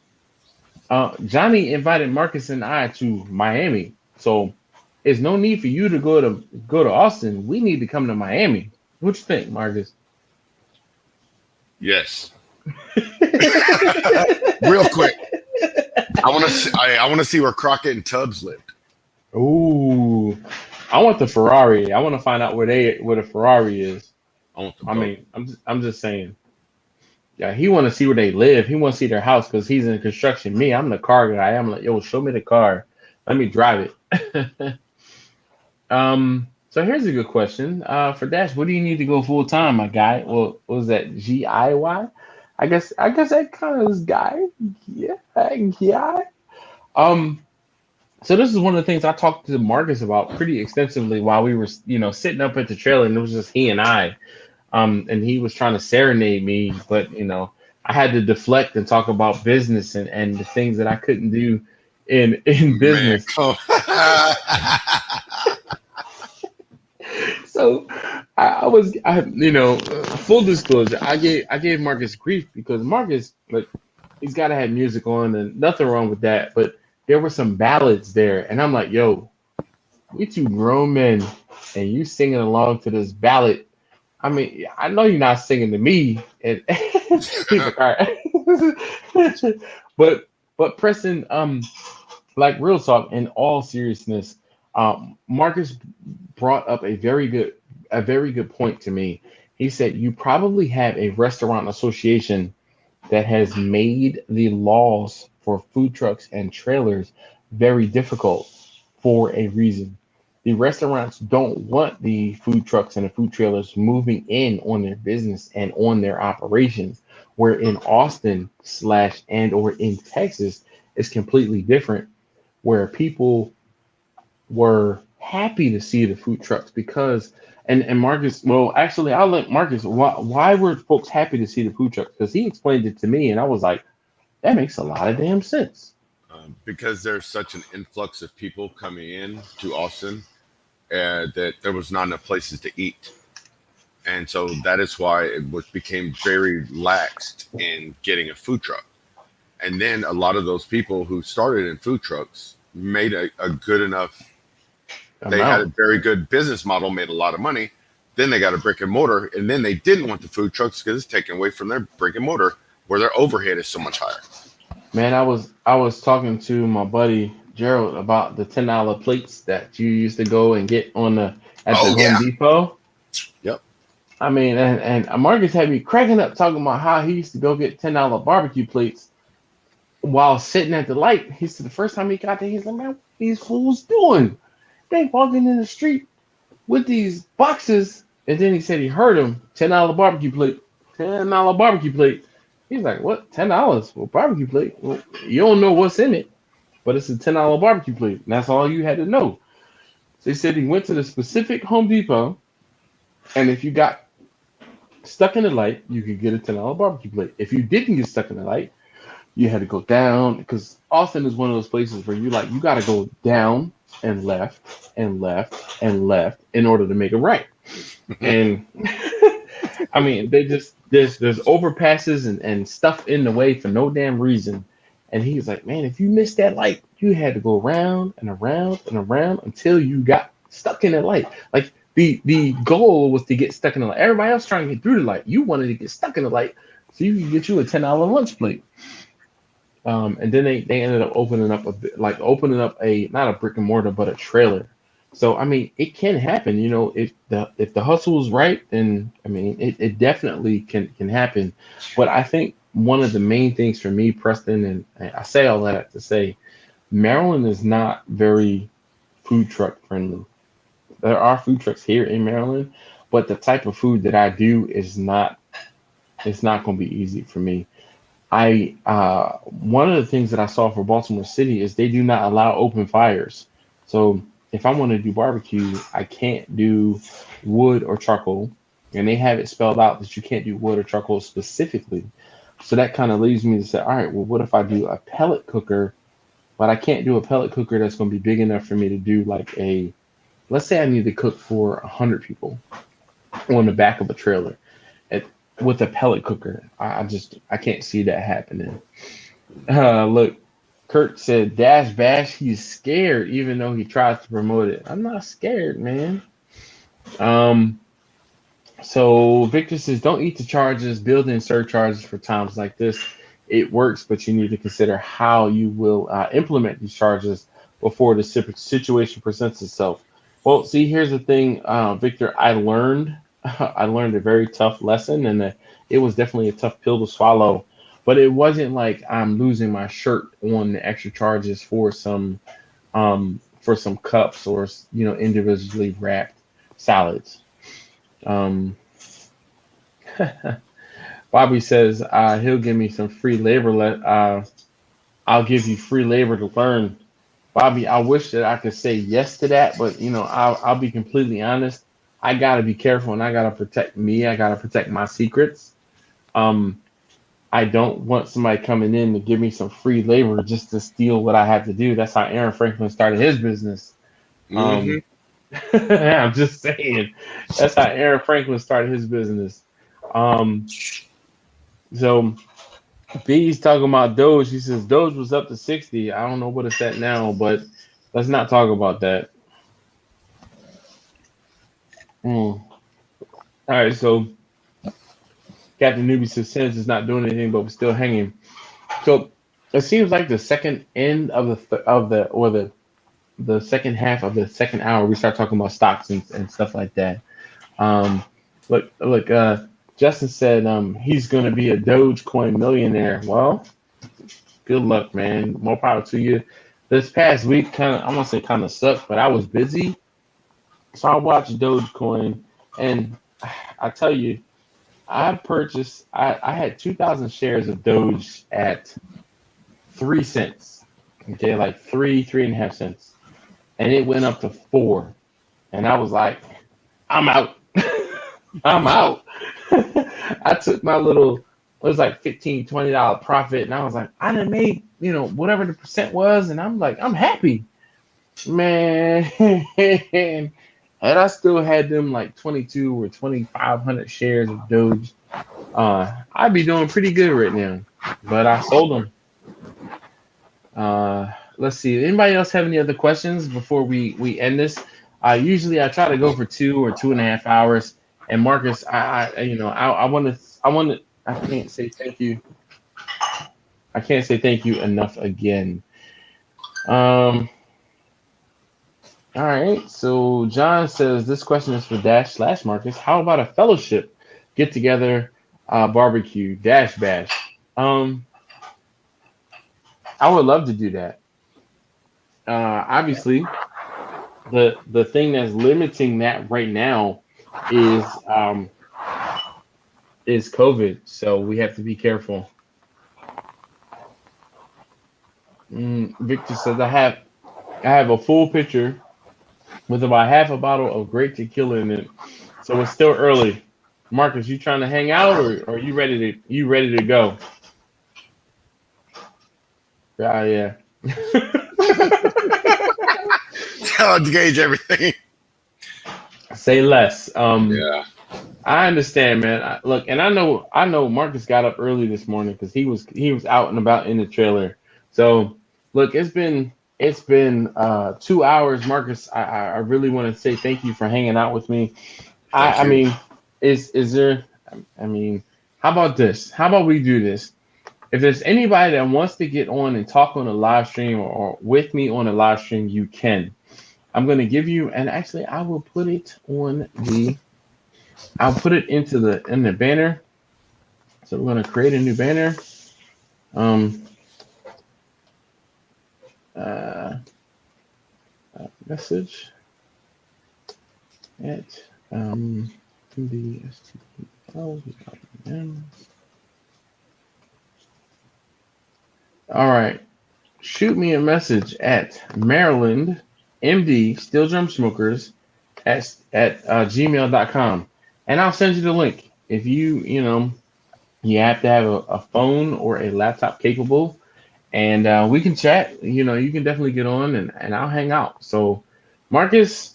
Johnny invited Marcus and I to Miami, so there's no need for you to go to Austin. We need to come to Miami. What you think, Marcus? yes. Real quick, I want to see. I want to see where Crockett and Tubbs lived. Ooh, I want the Ferrari. I want to find out where the Ferrari is. I want the I boat. mean, I'm just saying. Yeah, he want to see where they live. He want to see their house because he's in construction. Me, I'm the car guy. I'm like, yo, show me the car. Let me drive it. So here's a good question. For Dash, what do you need to go full time, my guy? Well, what was that GIY? I guess that kind of is guy. Yeah, guy. Um, so this is one of the things I talked to Marcus about pretty extensively while we were, sitting up at the trailer, and it was just he and I. And he was trying to serenade me, but I had to deflect and talk about business and the things that I couldn't do in Man, business. come. So full disclosure, I gave Marcus grief because Marcus, like, he's got to have music on and nothing wrong with that, but there were some ballads there, and I'm like, yo, we two grown men, and you singing along to this ballad. I mean, I know you're not singing to me, and he's like, all right, but Preston, like real talk, in all seriousness, Marcus brought up a very good point to me. He said you probably have a restaurant association that has made the laws for food trucks and trailers very difficult for a reason. The restaurants don't want the food trucks and the food trailers moving in on their business and on their operations. Where in Austin slash and or in Texas, it's completely different. Where people were happy to see the food trucks because and Marcus, well, actually, I'll let Marcus. Why were folks happy to see the food trucks? Because he explained it to me, and I was like, that makes a lot of damn sense. Because there's such an influx of people coming in to Austin, that there was not enough places to eat, and so that is why it became very laxed in getting a food truck. And then a lot of those people who started in food trucks made a good enough. They had a Amount. very good business model, made a lot of money. Then they got a brick and mortar, and then they didn't want the food trucks because it's taken away from their brick and mortar, where their overhead is so much higher. Man, I was talking to my buddy Gerald about the $10 plates that you used to go and get on the at the Oh Home yeah, Depot. yep. I mean, and Marcus had me cracking up talking about how he used to go get $10 barbecue plates while sitting at the light. He said the first time he got there, he's like, man, what these fools doing? They walking in the street with these boxes. And then he said he heard him, $10 barbecue plate, $10 barbecue plate. He's like, what? $10? Well, barbecue plate? Well, you don't know what's in it, but it's a $10 barbecue plate. And that's all you had to know. So he said he went to the specific Home Depot, and if you got stuck in the light, you could get a $10 barbecue plate. If you didn't get stuck in the light, you had to go down because Austin is one of those places where you got to go down and left and left and left in order to make it right. And I mean, they just there's overpasses and stuff in the way for no damn reason. And he was like, man, if you missed that light, you had to go around and around and around until you got stuck in that light. Like the goal was to get stuck in the light. Everybody else trying to get through the light. You wanted to get stuck in the light so you could get you a $10 lunch plate. And then they ended up opening up a not a brick and mortar but a trailer. So I mean, it can happen. You know, if the hustle is right, then I mean, it definitely can happen. But I think one of the main things for me, Preston, and I say all that to say, Maryland is not very food truck friendly. There are food trucks here in Maryland, but the type of food that I do is not. It's not going to be easy for me. I one of the things that I saw for Baltimore City is they do not allow open fires. So if I want to do barbecue, I can't do wood or charcoal, and they have it spelled out that you can't do wood or charcoal specifically. So that kind of leaves me to say, all right, well, what if I do a pellet cooker, but I can't do a pellet cooker that's going to be big enough for me to do like let's say I need to cook for 100 people on the back of a trailer with a pellet cooker. I can't see that happening. Look, Kurt said Dash Bash, he's scared even though he tries to promote it. I'm not scared, man. Um, so Victor says don't eat the charges, build in surcharges for times like this. It works, but you need to consider how you will implement these charges before the situation presents itself. Well, see, here's the thing, Victor. I learned I learned a very tough lesson, and it was definitely a tough pill to swallow. But it wasn't like I'm losing my shirt on the extra charges for some cups or individually wrapped salads. Um, Bobby says he'll give me some free labor. I'll give you free labor to learn. Bobby, I wish that I could say yes to that, but I'll be completely honest. I gotta be careful and I gotta protect me. I gotta protect my secrets. Um, I don't want somebody coming in to give me some free labor just to steal what I have to do. That's how Aaron Franklin started his business. Hmm. Um, I'm just saying. That's how Aaron Franklin started his business. Um, so B's talking about Doge. He says Doge was up to 60. I don't know what it's at now, but let's not talk about that. Mm. All right, so Captain Newbie says Sims is not doing anything, but we're still hanging. So it seems like the second end of the second half of the second hour, we start talking about stocks and stuff like that. Um, Justin said he's going to be a Dogecoin millionaire. Well, Good luck, man. More power to you. This past week, I want to say kind of sucked, but I was busy, so I watched Dogecoin, and I tell you, I had 2,000 shares of Doge at 3 cents. Okay, like 3.5 cents, and it went up to 4, and I was like, I'm out. I'm out. I took my little, it was like $15, $20 profit, and I was like, I done made, whatever the percent was, and I'm like, I'm happy, man. And I still had them like 22 or 2,500 shares of Doge. I'd be doing pretty good right now, but I sold them. Let's see. Anybody else have any other questions before we end this? Usually I try to go for 2 or 2.5 hours. And Marcus, I want to. I can't say thank you. I can't say thank you enough again. All right. So John says this question is for Dash / Marcus. How about a fellowship get together, barbecue Dash Bash? I would love to do that. Obviously, the thing that's limiting that right now is COVID. So we have to be careful. Victor says I have a full pitcher with about half a bottle of great tequila in it. So it's still early. Marcus, you trying to hang out, or are you ready to go? Yeah. Hard to gauge everything. Say less. Yeah. I understand, man. Look, and I know Marcus got up early this morning because he was out and about in the trailer. So look, it's been 2 hours, Marcus. I really want to say thank you for hanging out with me. I Thank you. mean, is there? I mean, how about this? How about we do this? If there's anybody that wants to get on and talk on a live stream or with me on a live stream, you can. I'm gonna give you, and actually, I will put it on the. I'll put it in the banner. So we're gonna create a new banner. Um, uh, Message at the STL. All right. Shoot me a message at Maryland MD Steel Drum Smokers at gmail.com, and I'll send you the link. If you have to have a phone or a laptop capable, and we can chat. You can definitely get on, and I'll hang out. So, Marcus,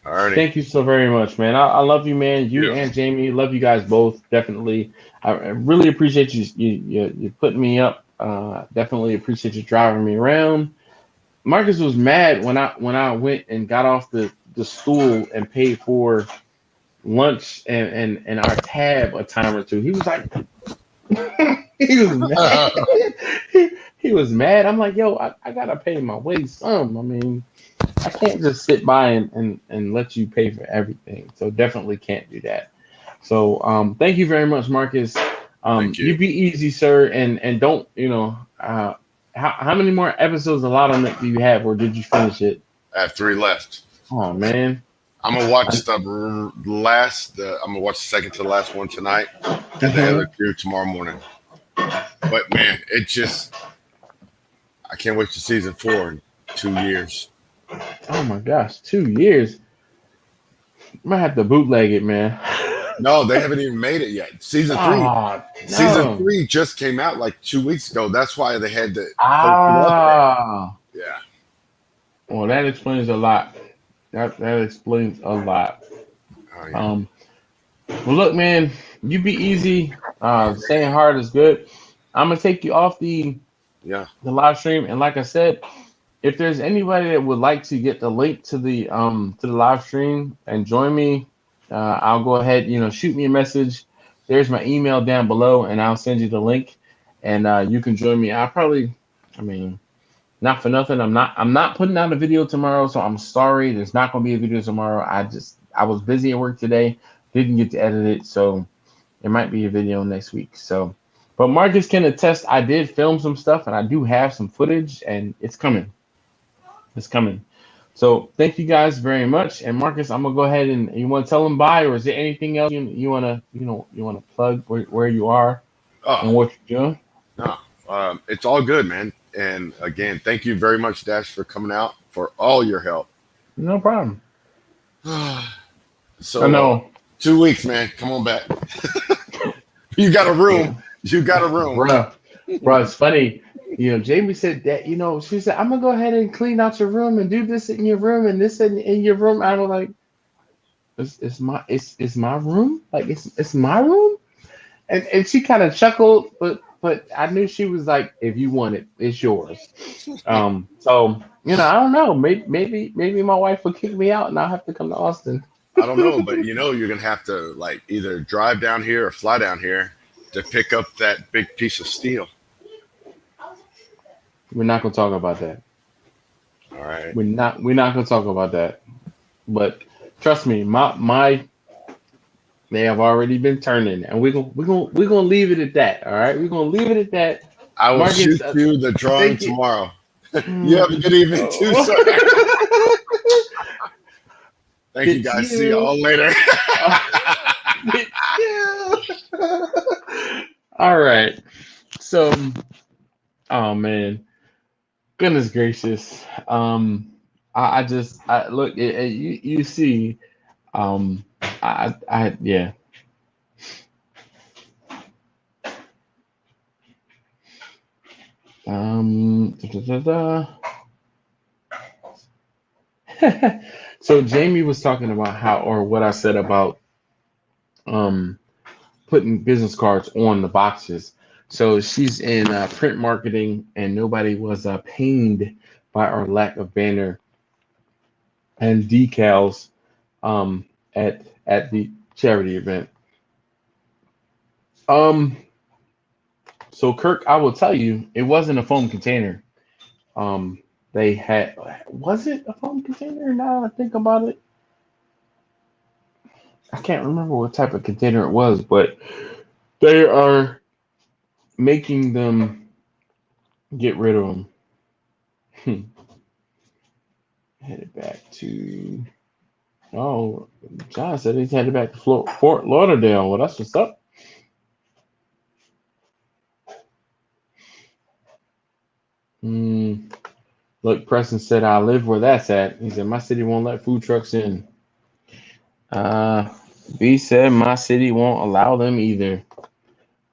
Alrighty. thank you so very much, man. I love you, man. You Yeah. and Jamie, love you guys both. Definitely, I really appreciate you putting me up. Definitely appreciate you driving me around. Marcus was mad when I went and got off the stool and paid for lunch and our tab a time or two. He was like, he was mad. he was mad. I'm like, yo, I gotta pay my way some. I mean, I can't just sit by and let you pay for everything. So definitely can't do that. So thank you very much, Marcus. Thank You you. be easy, sir, and don't how many more episodes of Lot on It do you have, or did you finish it? I have 3 left. Oh man. I'm gonna watch the last. I'm gonna watch the second to the last one tonight, and the other 2 tomorrow morning. But man, I can't wait to season 4 in 2 years. Oh my gosh, 2 years. I might have to bootleg it, man. No, they haven't even made it yet. Season 3. Oh, Season no. 3 just came out like 2 weeks ago. That's why they had to post it up Ah. there. Yeah. Well, that explains a lot. That explains a lot. Oh, yeah. Well, look, man, you be easy. Staying hard is good. I'm gonna take you off the Yeah. live stream, and like I said, if there's anybody that would like to get the link to the live stream and join me, I'll go ahead. Shoot me a message. There's my email down below, and I'll send you the link, and you can join me. I mean, not for nothing. I'm not putting out a video tomorrow, so I'm sorry. There's not gonna be a video tomorrow. I was busy at work today, didn't get to edit it, so it might be a video next week. So, But Marcus can attest. I did film some stuff, and I do have some footage, and it's coming. It's coming. So thank you guys very much. And Marcus, I'm gonna go ahead and you want to tell them bye, or is there anything else you want to you want to plug where you are and Oh, what you're doing? no. It's all good, man. And again, thank you very much, Dash, for coming out, for all your help. No problem. I So, know, 2 weeks, man. Come on back. You got a room. You got a room. bro. It's funny. Jamie said that. She said I'm gonna go ahead and clean out your room and do this in your room and this in your room. I was like, it's my room. Like it's my room. And she kind of chuckled, but I knew she was like, if you want it, it's yours. So I don't know. Maybe my wife will kick me out and I'll have to come to Austin. I don't know, but you're gonna have to like either drive down here or fly down here to pick up that big piece of steel. We're not gonna talk about that. All right. We're not gonna talk about that. But trust me, my they have already been turning, and we're gonna leave it at that. All right, we're gonna leave it at that. I will Marcus, shoot you the drawing thank you. tomorrow. You have a good evening too, sir. Thank you, guys. See you all later. All right. So, oh man, goodness gracious. I look. You see. Yeah. Da, da, da, da. So Jamie was talking about what I said about um putting business cards on the boxes. So she's in print marketing, and nobody was pained by our lack of banner and decals at the charity event. Um, so Kirk, I will tell you, it wasn't a foam container. Um, they had Was it a foam container? Now I think about it, I can't remember what type of container it was, but they are making them get rid of them. Headed back to Oh, John said he's headed back to Fort Lauderdale. Well, that's what's up. Mm, Look, Preston said I live where that's at. He said my city won't let food trucks in. Uh, B said my city won't allow them either.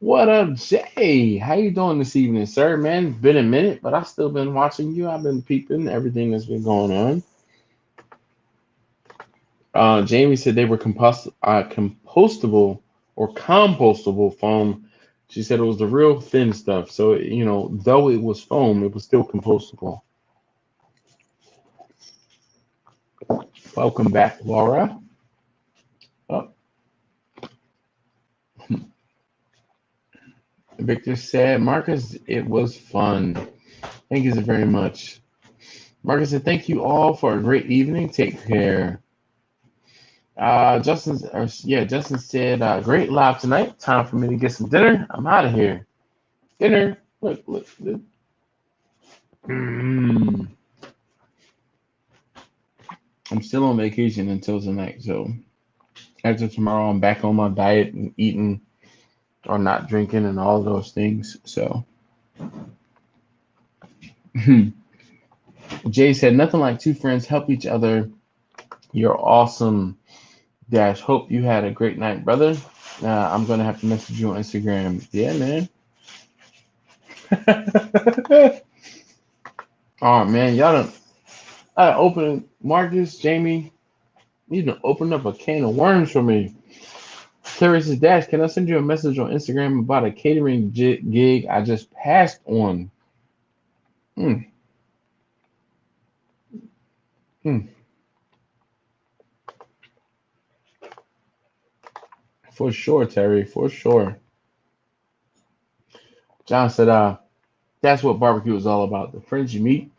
What up, Jay? How you doing this evening, sir? Man, it's been a minute, but I've still been watching you. I've been peeping everything that's been going on. Jamie said they were compostable or compostable foam. She said it was the real thin stuff. So, though it was foam, it was still compostable. Welcome back, Laura. Oh, Victor said, Marcus, it was fun. Thank you so very much. Marcus said, thank you all for a great evening. Take care. Justin said, great live tonight. Time for me to get some dinner. I'm out of here. Dinner. Look. Mm. I'm still on vacation until tonight. So after tomorrow, I'm back on my diet and eating or not drinking and all those things. So Jay said, nothing like two friends help each other. You're awesome. Dash, hope you had a great night, brother. I'm going to have to message you on Instagram. Yeah, man. Oh, man. Y'all don't. I open Marcus, Jamie. You done open up a can of worms for me. Terry says, Dash, can I send you a message on Instagram about a catering gig I just passed on? Hmm. Hmm. For sure, Terry. For sure. John said, that's what barbecue is all about. The friends you meet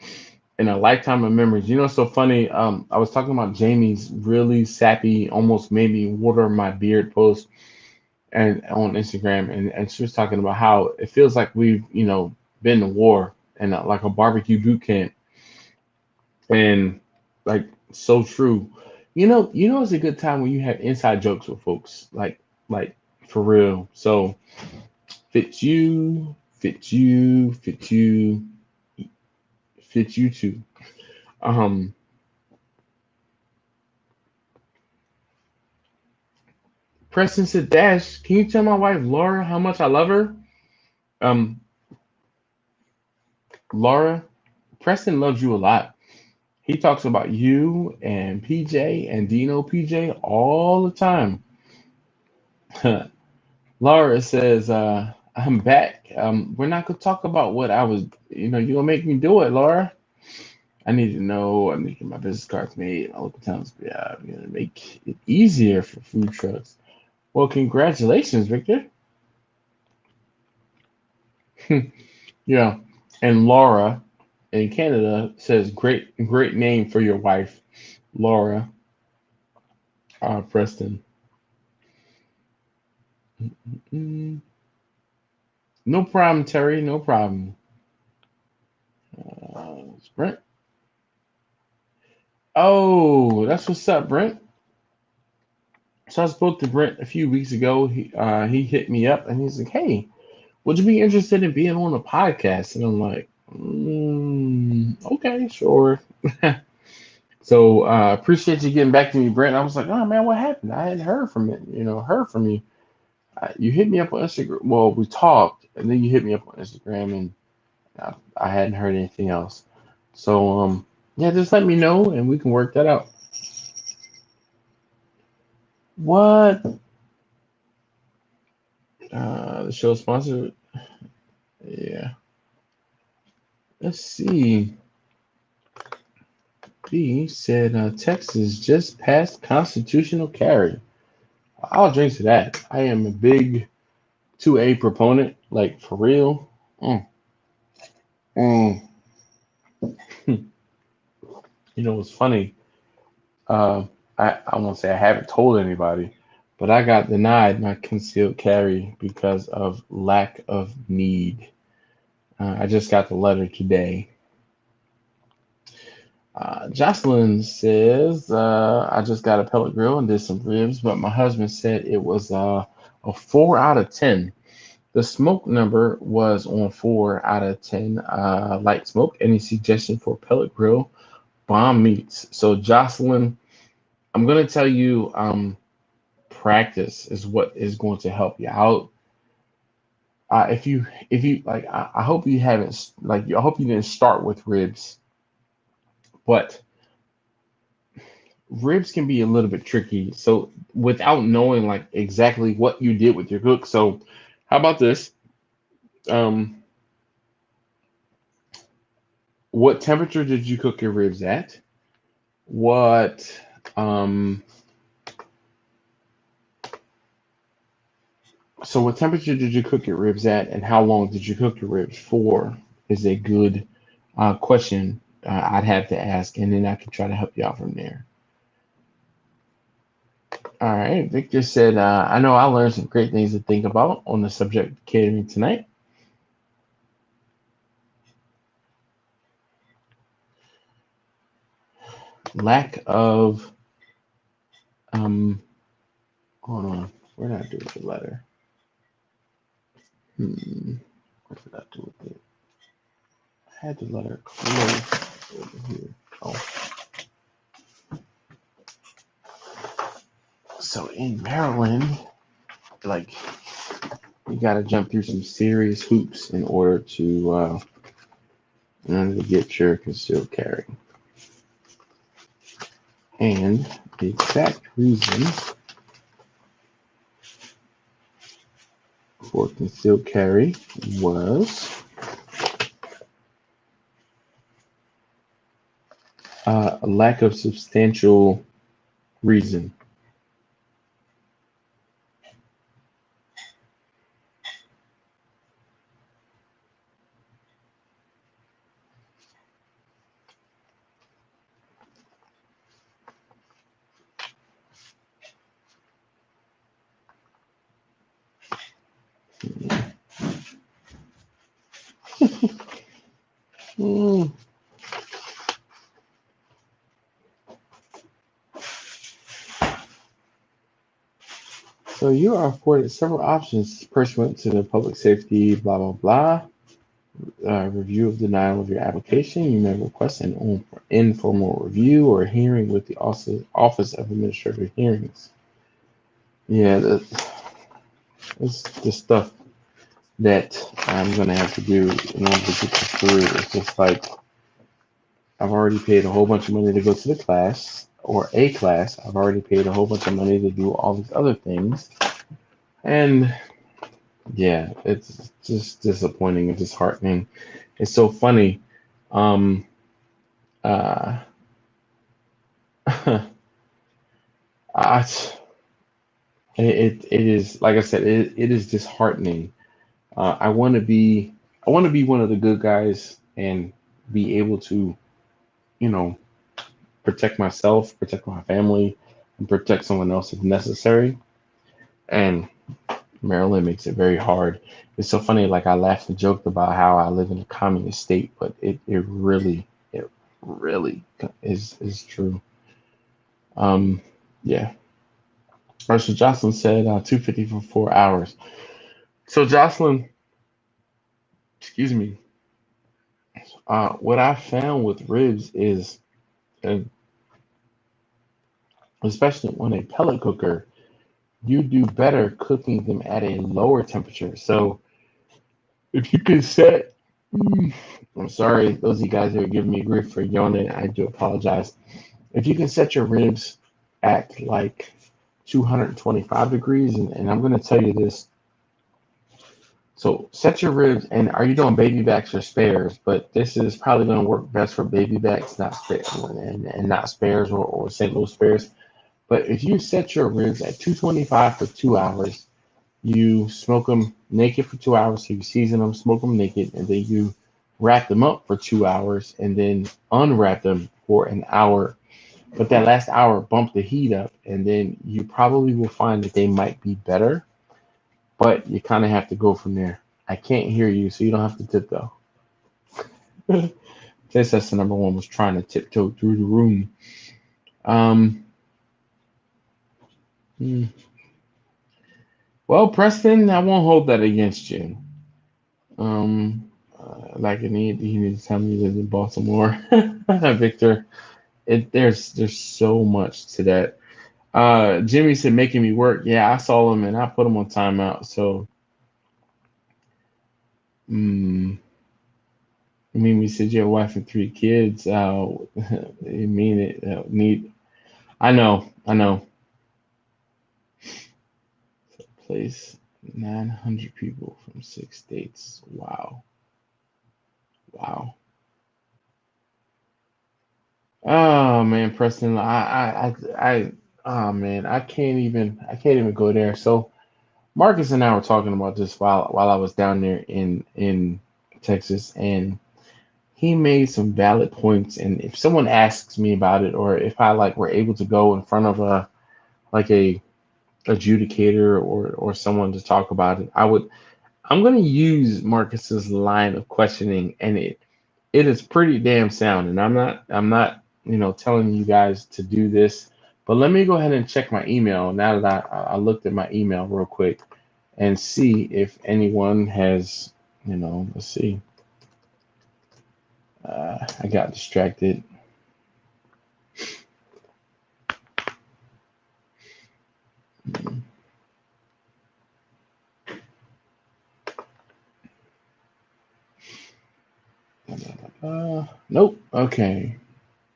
and a lifetime of memories. It's so funny. I was talking about Jamie's really sappy, almost made me water my beard post. and on Instagram, and she was talking about how it feels like we've been to war and like a barbecue boot camp, and like so true. It's a good time when you have inside jokes with folks, like for real. So fits you, fits you, fits you, fits you too. Um, Preston said, Dash, can you tell my wife Laura how much I love her? Um, Laura, Preston loves you a lot. He talks about you and PJ and Dino PJ all the time. Laura says, I'm back. We're not gonna talk about what I was, you're gonna make me do it, Laura. I need to know. I'm making my business cards made. All the times, yeah, I'm gonna make it easier for food trucks. Well, congratulations, Victor. Yeah, and Laura in Canada says, great name for your wife, Laura Preston. Mm, no problem, Terry. No problem. It's Brent. Oh, that's what's up, Brent. So I spoke to Brent a few weeks ago. He hit me up and he's like, "Hey, would you be interested in being on a podcast?" And I'm like, "Okay, sure." So appreciate you getting back to me, Brent. I was like, "Oh man, what happened? I hadn't heard from it. Heard from you. You hit me up on Instagram. Well, we talked, and then you hit me up on Instagram, and I hadn't heard anything else. So yeah, just let me know, and we can work that out." What? The show sponsor? Yeah. Let's see. B said Texas just passed constitutional carry. I'll drink to that. I am a big 2A proponent, like for real. Mm, mm. It's funny. Uh, I won't say I haven't told anybody, but I got denied my concealed carry because of lack of need. I just got the letter today. Jocelyn says, I just got a pellet grill and did some ribs, but my husband said it was a 4 out of 10. The smoke number was on 4 out of 10 light smoke. Any suggestion for pellet grill? Bomb meats. So, Jocelyn, I'm going to tell you practice is what is going to help you out. If you like, I hope you haven't, like, I hope you didn't start with ribs, but ribs can be a little bit tricky. So without knowing like exactly what you did with your cook, so how about this? Um, what temperature did you cook your ribs at? What um, so what temperature did you cook your ribs at, and how long did you cook your ribs for? Is a good question I'd have to ask, and then I can try to help you out from there. All right, Victor said, I know I learned some great things to think about on the subject of catering tonight. Lack of um, hold on. Where did I do with the letter? What did I do with it? I had the letter close over here. Oh, so in Maryland, like you got to jump through some serious hoops in order to get your concealed carry. And the exact reason for concealed carry was a lack of substantial reason. Mm. So you are afforded several options pursuant to the public safety, blah, blah, blah. Review of denial of your application. You may request an informal review or hearing with the Office of Administrative Hearings. Yeah, it's the stuff that I'm going to have to do in order to get this through. It's just like I've already paid a whole bunch of money to go to the class or a class. I've already paid a whole bunch of money to do all these other things. And yeah, it's just disappointing and disheartening. It's so funny. Um, uh, I, it is like I said, it is disheartening. I want to be one of the good guys and be able to, you know, protect myself, protect my family, and protect someone else if necessary. And Maryland makes it very hard. It's so funny. Like I laughed and joked about how I live in a communist state, but it really is true. Um, yeah. All right, so Jocelyn said 250 for 4 hours. So Jocelyn, excuse me. What I found with ribs is, uh, especially on a pellet cooker, you do better cooking them at a lower temperature. So if you can set, mm, I'm sorry, those of you guys that are giving me grief for yawning, I do apologize. If you can set your ribs at like 225 degrees, and I'm going to tell you this. So set your ribs, and are you doing baby backs or spares? But this is probably going to work best for baby backs, not spares, and not spares or St. Louis spares. But if you set your ribs at 225 for 2 hours, you smoke them naked for 2 hours. So you season them, smoke them naked, and then you wrap them up for 2 hours, and then unwrap them for an hour. But that last hour, bump the heat up, and then you probably will find that they might be better. But you kind of have to go from there. I can't hear you, so you don't have to tiptoe. Guess that's the number one was trying to tiptoe through the room. Um, hmm. Well, Preston, I won't hold that against you. Like you need to tell me you live in Baltimore, Victor. There's so much to that. Jimmy said making me work. Yeah, I saw him and I put him on timeout. So, I mean, we said you have a wife and 3 kids. You mean it? Need. I know. Place 900 people from 6 states. Wow. Wow. Oh man, Preston, oh man, I can't even go there. So Marcus and I were talking about this while I was down there in Texas, and he made some valid points. And if someone asks me about it, or if I like were able to go in front of a adjudicator or someone to talk about it, I'm going to use Marcus's line of questioning, and it is pretty damn sound. And I'm not telling you guys to do this, but let me go ahead and check my email now that I looked at my email real quick and see if anyone has, let's see. I got distracted. Nope. Okay.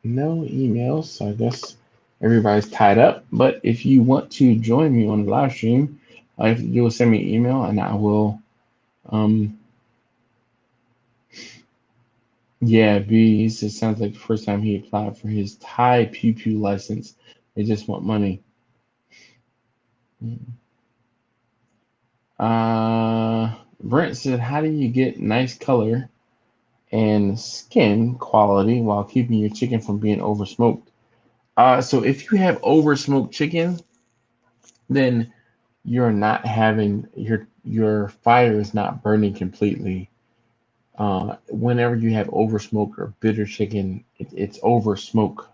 No emails. So I guess everybody's tied up. But if you want to join me on the live stream, all you have to do is send me an email and I will. Yeah, B, he said sounds like the first time he applied for his Thai Pew Pew license. They just want money. Brent said, how do you get nice color and skin quality while keeping your chicken from being over smoked? So if you have over smoked chicken, then you're not having your fire is not burning completely. Whenever you have over smoke or bitter chicken, it's over smoke.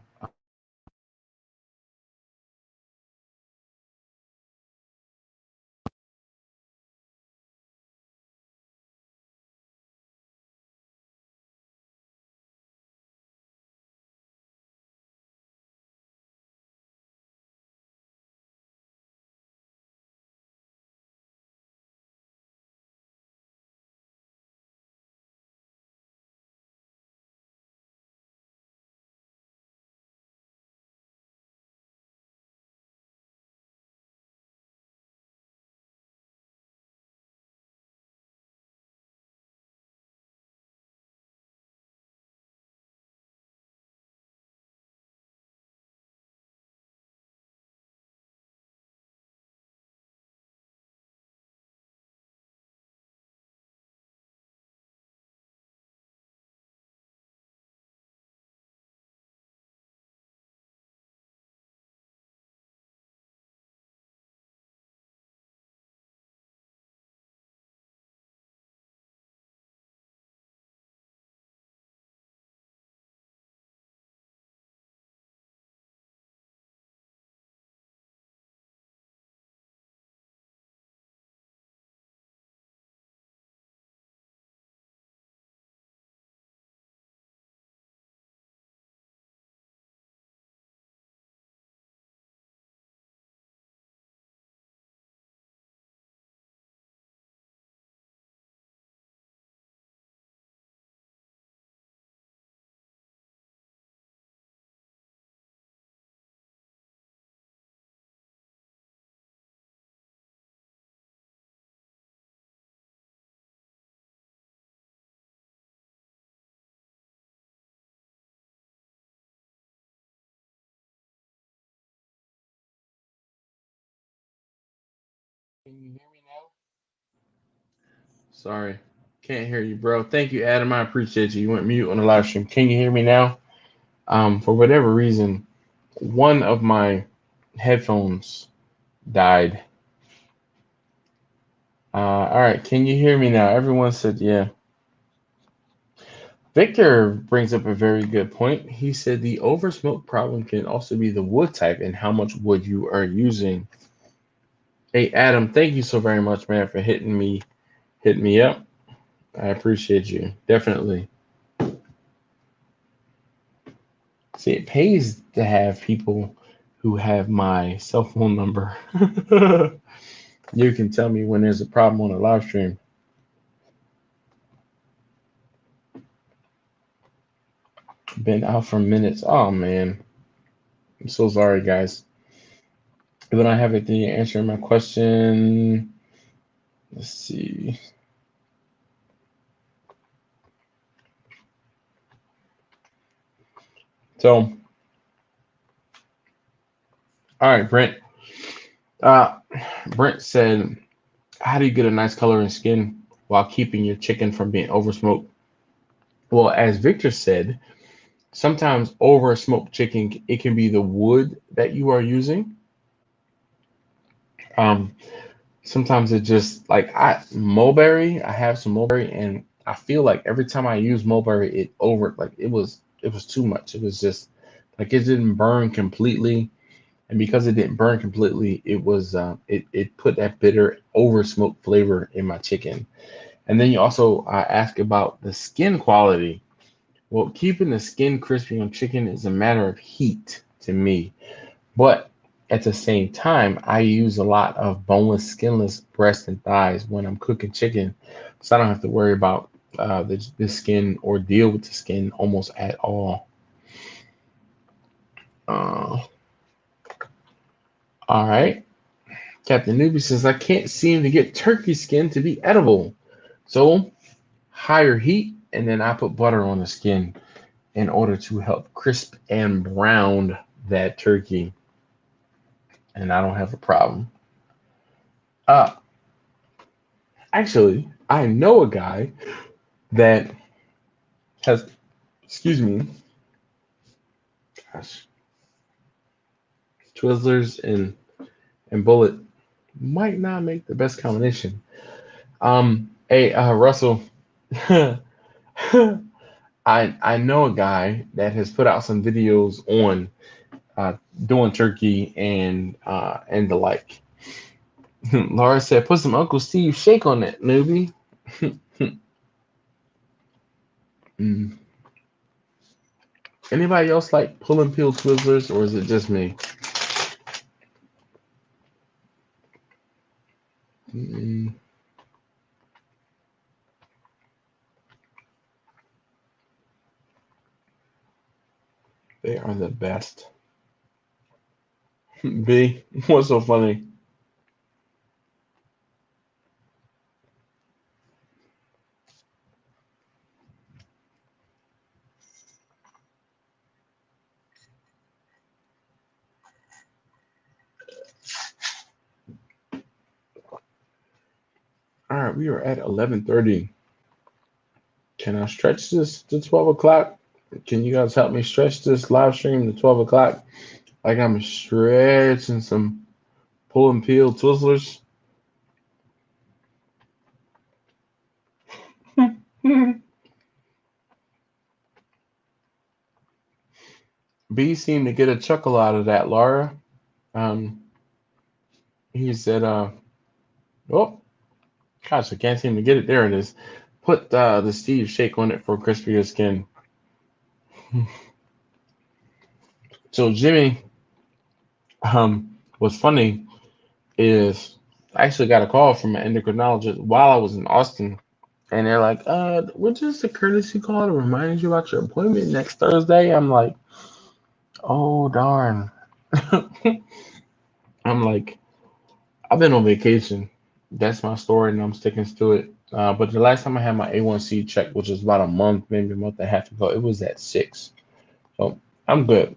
Can you hear me now? Sorry, can't hear you, bro. Thank you, Adam. I appreciate you. You went mute on the live stream. Can you hear me now? For whatever reason, one of my headphones died. All right, can you hear me now? Everyone said yeah. Victor brings up a very good point. He said the oversmoke problem can also be the wood type and how much wood you are using. Hey, Adam, thank you so very much, man, for hitting me up. I appreciate you. Definitely. See, it pays to have people who have my cell phone number. You can tell me when there's a problem on a live stream. Been out for minutes. Oh man. I'm so sorry, guys. But I have anything answering my question. Let's see. So, all right, Brent. Uh, Brent said, "How do you get a nice color and skin while keeping your chicken from being over smoked?" Well, as Victor said, sometimes over smoked chicken it can be the wood that you are using. Um, Sometimes it just like I mulberry. I have some mulberry, and I feel like every time I use mulberry, it over like it was too much. It was just like it didn't burn completely, and because it didn't burn completely, it put that bitter over smoked flavor in my chicken. And then you also ask about the skin quality. Well, keeping the skin crispy on chicken is a matter of heat to me. But at the same time, I use a lot of boneless, skinless breast and thighs when I'm cooking chicken, so I don't have to worry about the skin or deal with the skin almost at all. Uh, all right. Captain Newbie says, I can't seem to get turkey skin to be edible. So higher heat, and then I put butter on the skin in order to help crisp and brown that turkey, and I don't have a problem. Uh, Actually, I know a guy that has, excuse me, gosh, Twizzlers and Bullet might not make the best combination. Hey, Russell, I know a guy that has put out some videos on doing turkey and the like. Laura said, "Put some Uncle Steve shake on that, newbie." Mm. Anybody else like pull and peel Twizzlers, or is it just me? Mm, they are the best. B, what's so funny? All right, we are at 11:30. Can I stretch this to 12 o'clock? Can you guys help me stretch this live stream to 12 o'clock? Like I'm stretching some pull and peel Twizzlers. B seemed to get a chuckle out of that, Laura. Um, he said, oh, gosh, I can't seem to get it. There it is. Put the Steve shake on it for crispier skin. So Jimmy, what's funny is I actually got a call from an endocrinologist while I was in Austin, and they're like, we're just a courtesy call to remind you about your appointment next Thursday. I'm like, oh darn. I'm like, I've been on vacation. That's my story, and I'm sticking to it. But the last time I had my A1C checked, which was about a month, maybe a month and a half ago, it was at 6. So I'm good.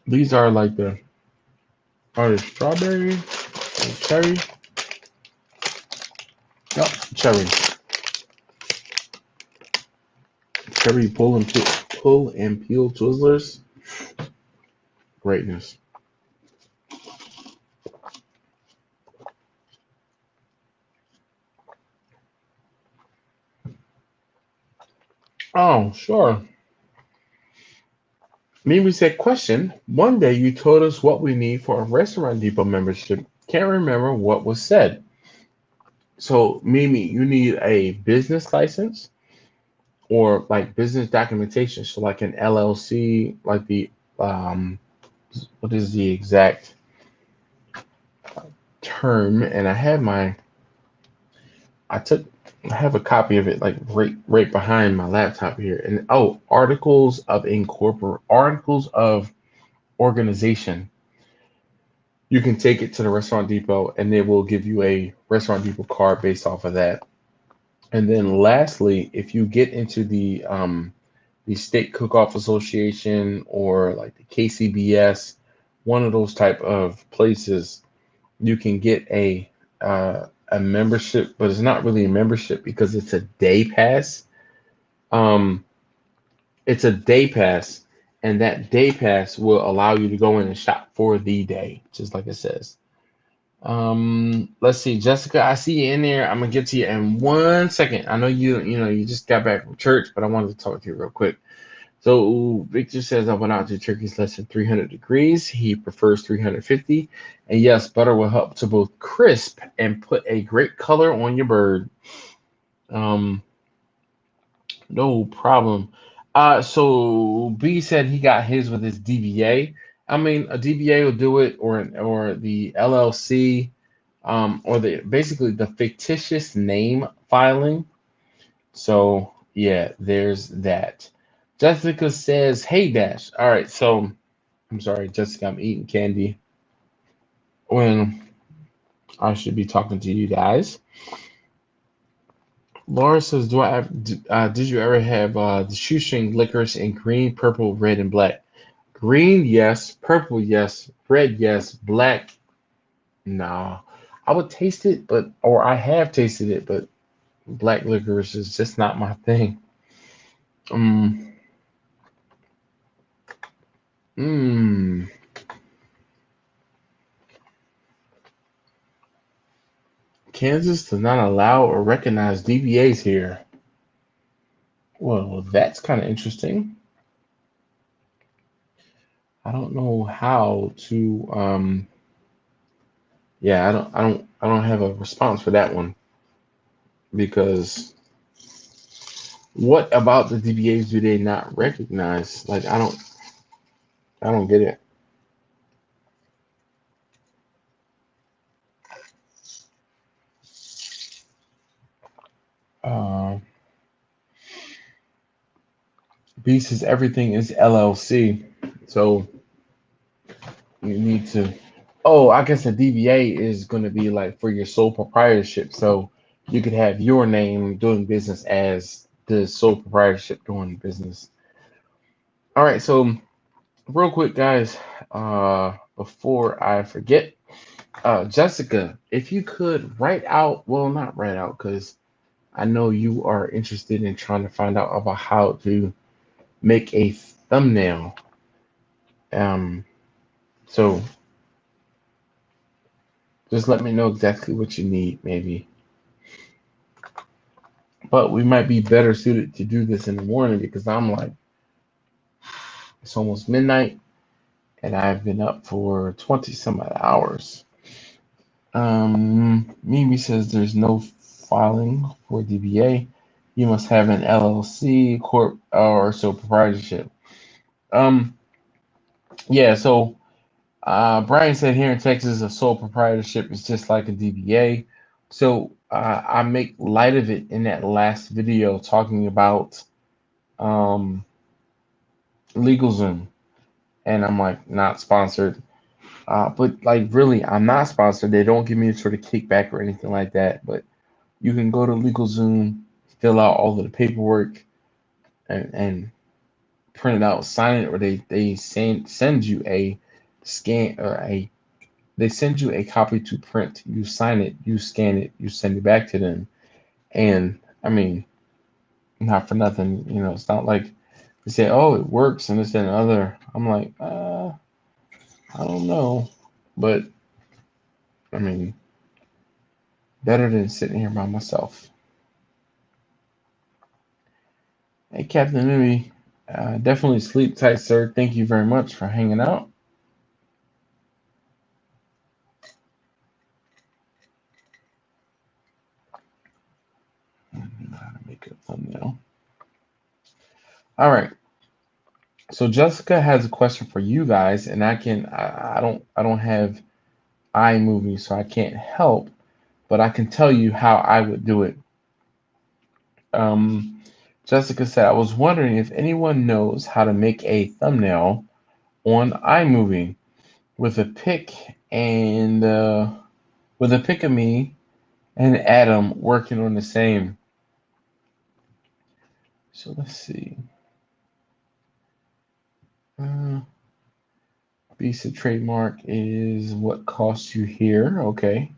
These are like the strawberry, or cherry, no, cherry, cherry pull and peel Twizzlers. Greatness. Oh, sure. Mimi said, question. One day you told us what we need for a Restaurant Depot membership. Can't remember what was said. So, Mimi, you need a business license or like business documentation. So, like an LLC, like um, what is the exact term? And I took, I have a copy of it like right behind my laptop here. And oh, articles of organization. You can take it to the Restaurant Depot and they will give you a Restaurant Depot card based off of that. And then lastly, if you get into the State Cook-Off Association or like the KCBS, one of those type of places, you can get a membership, but it's not really a membership because it's a day pass. Um, it's a day pass, and that day pass will allow you to go in and shop for the day, just like it says. Let's see, Jessica, I see you in there. I'm gonna get to you in 1 second. I know you just got back from church, but I wanted to talk to you real quick. So Victor says I went out to turkey's less than 300 degrees. He prefers 350. And yes, butter will help to both crisp and put a great color on your bird. Um, no problem. So B said he got his with his DBA. I mean, a DBA will do it, or the LLC, or the basically the fictitious name filing. So yeah, there's that. Jessica says, "Hey Dash." All right, so I'm sorry, Jessica. I'm eating candy when I should be talking to you guys. Laura says, "Do I have? Did you ever have the shoestring licorice in green, purple, red, and black? Green, yes. Purple, yes. Red, yes. Black, no. I would taste it, or I have tasted it, but black licorice is just not my thing. Um, mm, Kansas does not allow or recognize DBAs here. Well, that's kind of interesting. I don't know how to. Yeah, I don't have a response for that one because what about the DBAs do they not recognize? Like, I don't get it. Uh, B says everything is LLC, so you need to. Oh, I guess a DBA is going to be like for your sole proprietorship, so you could have your name doing business as the sole proprietorship doing business. All right, so real quick, guys, before I forget, Jessica, if you could write out, well, not write out, because I know you are interested in trying to find out about how to make a thumbnail. Um, so just let me know exactly what you need, maybe. But we might be better suited to do this in the morning because I'm like, it's almost midnight and I've been up for 20 some odd hours. Mimi says there's no filing for DBA. You must have an LLC, corp, or so proprietorship. Um, yeah. So Brian said here in Texas, a sole proprietorship is just like a DBA. So I make light of it in that last video talking about um, LegalZoom, and I'm like not sponsored. But like really, I'm not sponsored. They don't give me a sort of kickback or anything like that. But you can go to LegalZoom, fill out all of the paperwork, and print it out, sign it, or they send you a scan or a they send you a copy to print. You sign it, you scan it, you send it back to them. And I mean, not for nothing, it's not like they say, "Oh, it works," and this and other. I'm like, I don't know, but I mean, better than sitting here by myself. Hey, Captain Newey, definitely sleep tight, sir. Thank you very much for hanging out. I don't know how to make a thumbnail. All right. So Jessica has a question for you guys, and I don't have iMovie, so I can't help, but I can tell you how I would do it. Um, Jessica said, I was wondering if anyone knows how to make a thumbnail on iMovie with a pic and with a pic of me and Adam working on the same. So let's see. Visa trademark is what costs you here. Okay.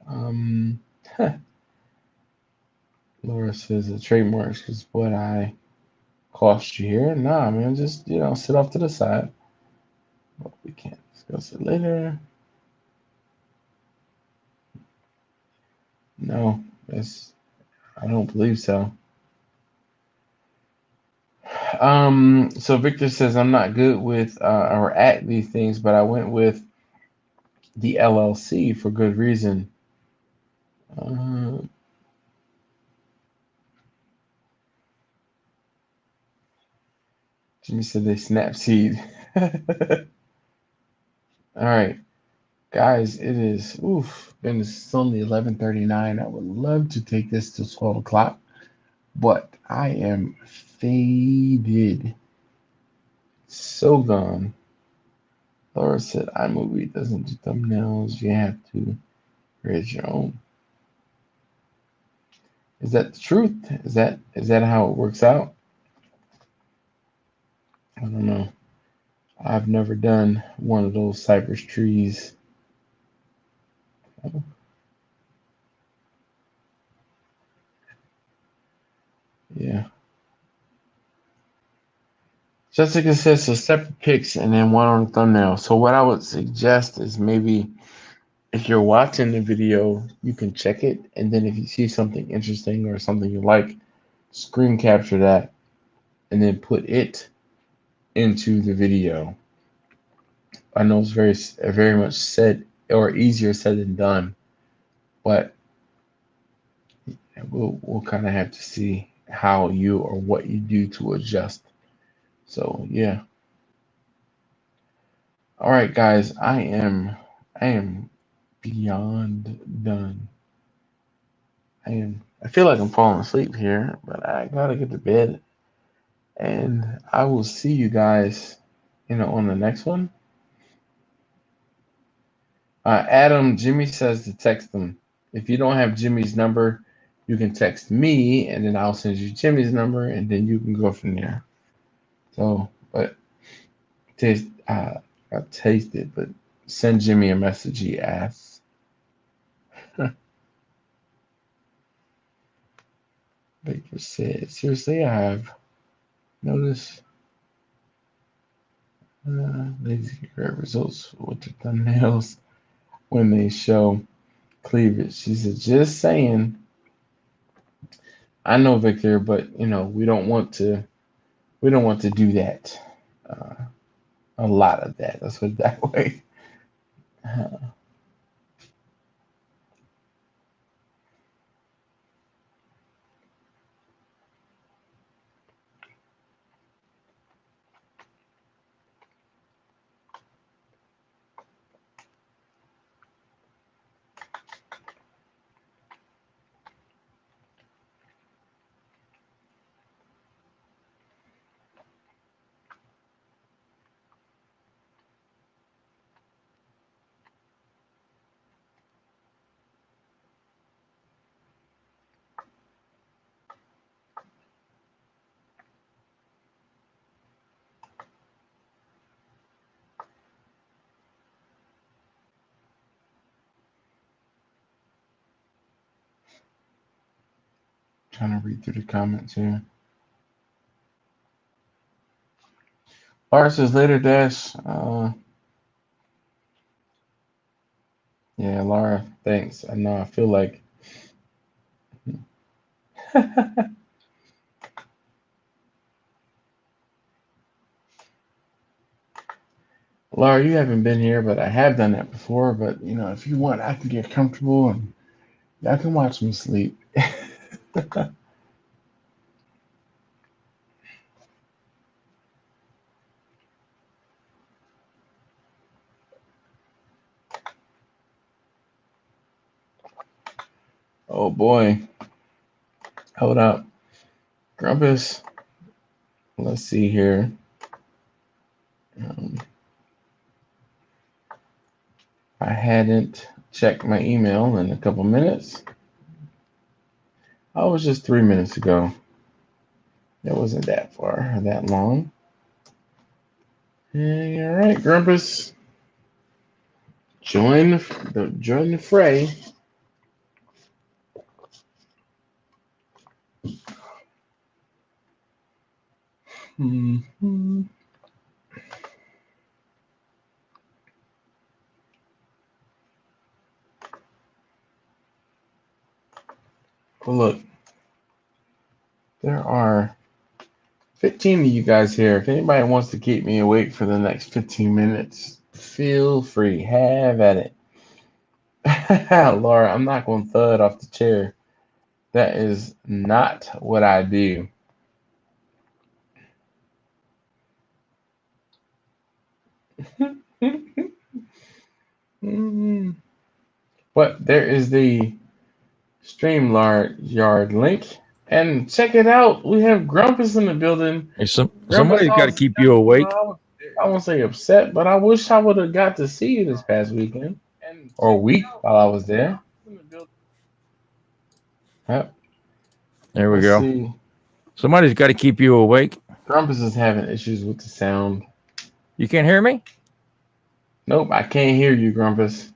Um, Laura says the trademark is what I cost you here. Nah, man, just sit off to the side. But we can't discuss it later. No, I don't believe so. So Victor says I'm not good with or at these things, but I went with the LLC for good reason. Uh, Jimmy said they snapseed. All right, guys, it is been it's only 11:39. I would love to take this to 12 o'clock, but I am faded, so gone. Laura said iMovie doesn't do thumbnails. You have to create your own. Is that the truth? Is that how it works out? I don't know. I've never done one of those cypress trees. Yeah. Jessica says so separate pics and then one on the thumbnail. So what I would suggest is maybe if you're watching the video, you can check it, and then if you see something interesting or something you like, screen capture that, and then put it into the video. I know it's very much said or easier said than done, but we'll kind of have to see how you or what you do to adjust. So yeah. All right, guys, I am beyond done. I feel like I'm falling asleep here, but I gotta get to bed, and I will see you guys, on the next one. Adam, Jimmy says to text him. If you don't have Jimmy's number, you can text me, and then I'll send you Jimmy's number, and then you can go from there. So, but taste, not taste it, but send Jimmy a message. He asks. Baker said, seriously, I have noticed lazy great results with the thumbnails when they show cleavage. She said, just saying. I know, Victor, but we don't want to do that. Uh, a lot of that. Let's put it that way. Trying to read through the comments here. Laura says later, Dash. Yeah, Laura, thanks. I know. I feel like. Laura, you haven't been here, but I have done that before. But if you want, I can get comfortable and y'all can watch me sleep. Oh boy, hold up, Grumpus. Let's see here. Um, I hadn't checked my email in a couple minutes. Oh, it was just 3 minutes ago. It wasn't that far, that long. Hey, all right, Grumpus. Join the fray. Mm-hmm. Well, look, there are 15 of you guys here. If anybody wants to keep me awake for the next 15 minutes, feel free. Have at it. Laura, I'm not going to thud off the chair. That is not what I do. But there is the StreamYard link. And check it out. We have Grumpus in the building. Hey, Grumpus, somebody's got to keep you awake. I won't say upset, but I wish I would have got to see you this past weekend or week while I was there. Yep. There we Let's go. see. Somebody's got to keep you awake. Grumpus is having issues with the sound. You can't hear me? Nope, I can't hear you, Grumpus.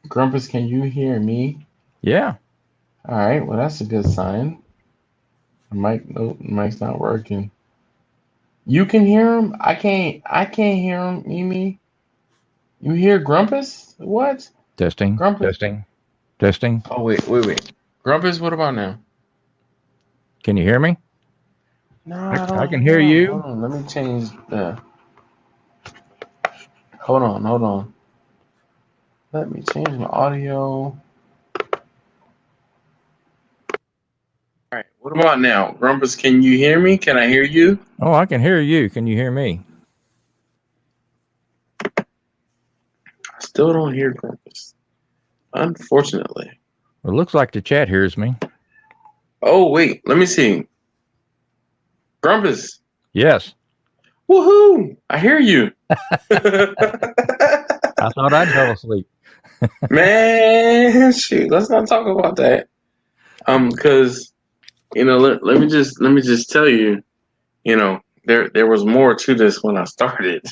Grumpus, can you hear me? Yeah. All right. Well, that's a good sign. Nope, mic's not working. You can hear him. I can't. I can't hear him. Mimi, you hear Grumpus? What? Testing, Grumpus? testing, testing. Oh wait. Grumpus, what about now? Can you hear me? No, I I don't can hear hear him. you. Hold on. Let me change the. Hold on. Let me change my audio. All right. What about now, Grumpus? Can you hear me? Can I hear you? Oh, I can hear you. Can you hear me? I still don't hear Grumpus. Unfortunately. Well, it looks like the chat hears me. Oh wait. Let me see. Grumpus. Yes. Woohoo! I hear you. I thought I'd fell asleep. Man, shoot, let's not talk about that. Because let me just tell you, there was more to this when I started.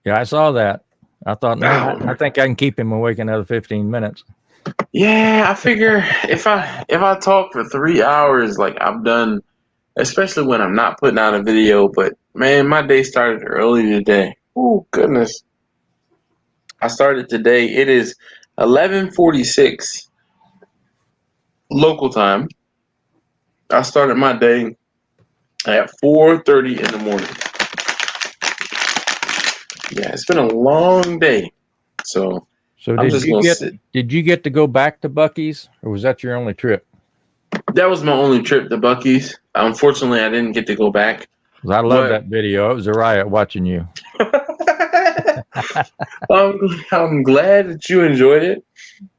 Yeah, I saw that. I thought, man, I Oh, think I can keep him awake another 15 minutes. yeah, I figure if I talk for 3 hours, like I've done, especially when I'm not putting out a video. But man, my day started early today. Oh goodness, I started today. It is 11:46 local time. I started my day at 4:30 in the morning. Yeah, it's been a long day. So So I'm did just you gonna get sit. did you get to go back to Bucky's, or was that your only trip? That was my only trip to Bucky's. Unfortunately, I didn't get to go back. 'Cause I love But that video. It was a riot watching you. I'm glad that you enjoyed it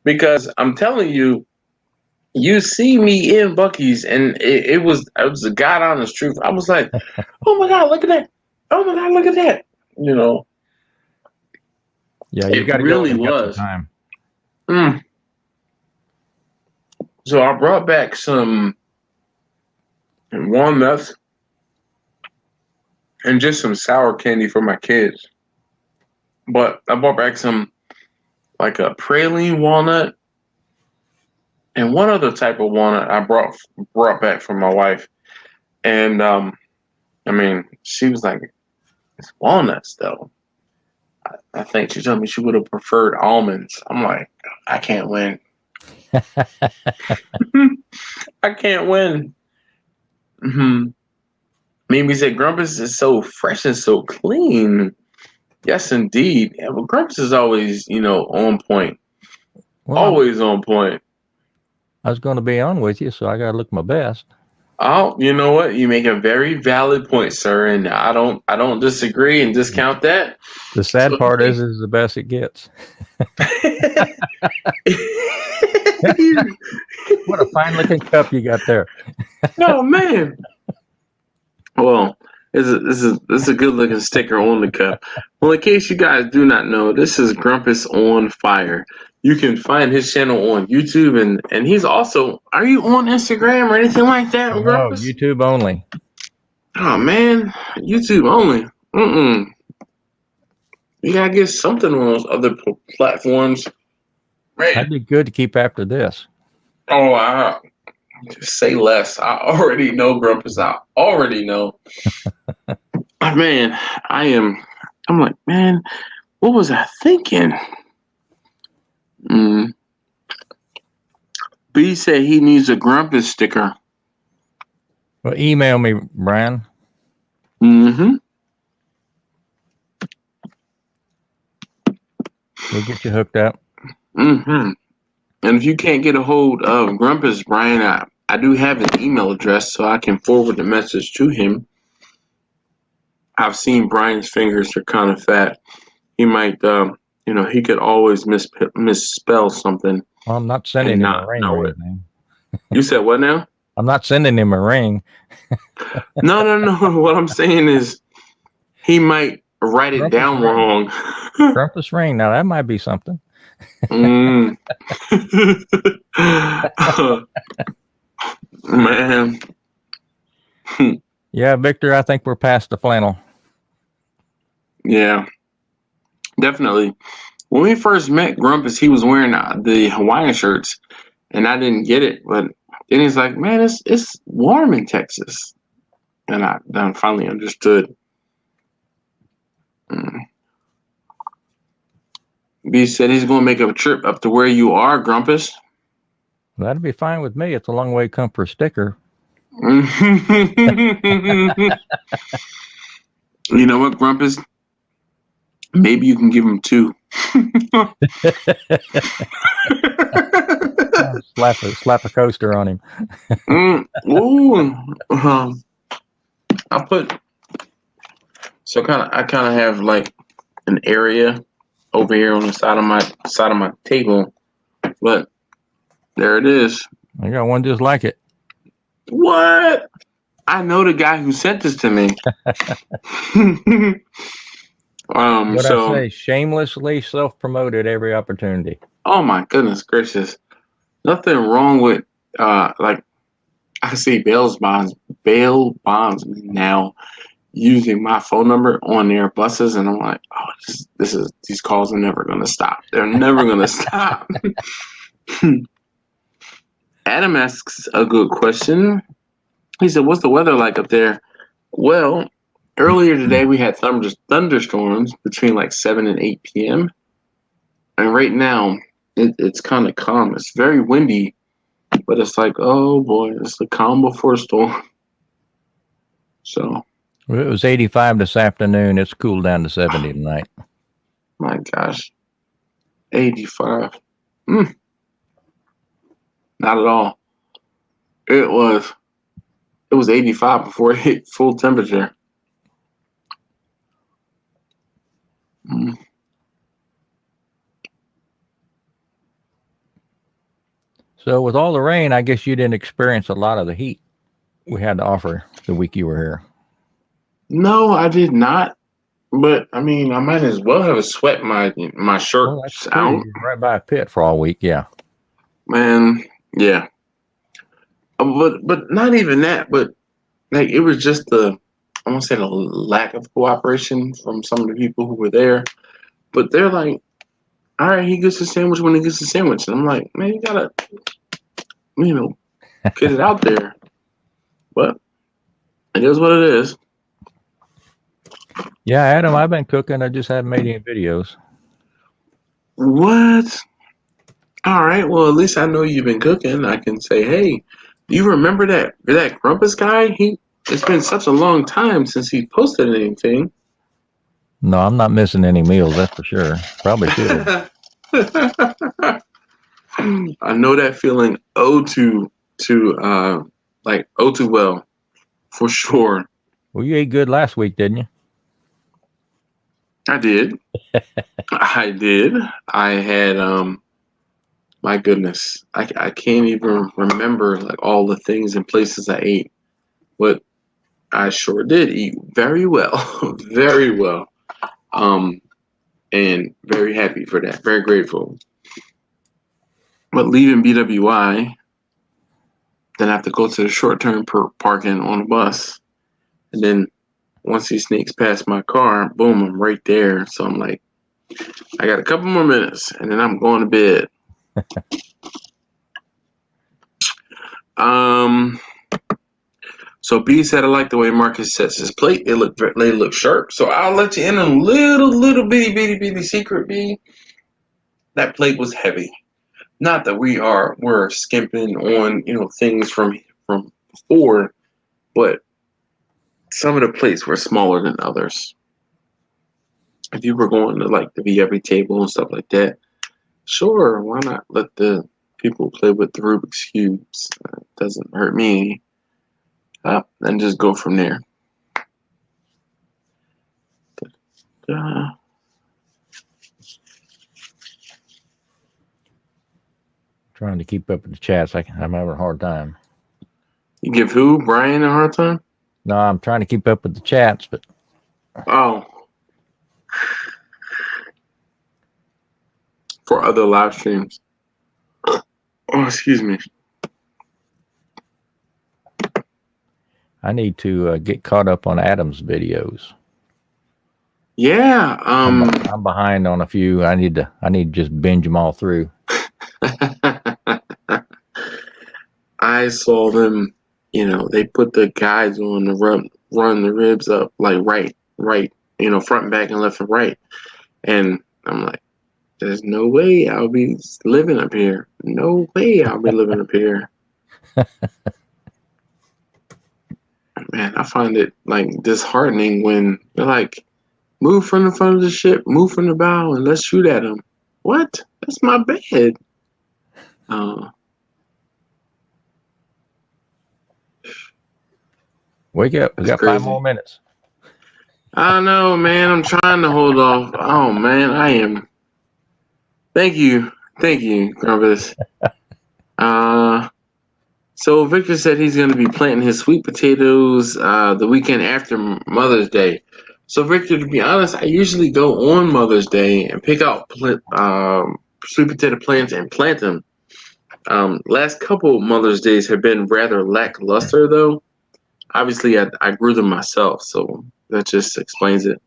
because I'm telling you, you see me in Bucky's, and it was the God honest truth. I was like, oh my God, look at that! Oh my God, look at that! You know, Yeah, you it got to go when really you got some was. time. Mm. So I brought back some walnuts and just some sour candy for my kids. But I brought back some like a praline walnut and one other type of walnut I brought back from my wife. And I mean, she was like, "It's walnuts, though." I think she told me she would have preferred almonds. I'm like, I can't win. I can't win. Mm-hmm. Mimi said, "Grumpus is so fresh and so clean." Yes, indeed. Yeah, but Grumpus is always, on point. Well, Always on point. I was going to be on with you, so I got to look my best. Oh, you know what? You make a very valid point, sir, and I don't disagree and discount that. The sad So part is the best it gets. What a fine looking cup you got there. Oh man. Well, this is a good looking sticker on the cup. Well, in case you guys do not know, this is Grumpus on Fire. You can find his channel on YouTube, and he's also. Are you on Instagram or anything like that, No, Grumpus? YouTube only. Oh man, YouTube only. You gotta get something on those other platforms. Man, That'd be good to keep after this. oh, just say less. I already know, Grumpus. I already know. Man, I am. I'm like, man, what was I thinking? Mm. B said he needs a Grumpus sticker. Well, email me, Brian. Mm-hmm. We'll get you hooked up. Mm-hmm. And if you can't get a hold of Grumpus, Brian, I do have his email address, so I can forward the message to him. I've seen Brian's fingers are kind of fat. He might, he could always misspell something Well, I'm not and sending him a not ring or know it. anything. You said what now? I'm not sending him a ring. No. What I'm saying is he might write it Grumpus down ring. wrong. Grumpus ring. Now that might be something. Mm. Man. Yeah, Victor, I think we're past the flannel. Yeah, definitely. When we first met Grumpus, he was wearing the Hawaiian shirts, and I didn't get it. But then he's like, "Man, it's warm in Texas," and I then finally understood. B said he's going to make a trip up to where you are, Grumpus. That'd be fine with me. It's a long way to come for a sticker. You know what, Grumpus? Maybe you can give him 2. Slap a coaster on him. I put so I kind of have like an area over here on the side of my table, but there it is. I got one just like it. What? I know the guy who sent this to me. What So I say, shamelessly self-promoted every opportunity. oh my goodness gracious, nothing wrong with like I see bail bonds now using my phone number on their buses, and I'm like, oh, these calls are never gonna stop. They're never gonna stop. Adam asks a good question. He said, "What's the weather like up there?" Well, earlier today we had thunderstorms between like 7 and 8 p.m. And right now it's kind of calm. It's very windy, but it's like, oh boy, it's the calm before storm. So It was 85 this afternoon. It's cooled down to 70 tonight. my gosh, 85. Not at all. It was 85 before it hit full temperature. So with all the rain, I guess you didn't experience a lot of the heat we had to offer the week you were here. No, I did not. But I mean, I might as well have sweat my shirts out. You're right by a pit for all week, yeah. Man, yeah. But not even that. But like it was just I won't say the lack of cooperation from some of the people who were there. But they're like, all right, he gets a sandwich when he gets a sandwich. And I'm like, man, you gotta, get it out there. But it is what it is. Yeah, Adam, I've been cooking. I just haven't made any videos. What? All right. Well, at least I know you've been cooking. I can say, hey, do you remember that Grumpus guy? It's been such a long time since he posted anything. No, I'm not missing any meals, that's for sure. Probably should. I know that feeling too well, for sure. Well, you ate good last week, didn't you? I did. I did. I had my goodness. I can't even remember like all the things and places I ate. But I sure did eat very well. Very well. And very happy for that. Very grateful. But leaving BWI, then I have to go to the short-term parking on the bus. And then once he sneaks past my car, boom, I'm right there. So I'm like, I got a couple more minutes, and then I'm going to bed. So B said, I like the way Marcus sets his plate. They look sharp. So I'll let you in on a little bitty secret, B. That plate was heavy. Not that we're skimping on, things from before, but some of the plates were smaller than others. If you were going to like the every table and stuff like that, sure, why not let the people play with the Rubik's cubes? It doesn't hurt me. And just go from there. Trying to keep up with the chats. I'm having a hard time. You give who? Brian a hard time? No, I'm trying to keep up with the chats, but oh, for other live streams. Oh, excuse me. I need to get caught up on Adam's videos. Yeah, I'm behind on a few. I need to just binge them all through. I saw them, they put the guides on the run the ribs up like right, front and back and left and right. And I'm like, there's no way I'll be living up here. No way I'll be living up here. Man, I find it like disheartening when they're like, move from the front of the ship, move from the bow, and let's shoot at them. What? That's my bed. Wake up. We got crazy. 5 more minutes. I know, man. I'm trying to hold off. Oh, man, I am. Thank you, Grumpus. So Victor said he's going to be planting his sweet potatoes the weekend after Mother's Day. So Victor, to be honest, I usually go on Mother's Day and pick out sweet potato plants and plant them. Last couple Mother's Days have been rather lackluster, though. Obviously, I grew them myself, so that just explains it.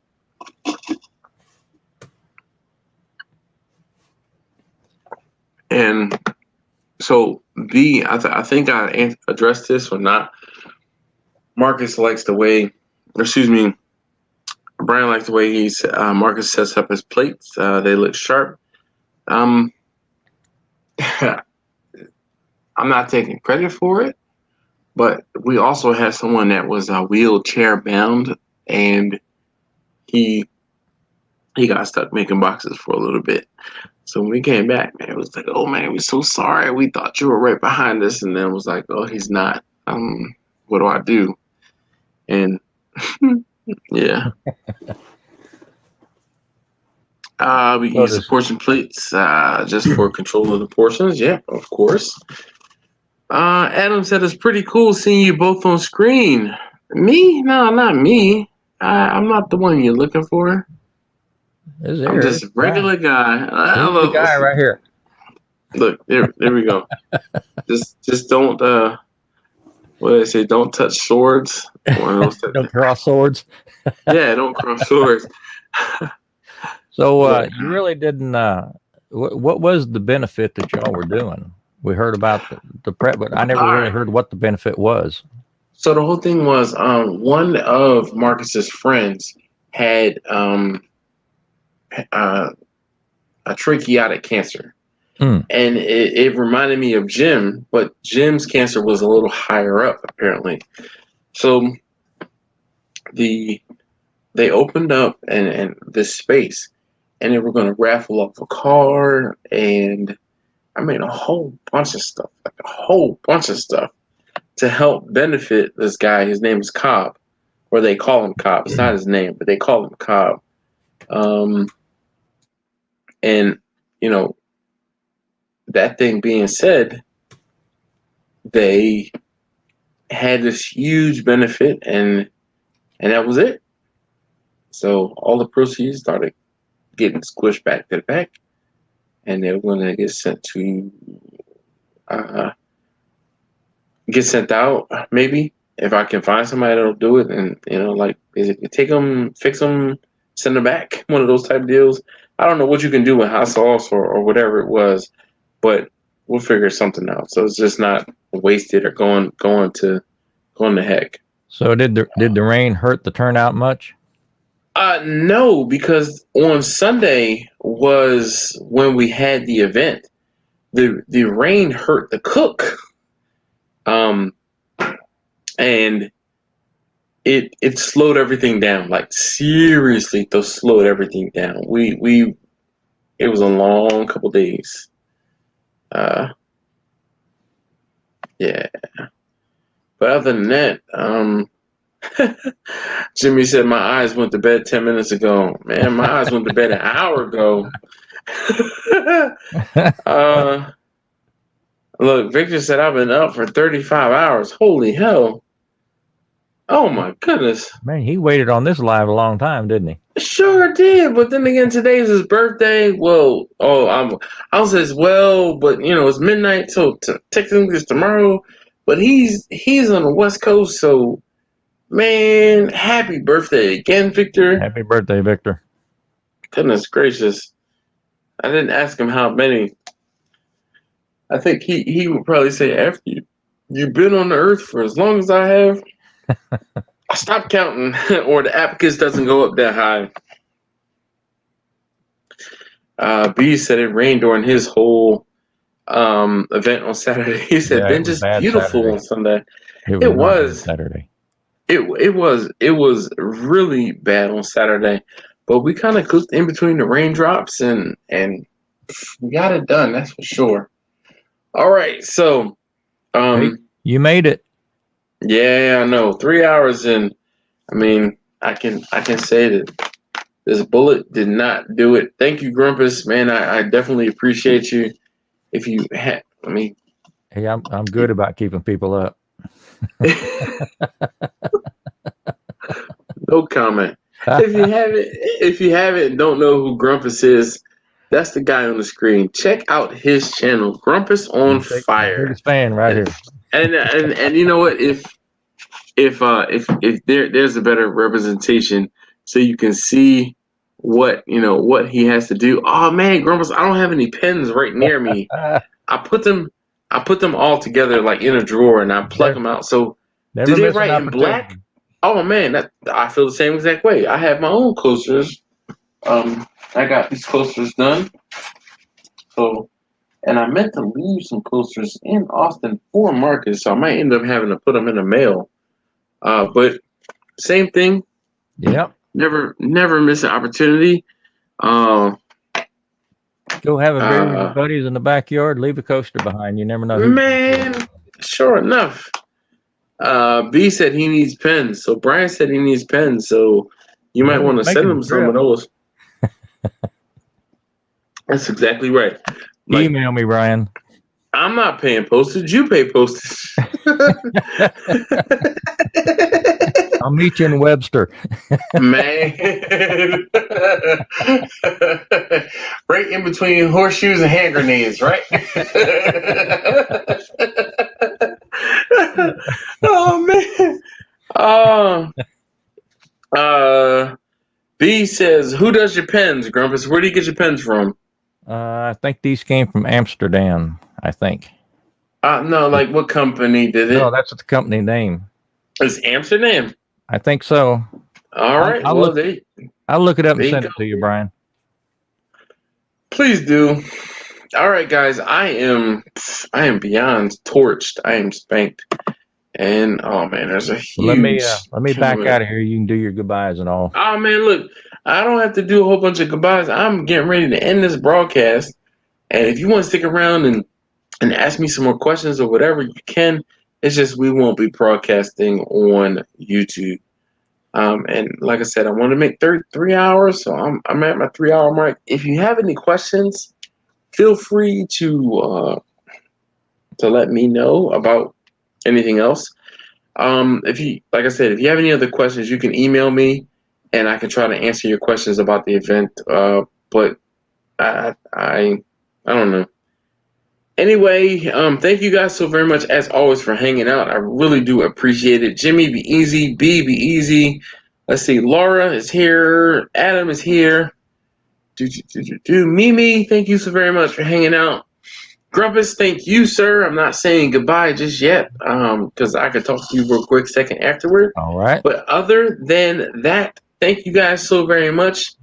And so I think I addressed this or not. Marcus likes the way, Brian likes the way Marcus sets up his plates. They look sharp. I'm not taking credit for it, but we also had someone that was wheelchair bound, and he got stuck making boxes for a little bit. So when we came back, man, it was like, oh man, we're so sorry. We thought you were right behind us, and then it was like, oh, he's not. What do I do? And yeah. We use the portion plates just for control of the portions. Yeah, of course. Adam said it's pretty cool seeing you both on screen. Me? No, not me. I'm not the one you're looking for. I'm just a regular guy. Here's the guy right here. Look, there we go. just don't. What did I say? Don't touch swords. Don't cross swords. Yeah, don't cross swords. So you really didn't. What was the benefit that y'all were doing? We heard about the prep, but I never really heard what the benefit was. So the whole thing was one of Marcus's friends had a tracheitic cancer. And it reminded me of Jim, but Jim's cancer was a little higher up, apparently. So they opened up and this space, and they were going to raffle off a car, and I mean a whole bunch of stuff to help benefit this guy. His name is Cobb, or they call him Cobb. It's not his name, but they call him Cobb. And that thing being said, they had this huge benefit, and that was it. So all the proceeds started getting squished back to the back, and they were going to get sent out. Maybe if I can find somebody that'll do it, and take them, fix them, send them back. One of those type of deals. I don't know what you can do with hot sauce or whatever it was, but we'll figure something out. So it's just not wasted or going to heck. So did the rain hurt the turnout much? No, because on Sunday was when we had the event. The rain hurt the cook. And it slowed everything down. Like seriously, slowed everything down. It was a long couple days. Yeah. But other than that, Jimmy said my eyes went to bed 10 minutes ago. Man, my eyes went to bed an hour ago. Look, Victor said I've been up for 35 hours. Holy hell. Oh my goodness. Man, he waited on this live a long time, didn't he? Sure did, but then again, today's his birthday. Well, I'll say as well, but it's midnight, so technically it's tomorrow. But he's on the West Coast, so man, happy birthday again, Victor. Happy birthday, Victor. Goodness gracious. I didn't ask him how many. I think he would probably say after you. You've been on the earth for as long as I have. I stopped counting, or the abacus doesn't go up that high. B said it rained during his whole event on Saturday. He said, Yeah, "Been it was just bad beautiful Saturday. on Sunday." It was It not good was. Saturday. It was really bad on Saturday, but we kind of cooked in between the raindrops and we got it done. That's for sure. All right, so Hey, you made it. yeah, I know 3 hours in. I mean, I can say that this bullet did not do it. Thank you, Grumpus, man. I definitely appreciate you. If you had, I mean, Hey, I'm good about keeping people up. no comment. If you haven't, and don't know who Grumpus is, that's the guy on the screen. Check out his channel, Grumpus on Fire. Biggest fan right here. And you know what? If there's a better representation, so you can see what what he has to do. Oh man, Grumpus, I don't have any pens right near me. I put them all together like in a drawer, and I pluck them out. So Never do they miss an write in black? opportunity. Oh man, I feel the same exact way. I have my own coasters. I got these coasters done. So, and I meant to leave some coasters in Austin for Marcus, so I might end up having to put them in the mail. But same thing. Yep. Never miss an opportunity. Go have a beer with your buddies in the backyard. Leave a coaster behind. You never know who. Man, sure enough. B said he needs pens, so Brian said he needs pens. So you might want to send him some of those. That's exactly right. Like, email me, Brian. I'm not paying postage. You pay postage. I'll meet you in Webster. Man. Right in between horseshoes and hand grenades, right? Oh, man. B says, who does your pens, Grumpus? Where do you get your pens from? I think these came from Amsterdam, I think. No, like what company did it? No, that's the company name. It's Amsterdam. I think so. All right. I'll look it up and send it to you, Brian. Please do. All right, guys. I am beyond torched. I am spanked. And oh man, there's a huge. Well, let me back out of here. You can do your goodbyes and all. Oh man, look, I don't have to do a whole bunch of goodbyes. I'm getting ready to end this broadcast. And if you want to stick around and ask me some more questions or whatever, you can. It's just we won't be broadcasting on YouTube. And like I said, I want to make 3 hours, so I'm at my 3 hour mark. If you have any questions, feel free to let me know about anything else. If you have any other questions, you can email me, and I can try to answer your questions about the event. But I don't know. Anyway, thank you guys so very much as always for hanging out. I really do appreciate it. Jimmy, be easy. B, be easy. Let's see. Laura is here. Adam is here. Mimi, thank you so very much for hanging out. Grumpus, thank you, sir. I'm not saying goodbye just yet, because I could talk to you real quick second afterward. All right. But other than that, thank you guys so very much,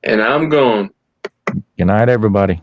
and I'm gone. Good night, everybody.